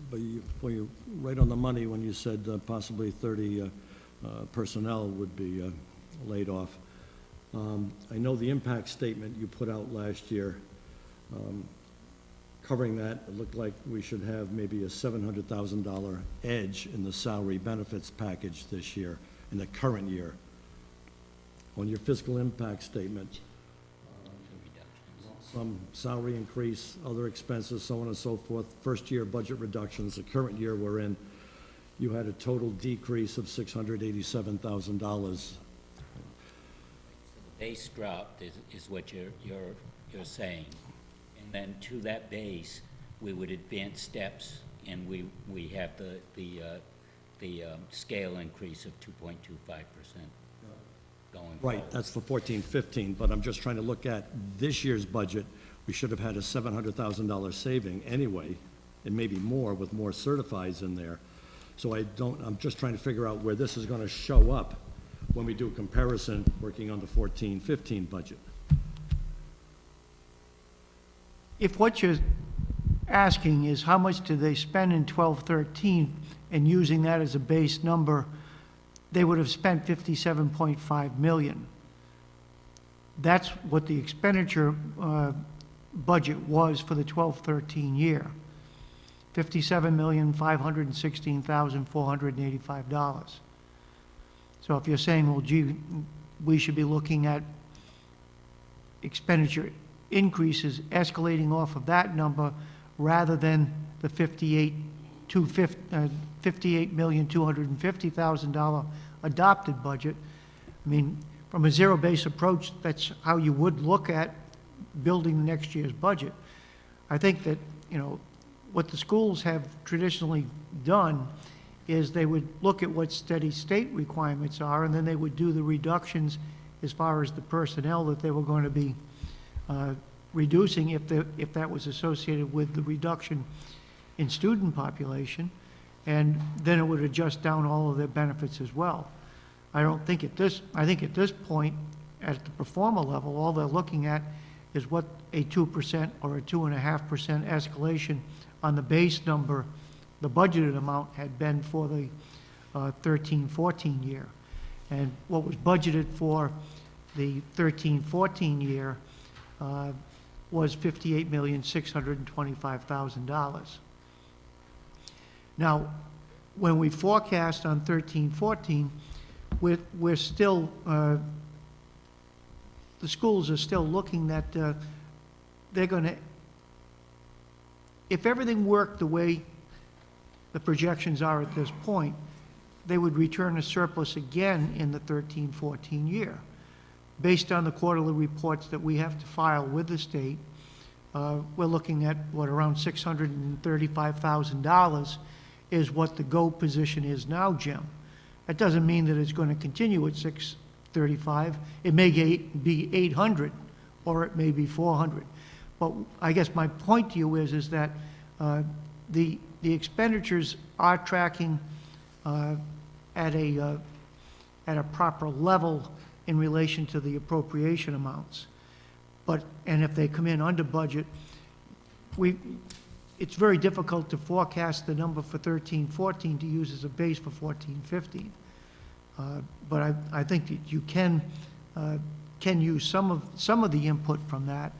but when you right on the money when you said possibly 30 personnel would be laid off. I know the impact statement you put out last year, covering that, it looked like we should have maybe a $700,000 edge in the salary benefits package this year, in the current year. On your fiscal impact statement, some salary increase, other expenses, so on and so forth, first-year budget reductions, the current year we're in, you had a total decrease of $687,000. Base drop is what you're saying. And then to that base, we would advance steps and we have the scale increase of 2.25% going forward. Right, that's for 14, 15, but I'm just trying to look at this year's budget. We should have had a $700,000 saving anyway, and maybe more with more certifies in there. So I'm just trying to figure out where this is gonna show up when we do comparison, working on the 14, 15 budget. If what you're asking is how much did they spend in 12, 13, and using that as a base number, they would have spent 57.5 million. That's what the expenditure budget was for the 12, 13 year. $57,516,485. So if you're saying, well, gee, we should be looking at expenditure increases escalating off of that number rather than the $58,250,000 adopted budget. I mean, from a zero-base approach, that's how you would look at building the next year's budget. I think that, you know, what the schools have traditionally done is they would look at what steady state requirements are, and then they would do the reductions as far as the personnel that they were going to be reducing if that was associated with the reduction in student population, and then it would adjust down all of their benefits as well. I think at this point, at the performer level, all they're looking at is what a 2% or a 2.5% escalation on the base number, the budgeted amount had been for the 13-14 year. And what was budgeted for the 13-14 year was $58,625,000. Now, when we forecast on 13-14, we're still, the schools are still looking that they're going to, if everything worked the way the projections are at this point, they would return a surplus again in the 13-14 year. Based on the quarterly reports that we have to file with the state, we're looking at, around $635,000 is what the go position is now, Jim. That doesn't mean that it's going to continue at 635. It may be 800, or it may be 400. But I guess my point to you is that the expenditures are tracking at a proper level in relation to the appropriation amounts. And if they come in under budget, it's very difficult to forecast the number for 13-14 to use as a base for 14-15. But I think that you can use some of the input from that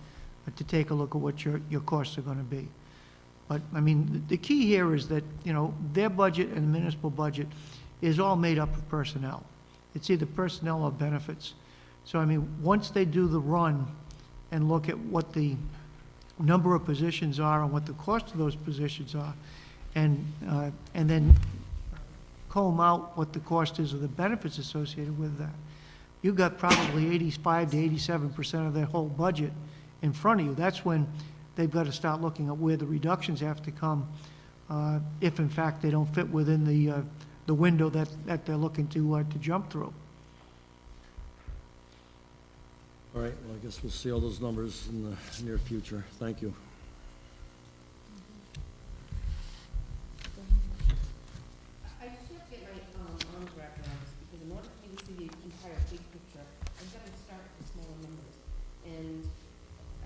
to take a look at what your costs are going to be. But, I mean, the key here is that, you know, their budget and the municipal budget is all made up of personnel. It's either personnel or benefits. So, I mean, once they do the run and look at what the number of positions are and what the cost of those positions are, and then comb out what the cost is of the benefits associated with that, you've got probably 85 to 87% of their whole budget in front of you. That's when they've got to start looking at where the reductions have to come, if in fact they don't fit within the window that they're looking to jump through. All right, well, I guess we'll see all those numbers in the near future. Thank you. I just have to get my arms wrapped around this, because in order for me to see the entire big picture, I've got to start with smaller numbers. And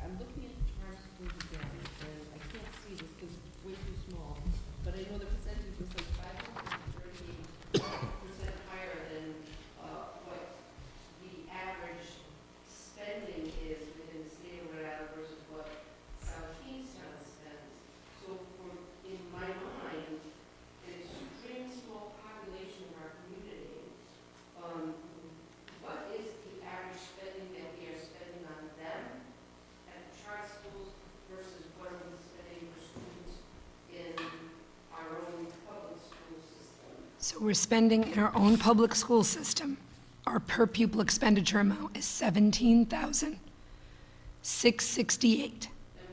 I'm looking at the charter schools again, and I can't see this because it's way too small, but I know the percentage was like 538% higher than what the average spending is within the state of Rhode Island versus what South Kingstown spends. So in my mind, an extremely small population of our community, what is the average spending that we are spending on them at the charter schools versus what are we spending for students in our own public school system? So we're spending in our own public school system. Our per pupil expenditure amount is $17,668. And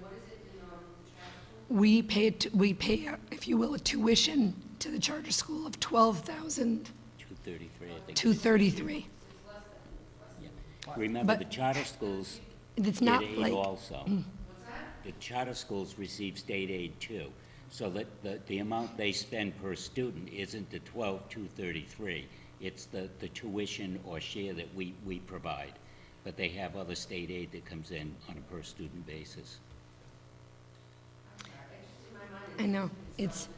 what is it in the charter we pay, if you will, a tuition to the charter school of $12,233. 233, I think. Remember, But the charter schools It's get not aid like, also. The charter schools receive state aid too, so that the amount they spend per student isn't the 12,233. It's the tuition or share that we provide, but they have other state aid that comes in on a per-student basis. I know, it's,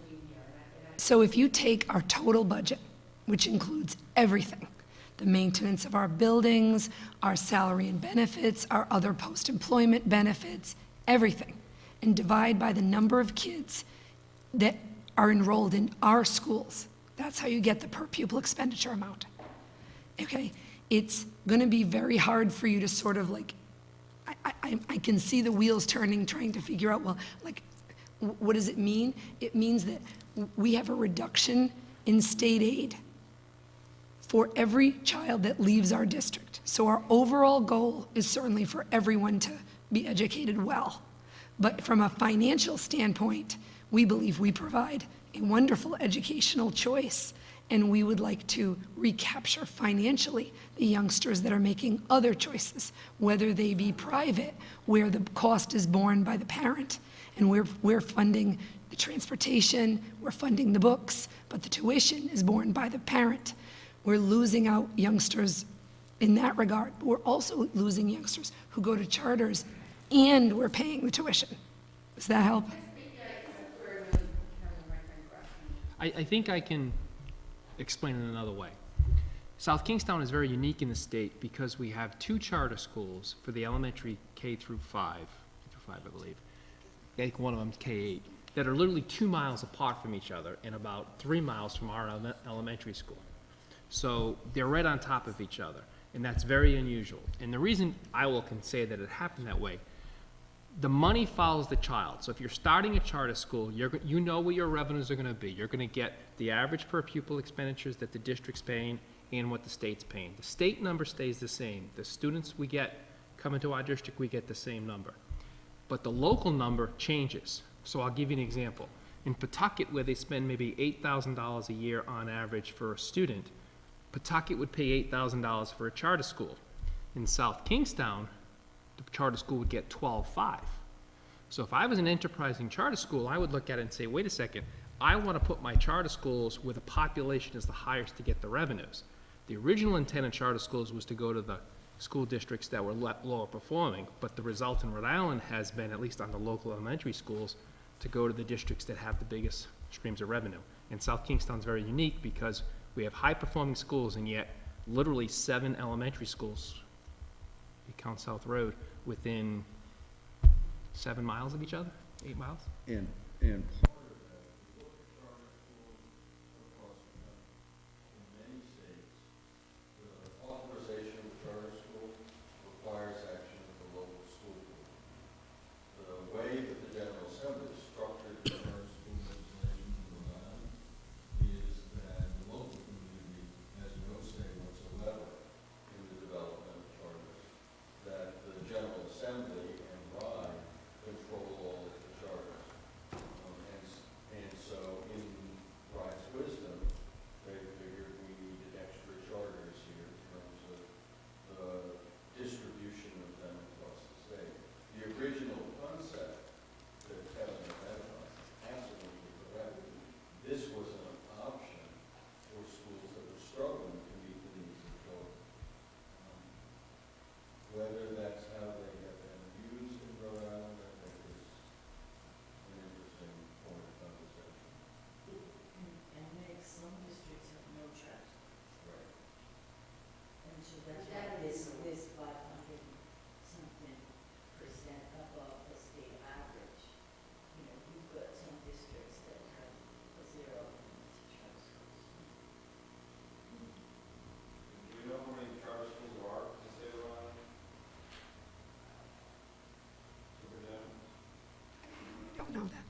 so if you take our total budget, which includes everything, the maintenance of our buildings, our salary and benefits, our other post-employment benefits, everything, and divide by the number of kids that are enrolled in our schools, that's how you get the per pupil expenditure amount. Okay? It's going to be very hard for you to sort of like, I can see the wheels turning, trying to figure out, well, like, what does it mean? It means that we have a reduction in state aid for every child that leaves our district. So our overall goal is certainly for everyone to be educated well. But from a financial standpoint, we believe we provide a wonderful educational choice, and we would like to recapture financially the youngsters that are making other choices, whether they be private, where the cost is borne by the parent, and we're funding the transportation, we're funding the books, but the tuition is borne by the parent. We're losing out youngsters in that regard, but we're also losing youngsters who go to charters, and we're paying the tuition. Does that help? I think I can explain it another way. South Kingstown is very unique in the state because we have 2 charter schools for the elementary K through 5, I believe. I think one of them's K-8, that are literally 2 miles apart from each other and about 3 miles from our elementary school. So they're right on top of each other, and that's very unusual. And the reason I can say that it happened that way, the money follows the child. So if you're starting a charter school, you know where your revenues are going to be. You're going to get the average per pupil expenditures that the district's paying and what the state's paying. The state number stays the same. The students we get coming to our district, we get the same number. But the local number changes. So I'll give you an example. In Pawtucket, where they spend maybe $8,000 a year on average for a student, Pawtucket would pay $8,000 for a charter school. In South Kingstown, the charter school would get $12,500. So if I was an enterprising charter school, I would look at it and say, wait a second, I want to put my charter schools where the population is the highest to get the revenues. The original intent of charter schools was to go to the school districts that were lower performing, but the result in Rhode Island has been, at least on the local elementary schools, to go to the districts that have the biggest streams of revenue. And South Kingstown's very unique because we have high-performing schools, and yet literally 7 elementary schools, you count South Road, within 7 miles of each other, 8 miles? And part of that, if you look at charter schools across the country, in many states, the authorization of a charter school requires action of the local school board. The way that the General Assembly is structured in charter school legislation in Rhode Island is that the local community has no say whatsoever in the development of charters, that the General Assembly and RIDE control all of the charters. And so in RIDE's wisdom, they figured we needed extra charters here in terms of the distribution of them across the state. The original concept that Kevin identified is absolutely correct. This was an option for schools that were struggling to meet the needs of children. Whether that's how they have been used in Rhode Island, I think is an interesting point of conversation. And make some districts have no charter. Right. And so that's why this 500 something percent above the state average. You know, you've got some districts that have a 0 to charter schools. Do you know how many charter schools there are in the state of Rhode Island? Superintendent? Don't know that.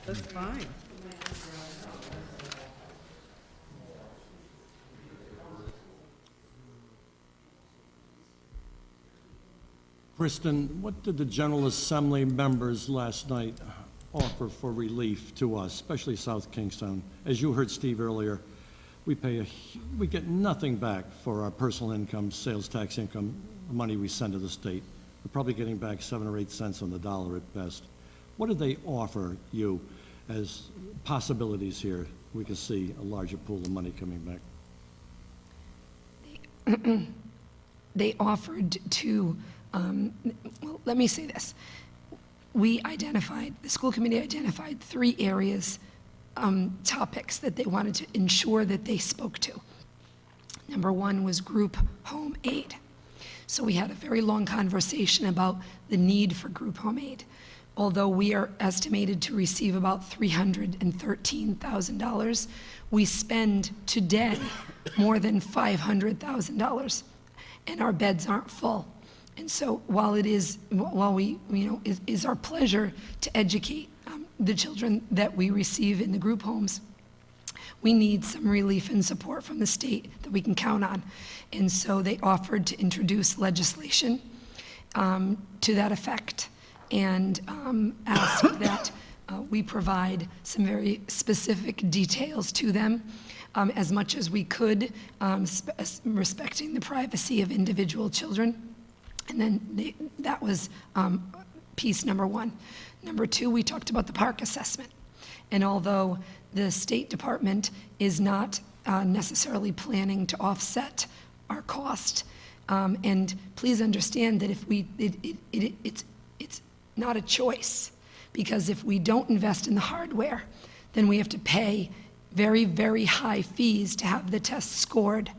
That's fine. Kristen, what did the General Assembly members last night offer for relief to us, especially South Kingstown? As you heard Steve earlier, we get nothing back for our personal income, sales tax income, the money we send to the state. We're probably getting back 7 or 8 cents on the dollar at best. What did they offer you as possibilities here? We can see a larger pool of money coming back. They offered to, well, let me say this. The school committee identified 3 areas, topics that they wanted to ensure that they spoke to. Number 1 was group home aid. So we had a very long conversation about the need for group home aid. Although we are estimated to receive about $313,000, we spend today more than $500,000, and our beds aren't full. And so while it is our pleasure to educate the children that we receive in the group homes, we need some relief and support from the state that we can count on. And so they offered to introduce legislation to that effect, and asked that we provide some very specific details to them, as much as we could, respecting the privacy of individual children. And then that was piece number 1. Number 2, we talked about the park assessment. And although the State Department is not necessarily planning to offset our cost, and please understand that if it's not a choice, because if we don't invest in the hardware, then we have to pay very, very high fees to have the tests scored.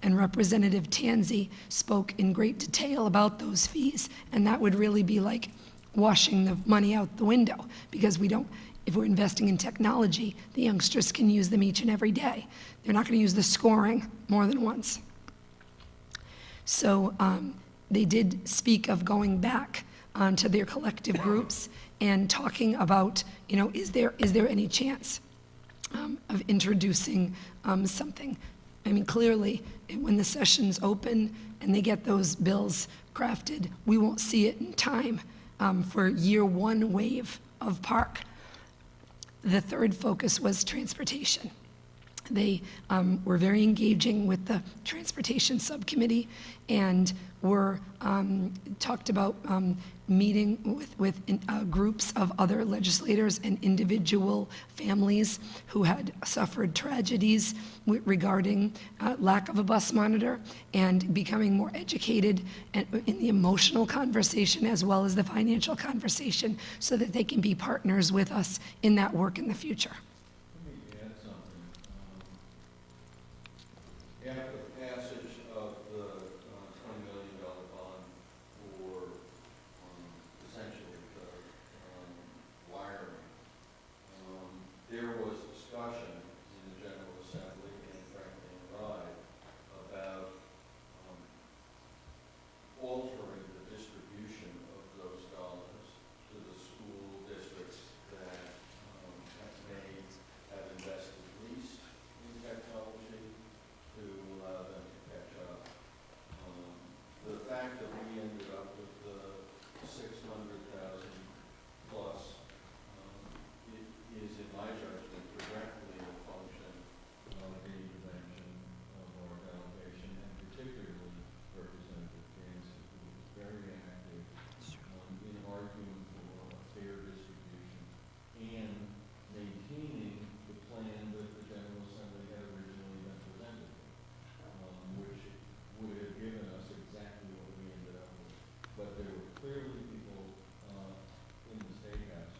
And Representative Tanzi spoke in great detail about those fees, and that would really be like washing the money out the window, because if we're investing in technology, the youngsters can use them each and every day. They're not going to use the scoring more than once. So they did speak of going back to their collective groups and talking about, is there any chance of introducing something? I mean, clearly, when the sessions open and they get those bills crafted, we won't see it in time for year 1 wave of park. The third focus was transportation. They were very engaging with the transportation subcommittee, and talked about meeting with groups of other legislators and individual families who had suffered tragedies regarding lack of a bus monitor, and becoming more educated in the emotional conversation as well as the financial conversation, so that they can be partners with us in that work in the future. Let me add something. After passage of the $20 million bond for essentially wiring, there was discussion in the General Assembly and frankly in RIDE about altering the distribution of those dollars to the school districts that may have invested least in technology to allow them to catch up. The fact that we ended up with the 600,000 plus is, in my judgment, directly a function of the intervention of our delegation, and particularly Representative Tanzi, who was very active in arguing for a fair distribution and maintaining the plan that the General Assembly had originally been presented, which would have given us exactly what we ended up with. But there were clearly people in the State House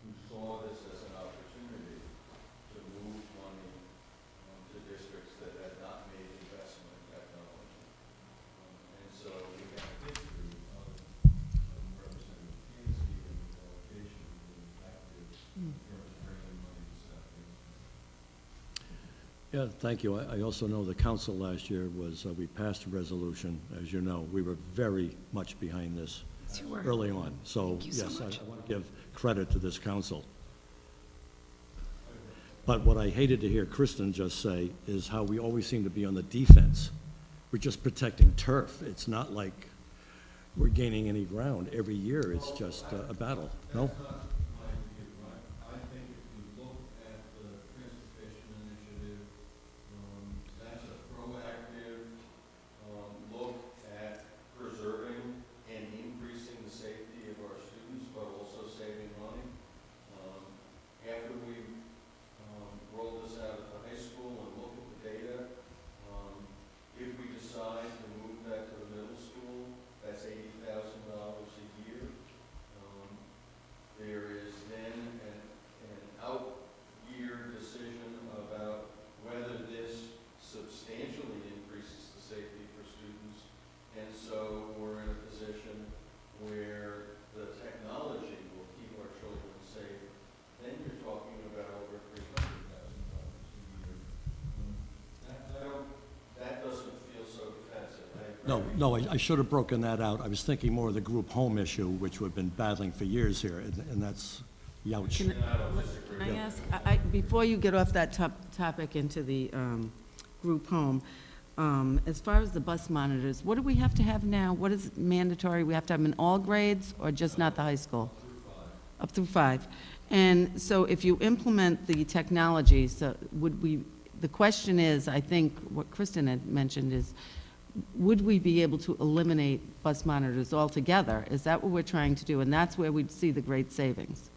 who saw this as an opportunity to move money to districts that had not made investment in technology. And so we have a history of Representative Tanzi and the delegation being active in terms of bringing money to South Kingston. Yeah, thank you. I also know the council last year we passed a resolution, as you know. We were very much behind this Sure. early on. So, Thank you so yes, much. I want to give credit to this council. But what I hated to hear Kristen just say is how we always seem to be on the defense. We're just protecting turf. It's not like, we're gaining any ground. Every year, it's just a battle, no? That's not my view, right? I think if you look at the transportation initiative, that's a proactive, look at preserving and increasing the safety of our students, but also saving money. After we, roll this out at the high school and look at the data, if we decide to move that to the middle school, that's $80,000 a year. There is then an out-year decision about whether this substantially increases the safety for students. And so we're in a position where the technology will keep our children safe. Then you're talking about over $300,000 a year. That doesn't feel so defensive. No, I should have broken that out. I was thinking more of the group home issue, which we've been battling for years here, and that's, youch. Can I ask, before you get off that topic into the group home, as far as the bus monitors, what do we have to have now? What is mandatory? We have to have them in all grades or just not the high school? Up through 5. And so if you implement the technology, so the question is, I think what Kristen had mentioned is, would we be able to eliminate bus monitors altogether? Is that what we're trying to do? And that's where we'd see the great savings?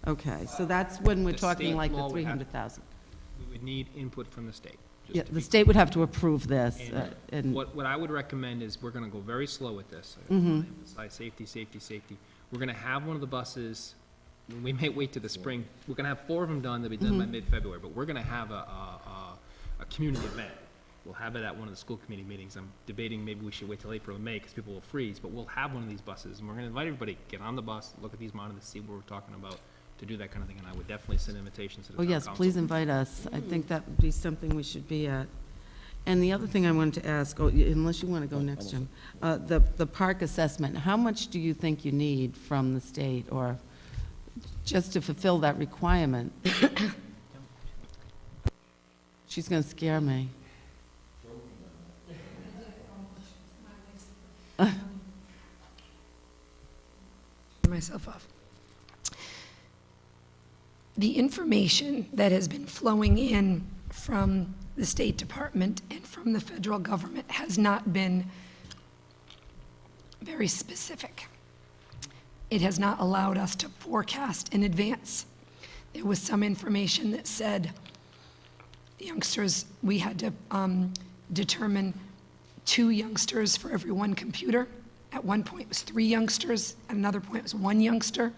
Okay, so that's when we're The talking state like the law would have- 300,000. We would need input from the state. just Yeah, to the be state would have to approve this, And and, what I would recommend is, we're gonna go very slow with this. I Mhm. wanna emphasize safety, safety, safety. We're gonna have one of the buses, we may wait to the spring, we're gonna have 4 of them done, they'll be done by mid-February, but we're gonna have a community event. We'll have it at one of the school committee meetings. I'm debating maybe we should wait till April or May, because people will freeze, but we'll have one of these buses, and we're gonna invite everybody, get on the bus, look at these monitors, see what we're talking about, to do that kind of thing, and I would definitely send invitations to the oh town yes, council. please invite us. I think that would be something we should be at. And the other thing I wanted to ask, unless you want to go next, Jim, the park assessment, how much do you think you need from the state, or just to fulfill that requirement? She's going to scare me. Myself off. The information that has been flowing in from the State Department and from the federal government has not been very specific. It has not allowed us to forecast in advance. There was some information that said youngsters, we had to determine 2 youngsters for every 1 computer. At one point, it was 3 youngsters. At another point, it was 1 youngster.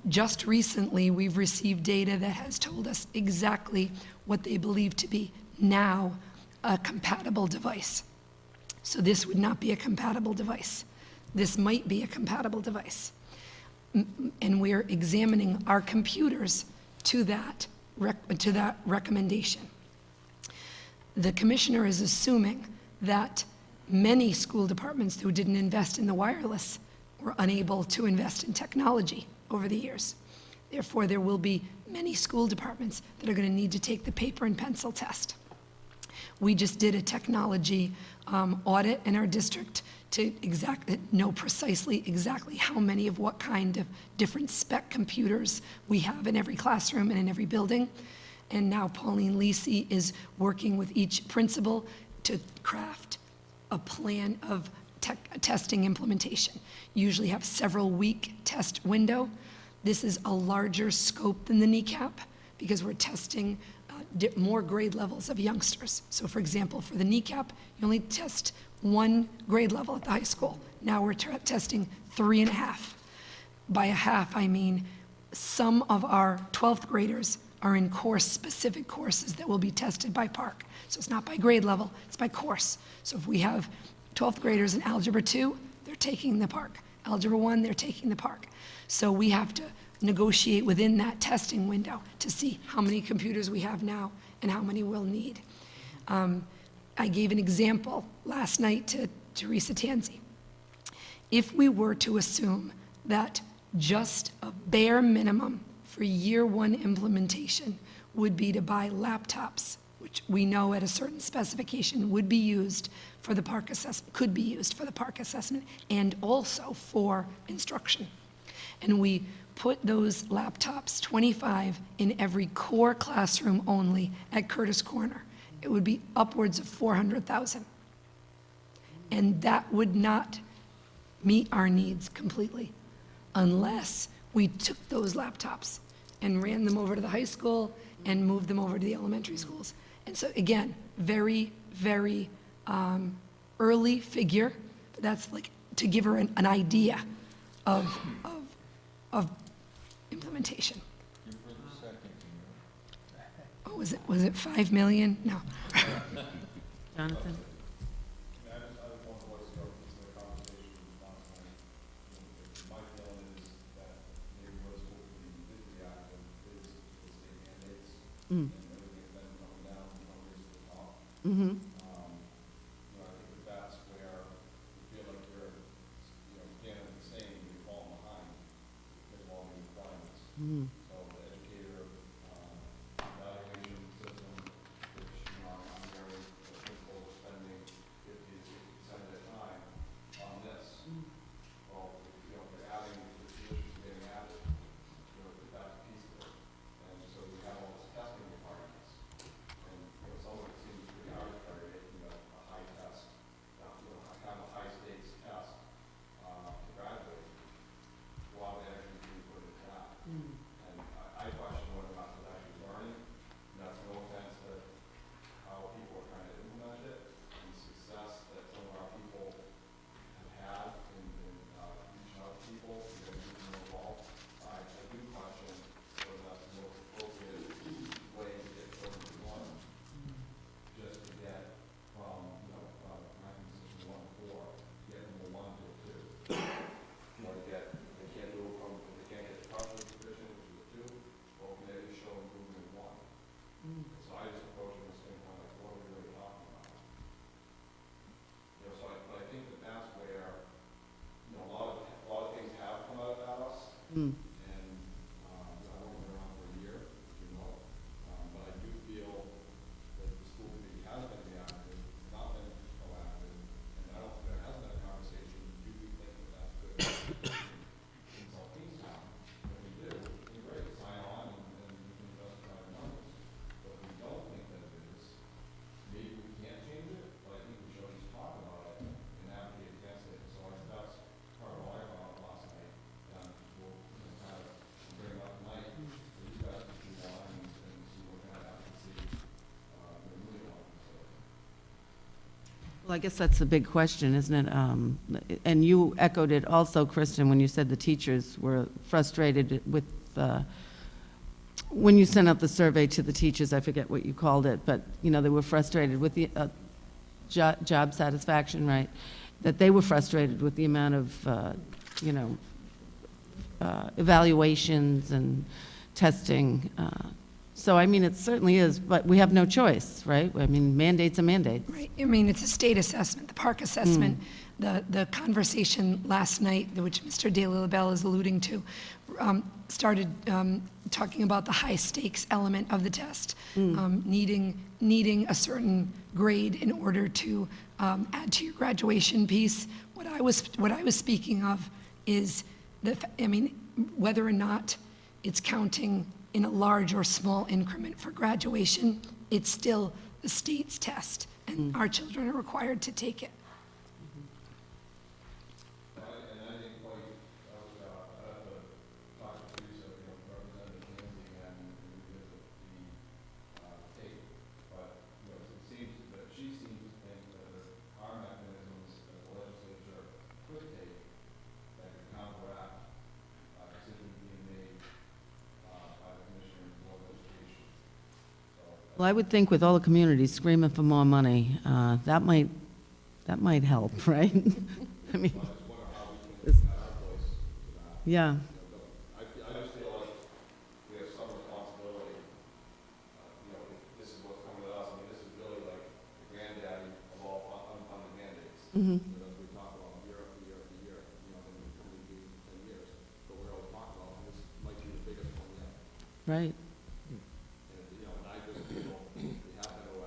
Just recently, we've received data that has told us exactly what they believe to be now a compatible device. So this would not be a compatible device. This might be a compatible device. And we're examining our computers to that recommendation. The commissioner is assuming that many school departments who didn't invest in the wireless were unable to invest in technology over the years. Therefore, there will be many school departments that are going to need to take the paper and pencil test. We just did a technology audit in our district to know precisely exactly how many of what kind of different spec computers we have in every classroom and in every building. And now Pauline Lisi is working with each principal to craft a plan of testing implementation. Usually have several week test window. This is a larger scope than the kneecap because we're testing more grade levels of youngsters. So for example, for the kneecap, you only test 1 grade level at the high school. Now we're testing 3.5. By a half, I mean some of our 12th graders are in specific courses that will be tested by Park. So it's not by grade level, it's by course. So if we have 12th graders in Algebra 2, they're taking the Park. Algebra 1, they're taking the Park. So we have to negotiate within that testing window to see how many computers we have now and how many we'll need. I gave an example last night to Teresa Tanzi. If we were to assume that just a bare minimum for year 1 implementation would be to buy laptops which we know at a certain specification would be used for the park assessment, could be used for the park assessment, and also for instruction. And we put those laptops, 25, in every core classroom only at Curtis Corner. It would be upwards of 400,000. And that would not meet our needs completely unless we took those laptops and ran them over to the high school and moved them over to the elementary schools. And so, again, very, very early figure. That's like to give her an idea of implementation. Oh, was it 5 million? No. Jonathan? I just want to voice the conversation last night. My feeling is that maybe what's going to be active is the state mandates and everything that's been coming down from race to the top. Mm-hmm. I think that's where we feel like we're, Canada is saying we're falling behind because of all the requirements. So the educator evaluation system, which, I'm hearing the principal is spending 50 to 60% of their time on this. Well, they're adding, the positions getting added, that's a piece of it. And so we have all this testing requirements. And, some of it seems pretty arbitrary, making a high test, kind of a high stakes test, to graduate, while they actually do put it down. And I question whether or not they're actually learning. That's no offense to how people are trying to implement it, and the success that some of our people have had in reaching out to people and getting people involved. I do question whether that's the most appropriate way to get children to learn, just to get from, ranking position 1 to 4, get from a 1 to a 2. Or to get, they can't move from, if they can't get the freshman position, which is a 2, or maybe show improvement in 1. So I just approach it the same way, like, what are we really talking about? But I think that's where, a lot of things have come out at us. And, I've only been around for a year, as you know, but I do feel that the school committee has been reactive, not been proactive, and I don't think there has been a conversation, do we think that that's good? In South Kingstown, if we do, then great, sign on and we can justify the numbers. But if we don't think that it is, maybe we can't change it, but I think we should at least talk about it and advocate against it. So I think that's part of what I found last night, and we'll, kind of bring it up tonight, so you guys can see why and see what kind of advocacy, we're moving on. So. Well, I guess that's the big question, isn't it? And you echoed it also, Kristen, when you said the teachers were frustrated with, when you sent out the survey to the teachers, I forget what you called it, but, they were frustrated with the job satisfaction, right? That they were frustrated with the amount of, evaluations and testing. So, it certainly is, but we have no choice, right? Mandates are mandates. Right, it's a state assessment, the park assessment, the conversation last night, which Mr. De La Belle is alluding to, started talking about the high stakes element of the test, needing a certain grade in order to add to your graduation piece. What I was speaking of is whether or not it's counting in a large or small increment for graduation, it's still the state's test, and our children are required to take it. And I think, like, I have to talk to Teresa, Representative Lindsay, and revisit the tape. But, it seems that she seems to think that there are mechanisms that the legislature could take that could counteract decisions being made by the Commissioner of Board of Education. Well, I would think with all the communities screaming for more money, that might help, right? Yeah. I just feel like we have some responsibility, if this is what's coming to us, this is really like the granddaddy of all unfunded mandates. As we talk about year after year after year, then we come to 10 years, but we're always talking about, this might be the biggest one yet. Right. And I just feel we have been a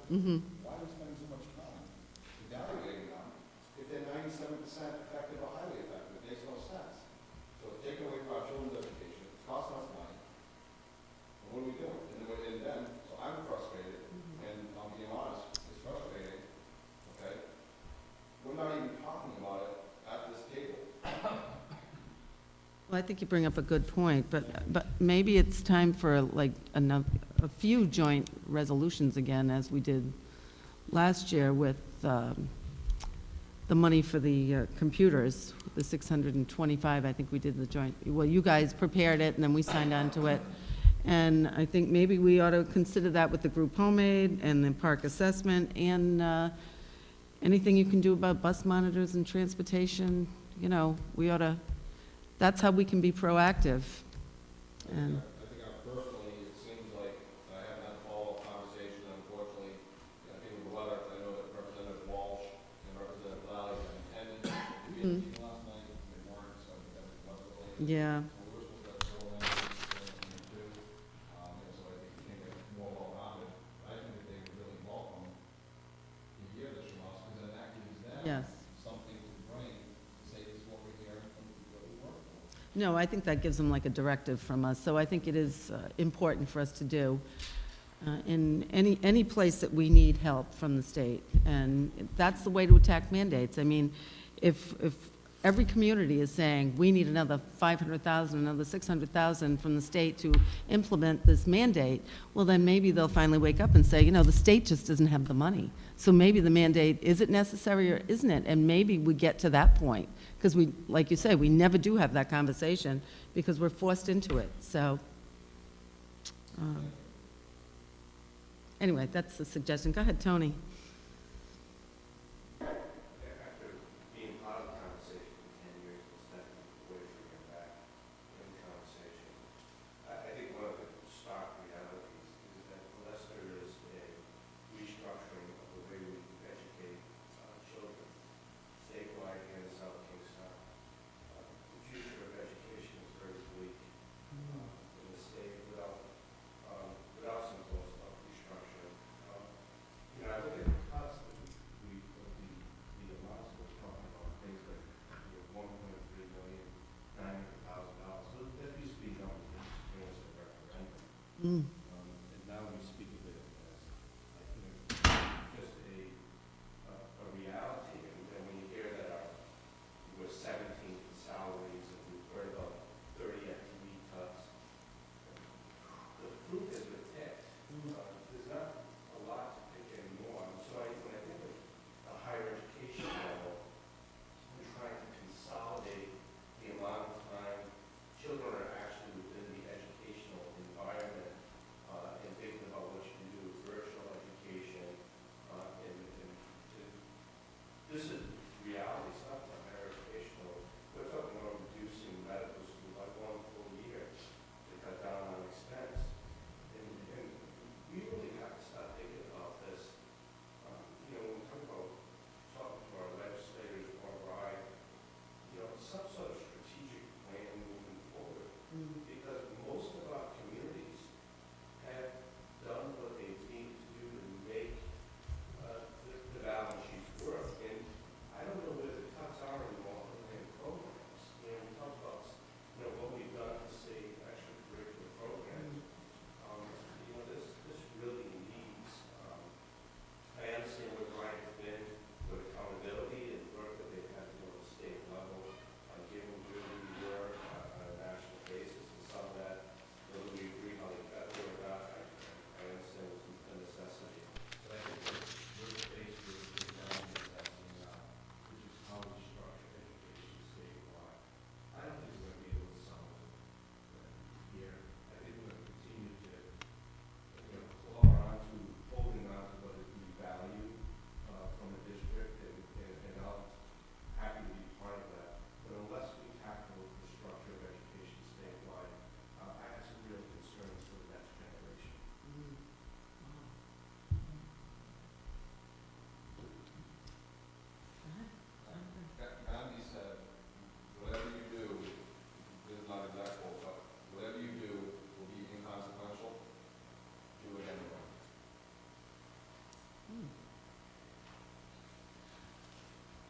Mm-hmm. Why are we spending so much time evaluating them if they're 97% effective or highly effective? It makes no sense. So it's taking away from our children's education, it's costing us money. And what do we do? And then, so I'm frustrated, and I'm being honest, it's frustrating, okay? We're not even talking about it at this table. Well, I think you bring up a good point, but maybe it's time for like a few joint resolutions again, as we did last year with the money for the computers, the 625, I think we did the joint, well, you guys prepared it, and then we signed on to it. And I think maybe we ought to consider that with the group homemade and the park assessment, and anything you can do about bus monitors and transportation, you know, we ought to, that's how we can be proactive. And I think personally, it seems like I haven't had a follow-up conversation, unfortunately. I think with the weather, I know that Representative Walsh and Representative Lally had intended to be in the meeting last night, they weren't, so I think that was weather related. yeah, We were supposed to have several members too, and so I think it came in more well-rounded. I think that they would really welcome to hear this from us, because then that gives them yes. something to bring to say this is what we're hearing from the people that we work for. No, I think that gives them like a directive from us, so I think it is important for us to do in any place that we need help from the state, and that's the way to attack mandates. I mean, if every community is saying, we need another 500,000, another 600,000 from the state to implement this mandate, well, then maybe they'll finally wake up and say, you know, the state just doesn't have the money. So maybe the mandate, is it necessary or isn't it? And maybe we get to that point. Because we, like you say, we never do have that conversation because we're forced into it. So, anyway, that's the suggestion. Go ahead, Tony. After being part of the conversation for 10 years, it's definitely way to get back in the conversation. I think one of the stark realities is that unless there is a restructuring of the way we educate children, statewide and in South Kingston, the future of education is very bleak in the state without some close restructuring. You know, I look at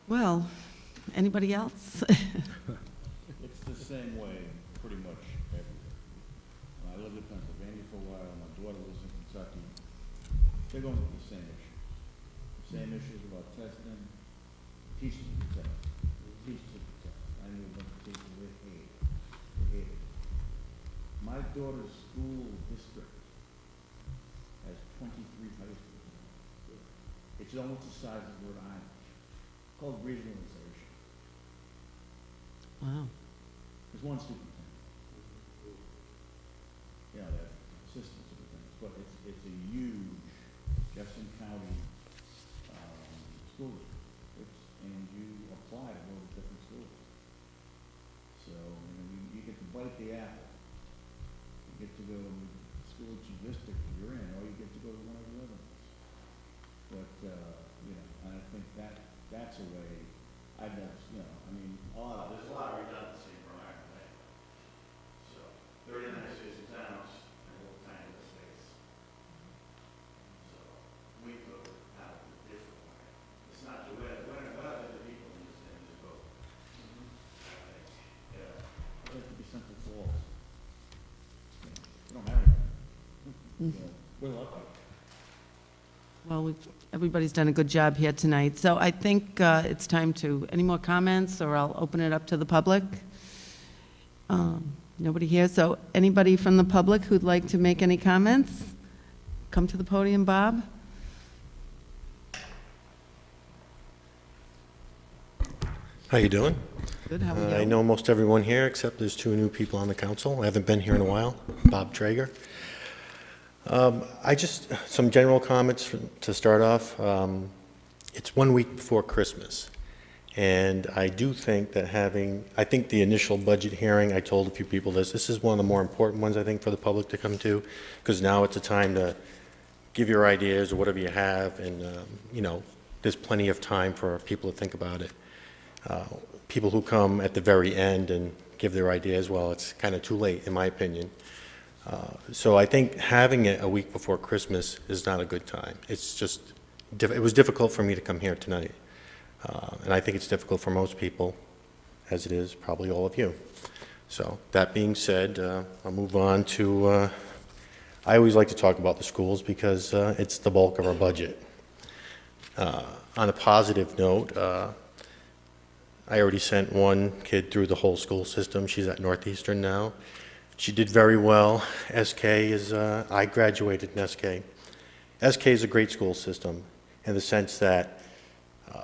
Well, anybody else? It's the same way pretty much everywhere. When I lived in Pennsylvania for a while, my daughter lives in Kentucky. They're going through the same issue. Same issues about testing, teachers of the test, teachers of the test. I knew a bunch of teachers, they hate it. They hate it. My daughter's school district has 23 high schools. It's almost the size of Rhode Island. It's called regionalization. Wow. There's one superintendent. You know, that assistant superintendent, but it's a huge Jefferson County, school district. And you apply to go to different schools. So, you get to bite the apple. You get to go to the school district you're in, or you get to go to one of the other ones. But, and I think that's a way, I've never, there's a lot of redundancy in Rhode Island, right? So, 39 cities and towns, and little tiny little states. So, we go out a different way. It's not the way, what are the people in this boat? I think, I'd like to be Central Falls. You don't have anything. We're lucky. Well, everybody's done a good job here tonight. So I think it's time to, any more comments, or I'll open it up to the public? Nobody here, so anybody from the public who'd like to make any comments? Come to the podium, Bob. How you doing? Good, how are you? I know most everyone here, except there's two new people on the council. I haven't been here in a while. Bob Traeger. Some general comments to start off. It's 1 week before Christmas. And I do think that I think the initial budget hearing, I told a few people this is one of the more important ones, I think, for the public to come to, because now it's a time to give your ideas or whatever you have, and, there's plenty of time for people to think about it. People who come at the very end and give their ideas, well, it's kind of too late, in my opinion. So I think having it a week before Christmas is not a good time. It's just, it was difficult for me to come here tonight. And I think it's difficult for most people, as it is probably all of you. So that being said, I'll move on to, I always like to talk about the schools because it's the bulk of our budget. On a positive note, I already sent one kid through the whole school system. She's at Northeastern now. She did very well. I graduated in SK. SK is a great school system in the sense that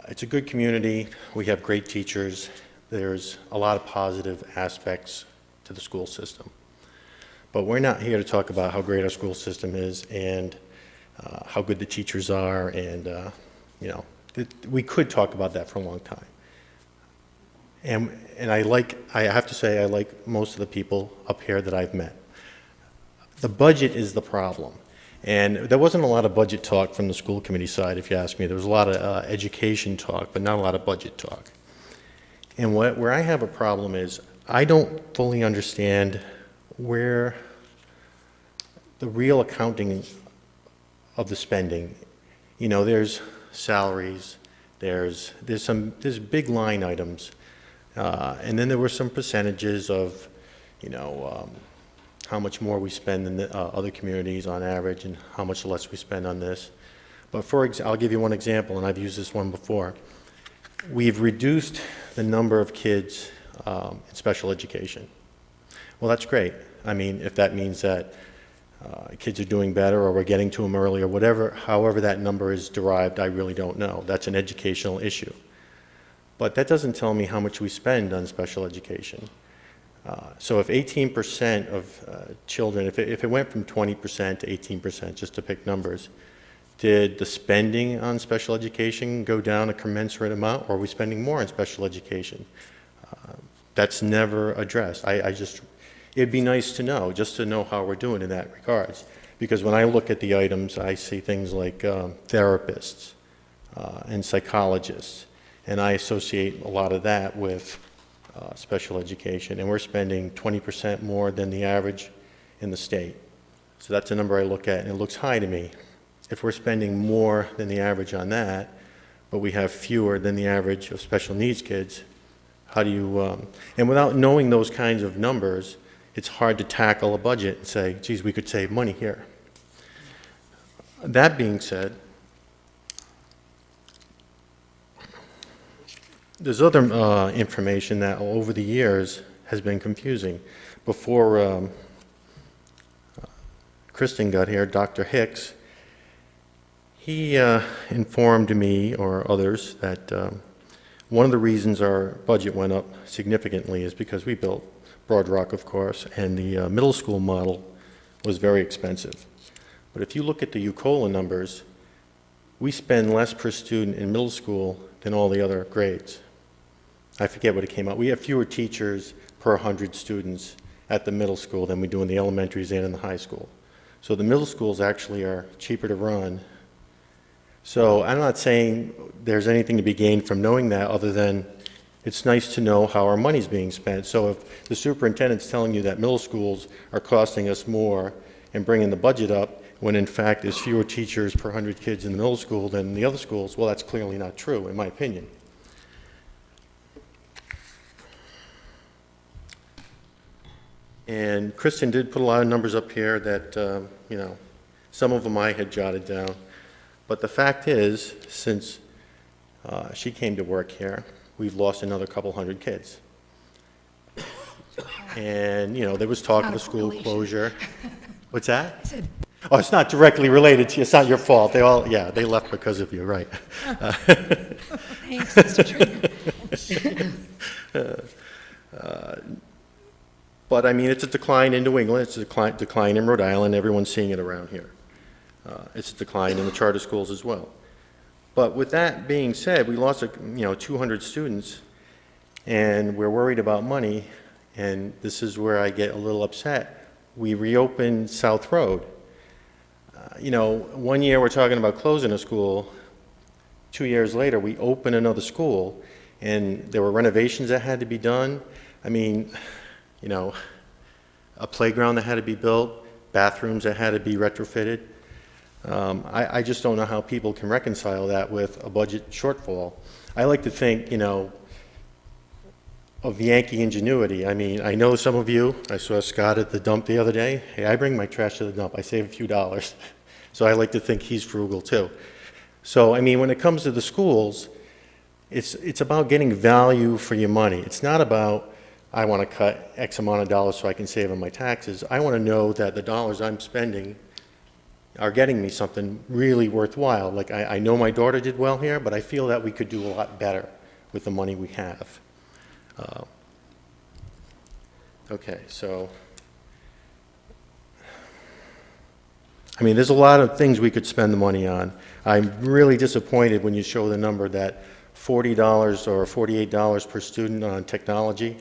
it's a good community. We have great teachers. There's a lot of positive aspects to the school system. But we're not here to talk about how great our school system is and how good the teachers are, and we could talk about that for a long time. And I have to say, I like most of the people up here that I've met. The budget is the problem. And there wasn't a lot of budget talk from the school committee side, if you ask me. There was a lot of education talk, but not a lot of budget talk. And where I have a problem is I don't fully understand where the real accounting of the spending, there's salaries, there's big line items, and then there were some percentages of, how much more we spend than the, other communities on average and how much less we spend on this. But I'll give you one example, and I've used this one before. We've reduced the number of kids in special education. Well, that's great. I mean, if that means that kids are doing better or we're getting to them early or however that number is derived, I really don't know. That's an educational issue. But that doesn't tell me how much we spend on special education. So if 18% of children, if it went from 20% to 18%, just to pick numbers, did the spending on special education go down a commensurate amount, or are we spending more on special education? That's never addressed. It'd be nice to know, just to know how we're doing in that regards. Because when I look at the items, I see things like therapists and psychologists, and I associate a lot of that with special education, and we're spending 20% more than the average in the state. So that's a number I look at, and it looks high to me. If we're spending more than the average on that, but we have fewer than the average of special needs kids. How do you, and without knowing those kinds of numbers, it's hard to tackle a budget and say, geez, we could save money here. That being said, there's other information that over the years has been confusing. Before Kristen got here, Dr. Hicks, he informed me or others that one of the reasons our budget went up significantly is because we built Broad Rock, of course, and the middle school model was very expensive. But if you look at the UCOLA numbers, we spend less per student in middle school than all the other grades. I forget what it came out. We have fewer teachers per 100 students at the middle school than we do in the elementaries and in the high school. So the middle schools actually are cheaper to run. So I'm not saying there's anything to be gained from knowing that, other than it's nice to know how our money's being spent. So if the superintendent's telling you that middle schools are costing us more and bringing the budget up, when in fact there's fewer teachers per 100 kids in the middle school than the other schools, well, that's clearly not true, in my opinion. And Kristen did put a lot of numbers up here that, you know, some of them I had jotted down. But the fact is, since she came to work here, we've lost another couple hundred kids. And, you know, there was talk of a school closure. What's that? Oh, it's not directly related to you. It's not your fault. They all, yeah, they left because of you, right? Thanks, Mr. Trigger. But, I mean, it's a decline in New England. It's a decline in Rhode Island. Everyone's seeing it around here. It's a decline in the charter schools as well. But with that being said, we lost, 200 students, and we're worried about money, and this is where I get a little upset. We reopened South Road. 1 year we're talking about closing a school. 2 years later, we open another school, and there were renovations that had to be done. I mean, a playground that had to be built, bathrooms that had to be retrofitted. I just don't know how people can reconcile that with a budget shortfall. I like to think, of Yankee ingenuity. I mean, I know some of you, I saw Scott at the dump the other day. Hey, I bring my trash to the dump. I save a few dollars. So I like to think he's frugal too. So, I mean, when it comes to the schools, it's about getting value for your money. It's not about, I want to cut X amount of dollars so I can save on my taxes. I want to know that the dollars I'm spending are getting me something really worthwhile. Like, I know my daughter did well here, but I feel that we could do a lot better with the money we have. Okay, so, I mean, there's a lot of things we could spend the money on. I'm really disappointed when you show the number that $40 or $48 per student on technology.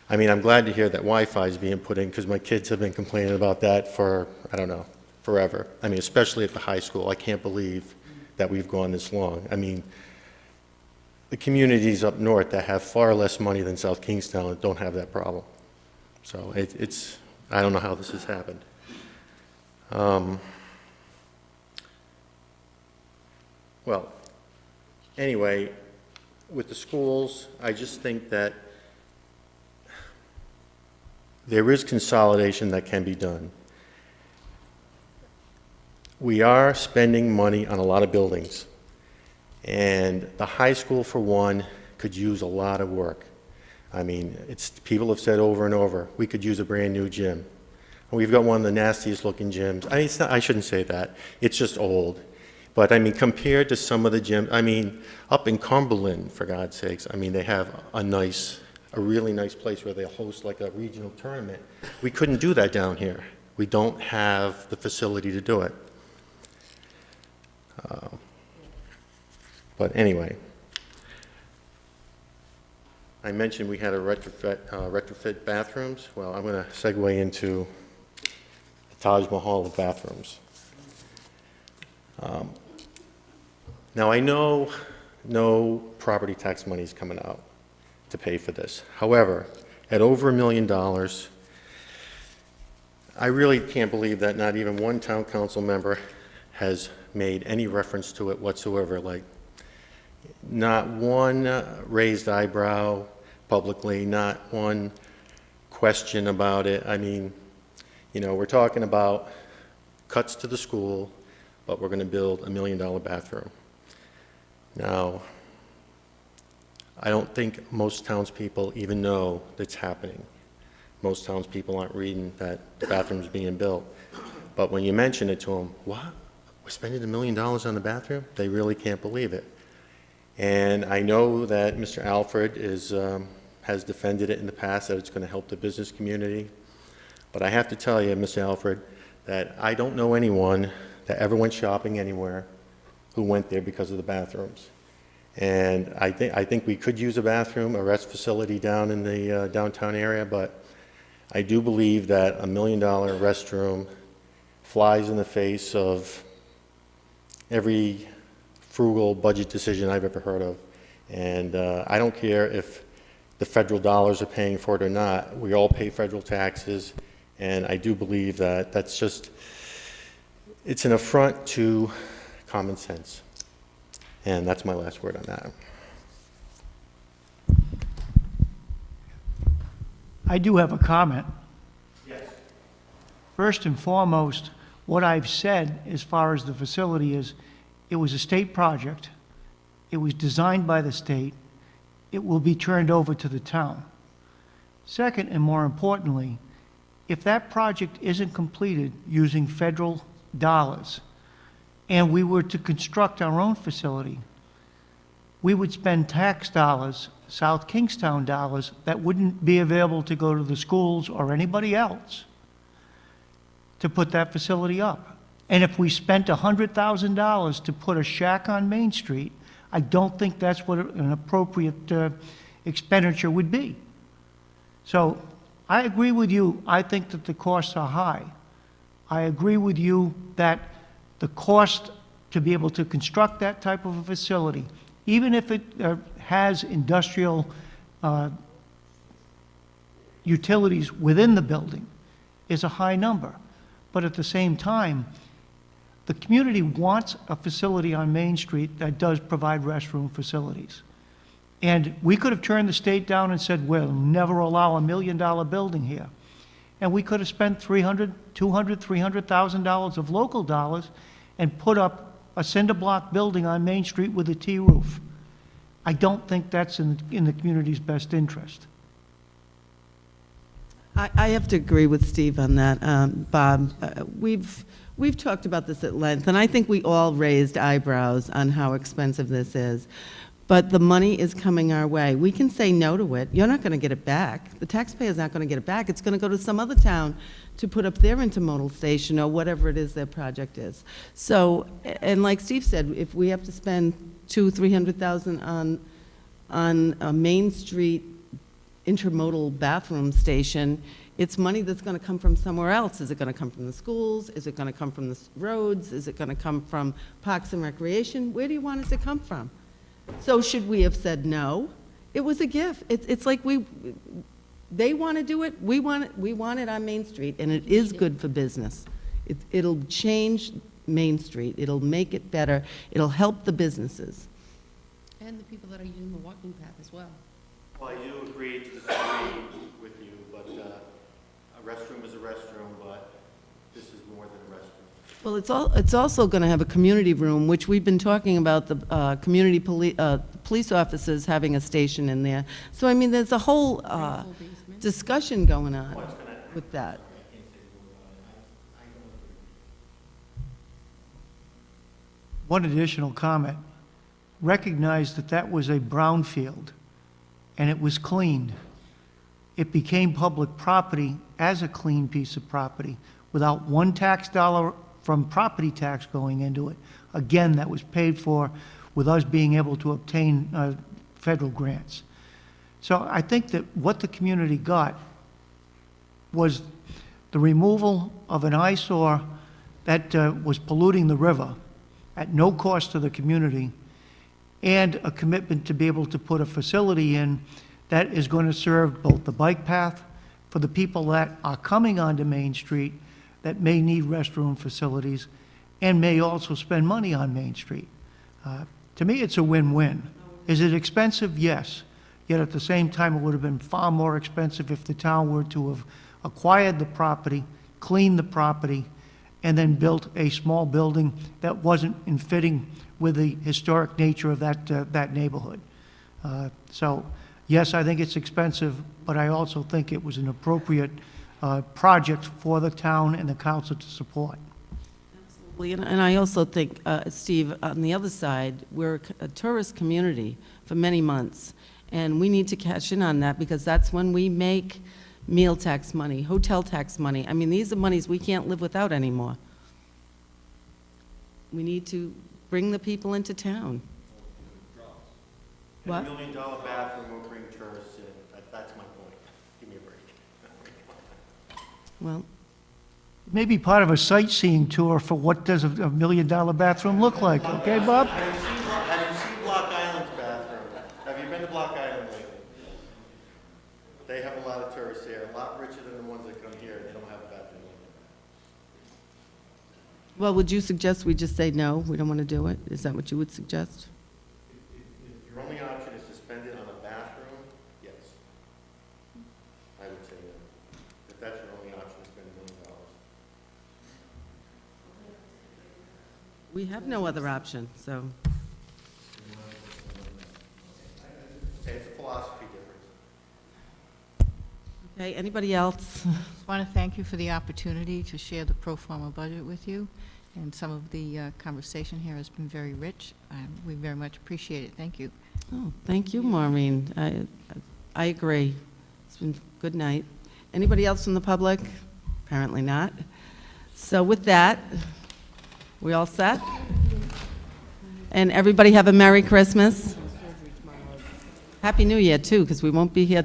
I mean, I'm glad to hear that Wi-Fi is being put in, because my kids have been complaining about that for, I don't know, forever. I mean, especially at the high school. I can't believe that we've gone this long. I mean, the communities up north that have far less money than South Kingstown don't have that problem. So it's I don't know how this has happened. Well, anyway, with the schools, I just think that there is consolidation that can be done. We are spending money on a lot of buildings, and the high school, for one, could use a lot of work. I mean, people have said over and over, we could use a brand new gym. And we've got one of the nastiest looking gyms. I mean, I shouldn't say that. It's just old. But I mean, compared to some of the gyms, I mean, up in Cumberland, for God's sakes, I mean, they have a really nice place where they'll host like a regional tournament. We couldn't do that down here. We don't have the facility to do it. But anyway, I mentioned we had a retrofit bathrooms. Well, I'm going to segue into the Taj Mahal of bathrooms. Now, I know no property tax money is coming out to pay for this. However, at over $1 million, I really can't believe that not even one town council member has made any reference to it whatsoever. Like, Not one raised eyebrow publicly, not one question about it. I mean, you know, we're talking about cuts to the school, but we're going to build $1 million bathroom. Now, I don't think most townspeople even know that's happening. Most townspeople aren't reading that the bathroom's being built. But when you mention it to them, what? We're spending $1 million on the bathroom? They really can't believe it. And I know that Mr. Alfred has defended it in the past, that it's going to help the business community. But I have to tell you, Mr. Alfred, that I don't know anyone that ever went shopping anywhere who went there because of the bathrooms. And I think we could use a bathroom, a rest facility down in the downtown area, but I do believe that $1 million restroom flies in the face of every frugal budget decision I've ever heard of. And I don't care if the federal dollars are paying for it or not. We all pay federal taxes, and I do believe that that's just, it's an affront to common sense. And that's my last word on that. I do have a comment. Yes. First and foremost, what I've said as far as the facility is, it was a state project. It was designed by the state. It will be turned over to the town. Second, and more importantly, if that project isn't completed using federal dollars, and we were to construct our own facility, we would spend tax dollars, South Kingstown dollars, that wouldn't be available to go to the schools or anybody else to put that facility up. And if we spent $100,000 to put a shack on Main Street, I don't think that's what an appropriate expenditure would be. So I agree with you. I think that the costs are high. I agree with you that the cost to be able to construct that type of a facility, even if it has industrial utilities within the building, is a high number. But at the same time, the community wants a facility on Main Street that does provide restroom facilities. And we could have turned the state down and said, we'll never allow $1 million building here. And we could have spent $200,000, $300,000 of local dollars and put up a cinder block building on Main Street with a T roof. I don't think that's in the community's best interest. I have to agree with Steve on that, Bob. We've talked about this at length, and I think we all raised eyebrows on how expensive this is. But the money is coming our way. We can say no to it. You're not going to get it back. The taxpayer's not going to get it back. It's going to go to some other town to put up their intermodal station or whatever it is their project is. So, and like Steve said, if we have to spend $200,000 on a Main Street intermodal bathroom station, it's money that's going to come from somewhere else. Is it going to come from the schools? Is it going to come from the roads? Is it going to come from Parks and Recreation? Where do you want it to come from? So should we have said no? It was a gift. It's like they want to do it, we want it on Main Street, and it is good for business. It'll change Main Street. It'll make it better. It'll help the businesses. And the people that are using the walking path as well. Well, I do agree to disagree with you, but a restroom is a restroom, but this is more than a restroom. Well, it's also going to have a community room, which we've been talking about, the community police officers having a station in there. So, I mean, there's a whole discussion going on with that. One additional comment. Recognize that that was a brownfield, and it was cleaned. It became public property as a clean piece of property without one tax dollar from property tax going into it. Again, that was paid for with us being able to obtain federal grants. So I think that what the community got was the removal of an eyesore that was polluting the river at no cost to the community, and a commitment to be able to put a facility in that is going to serve both the bike path for the people that are coming onto Main Street that may need restroom facilities and may also spend money on Main Street. To me, it's a win-win. Is it expensive? Yes. Yet at the same time, it would have been far more expensive if the town were to have acquired the property, cleaned the property, and then built a small building that wasn't in fitting with the historic nature of that neighborhood. So, yes, I think it's expensive, but I also think it was an appropriate project for the town and the council to support. And I also think, Steve, on the other side, we're a tourist community for many months, and we need to cash in on that because that's when we make meal tax money, hotel tax money. I mean, these are monies we can't live without anymore. We need to bring the people into town. What? $1 million bathroom will bring tourists in. That's my point. Give me a break. Well, Maybe part of a sightseeing tour for what does a $1 million bathroom look like, okay, Bob? Have you seen Block Island's bathroom? Have you been to Block Island lately? They have a lot of tourists there, a lot richer than the ones that come here. They don't have a bathroom like that. well, would you suggest we just say no, we don't want to do it? Is that what you would suggest? If your only option is to spend it on a bathroom, yes. I would say no. If that's your only option, to spend $1 million. We have no other option, so. Okay, it's a philosophy difference. Okay, anybody else? Just want to thank you for the opportunity to share the pro forma budget with you, and some of the conversation here has been very rich. We very much appreciate it. Thank you. Oh, thank you, Maureen. I agree. It's been a good night. Anybody else from the public? Apparently not. So with that, we all set? And everybody have a Merry Christmas. Happy New Year, too, because we won't be here